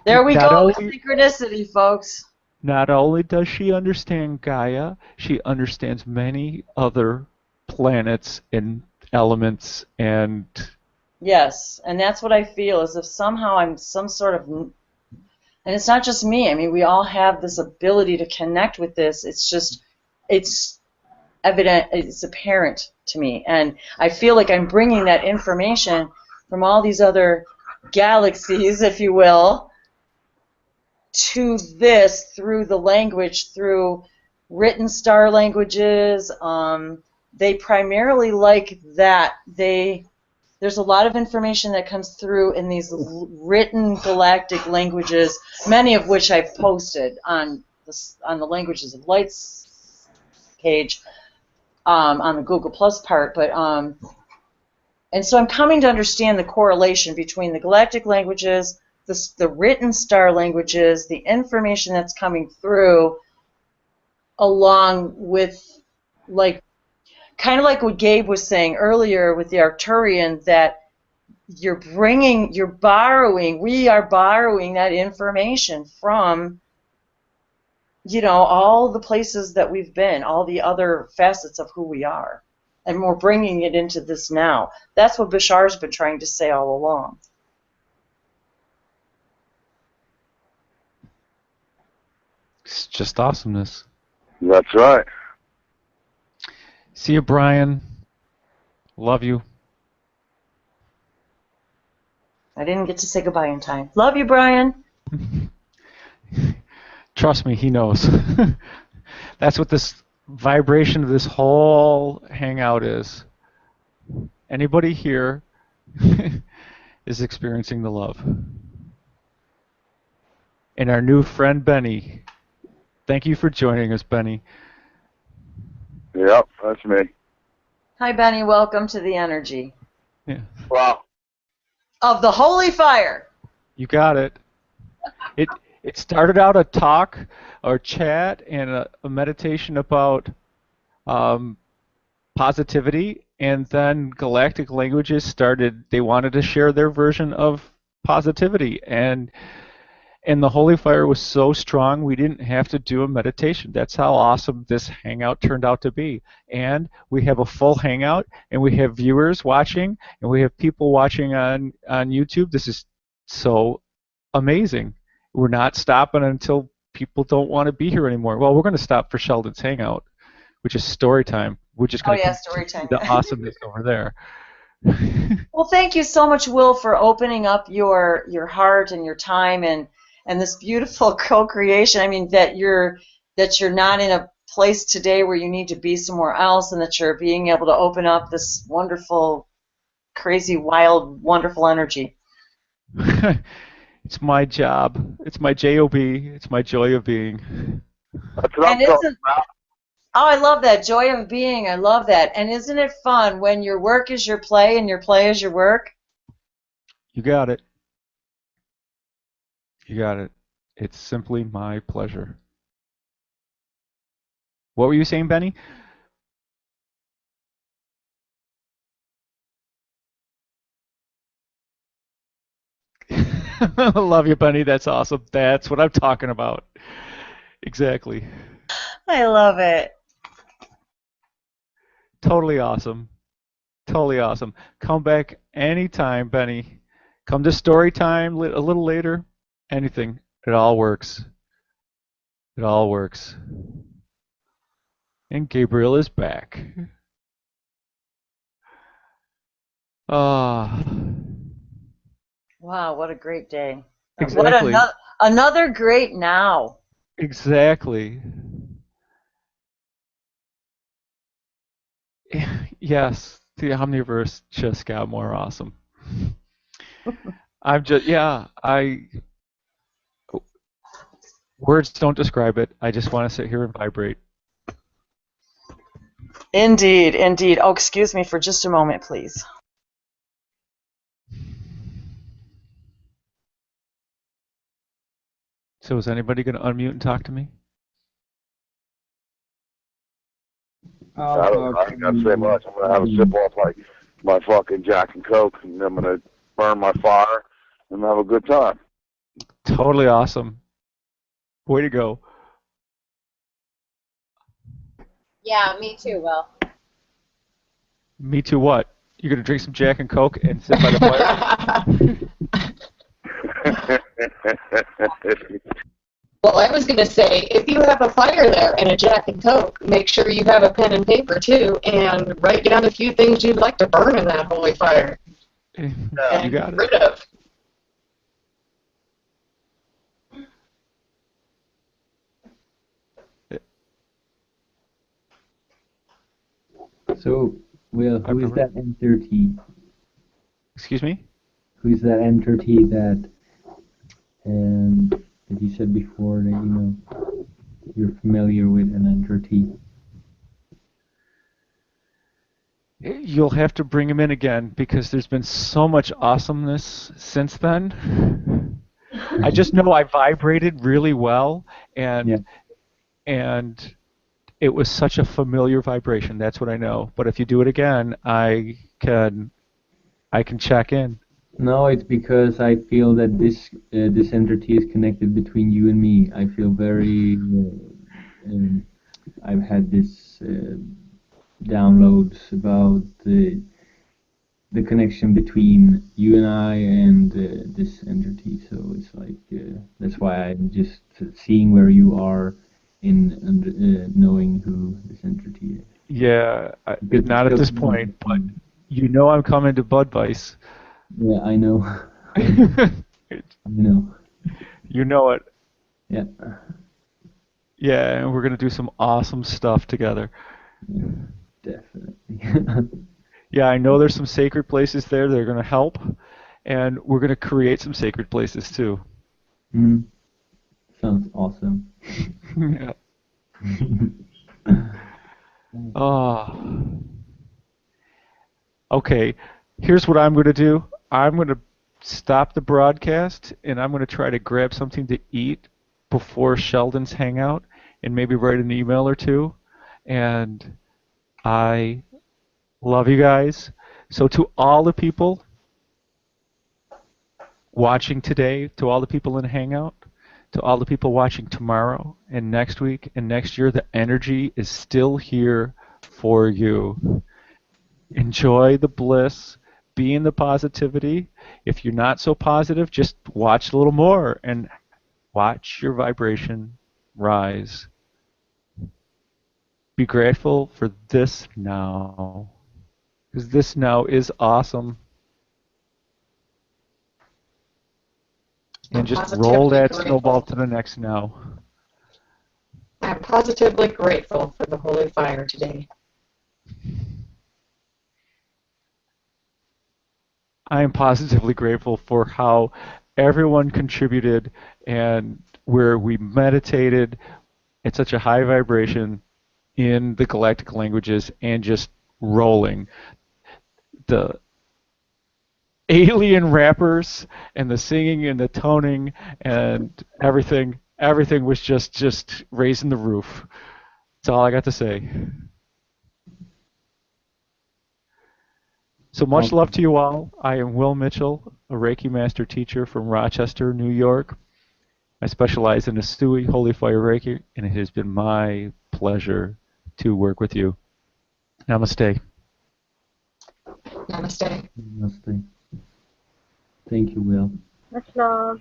there we Not go with only- synchronicity, folks. Not only does she understand Gaia, she understands many other planets and elements and Yes, and that's what I feel, as if somehow I'm some sort of... And it's not just me. I mean, we all have this ability to connect with this. It's just, it's evident, it's apparent to me. And I feel like I'm bringing that information from all these other galaxies, if you will, to this through the language, through written star languages. They primarily like that. There's a lot of information that comes through in these written galactic languages, many of which I've posted on the Languages of Lights page on the Google Plus part. But and so I'm coming to understand the correlation between the galactic languages, the written star languages, the information that's coming through, along with, like, kind of like what Gabe was saying earlier with the Arcturian, that we are borrowing that information from, you know, all the places that we've been, all the other facets of who we are. And we're bringing it into this now. That's what Bashar's been trying to say all along. it's just awesomeness. That's right. See you, Brian. Love you. I didn't get to say goodbye in time. Love you, Brian. Trust me, he knows. That's what this vibration of this whole hangout is. Anybody here is experiencing the love. And our new friend, Benny. Thank you for joining us, Benny. Yep, that's me. Hi, Benny. Welcome to the energy Yeah, Wow. of the holy fire. you got it. It started out a talk or chat and a meditation about positivity, and then Galactic Languages started. They wanted to share their version of positivity, and the holy fire was so strong we didn't have to do a meditation. That's how awesome this hangout turned out to be. And we have a full hangout, and we have viewers watching, and we have people watching on YouTube. This is so amazing. We're not stopping until people don't want to be here anymore. Well, we're going to stop for Sheldon's hangout, which is story time. We're just going to story time. the awesomeness over there. Well, thank you so much, Will, for opening up your heart and your time and this beautiful co-creation. I mean, that you're that you're not in a place today where you need to be somewhere else, and that you're being able to open up this wonderful, crazy, wild, wonderful energy. It's my job. It's my job. It's my joy of being. That's what I'm And talking isn't about. Oh, I love that joy of being. I love that. And isn't it fun when your work is your play and your play is your work? You got it. You got it. It's simply my pleasure. What were you saying, Benny? I love you, Benny. That's awesome. That's what I'm talking about. Exactly. I love it. Totally awesome. Totally awesome. Come back anytime, Benny. Come to story time a little later. Anything. It all works. It all works. And Gabriel is back. Ah, Wow, what a great day. What exactly. another great now. Exactly. Yes, the Omniverse just got more awesome. Words don't describe it. I just want to sit here and vibrate. Indeed, indeed. Oh, excuse me for just a moment, please. So is anybody going to unmute and talk to me? I don't know. I ain't got to say much. I'm going to have a sip off like my fucking Jack and Coke, and I'm going to burn my fire and have a good time. Totally awesome. Way to go. Yeah, me too, Will. Me too what? You're going to drink some Jack and Coke and sit by the fire? Well, I was going to say, if you have a fire there and a Jack and Coke, make sure you have a pen and paper too, and write down a few things you'd like to burn in that holy fire. You And got get it. rid of. So, Will, who is that entity? Excuse me? Who is that entity that you said before that you're familiar with an entity? You'll have to bring him in again because there's been so much awesomeness since then. I just know I vibrated really well, and it was such a familiar vibration. That's what I know. But if you do it again, I can check in. No, it's because I feel that this entity is connected between you and me. I feel very. I've had this downloads about the connection between you and I and this entity. So it's like that's why I'm just seeing where you are in knowing who this entity is. Yeah, not at this point, but you know I'm coming to Budweiser. Yeah, I know. I know. You know it. Yeah. Yeah, and we're gonna do some awesome stuff together. Yeah, definitely. Yeah, I know there's some sacred places there that are gonna help, and we're gonna create some sacred places too. Sounds awesome. Yeah. Oh. Okay, here's what I'm going to do. I'm going to stop the broadcast, and I'm going to try to grab something to eat before Sheldon's hangout, and maybe write an email or two. And I love you guys. So to all the people watching today, to all the people in Hangout, to all the people watching tomorrow and next week and next year, the energy is still here for you. Enjoy the bliss, be in the positivity. If you're not so positive, just watch a little more and watch your vibration rise. Be grateful for this now, because this now is awesome. And just roll that snowball to the next now. I'm positively grateful for the holy fire today. I am positively grateful for how everyone contributed and where we meditated at such a high vibration in the galactic languages and just rolling. The alien rappers and the singing and the toning and everything was just raising the roof. That's all I got to say. So much love to you all. I am Will Mitchell, a Reiki Master Teacher from Rochester, New York. I specialize in Asui Holy Fire Reiki, and it has been my pleasure to work with you. Namaste. Namaste. Namaste. Thank you, Will. Much love.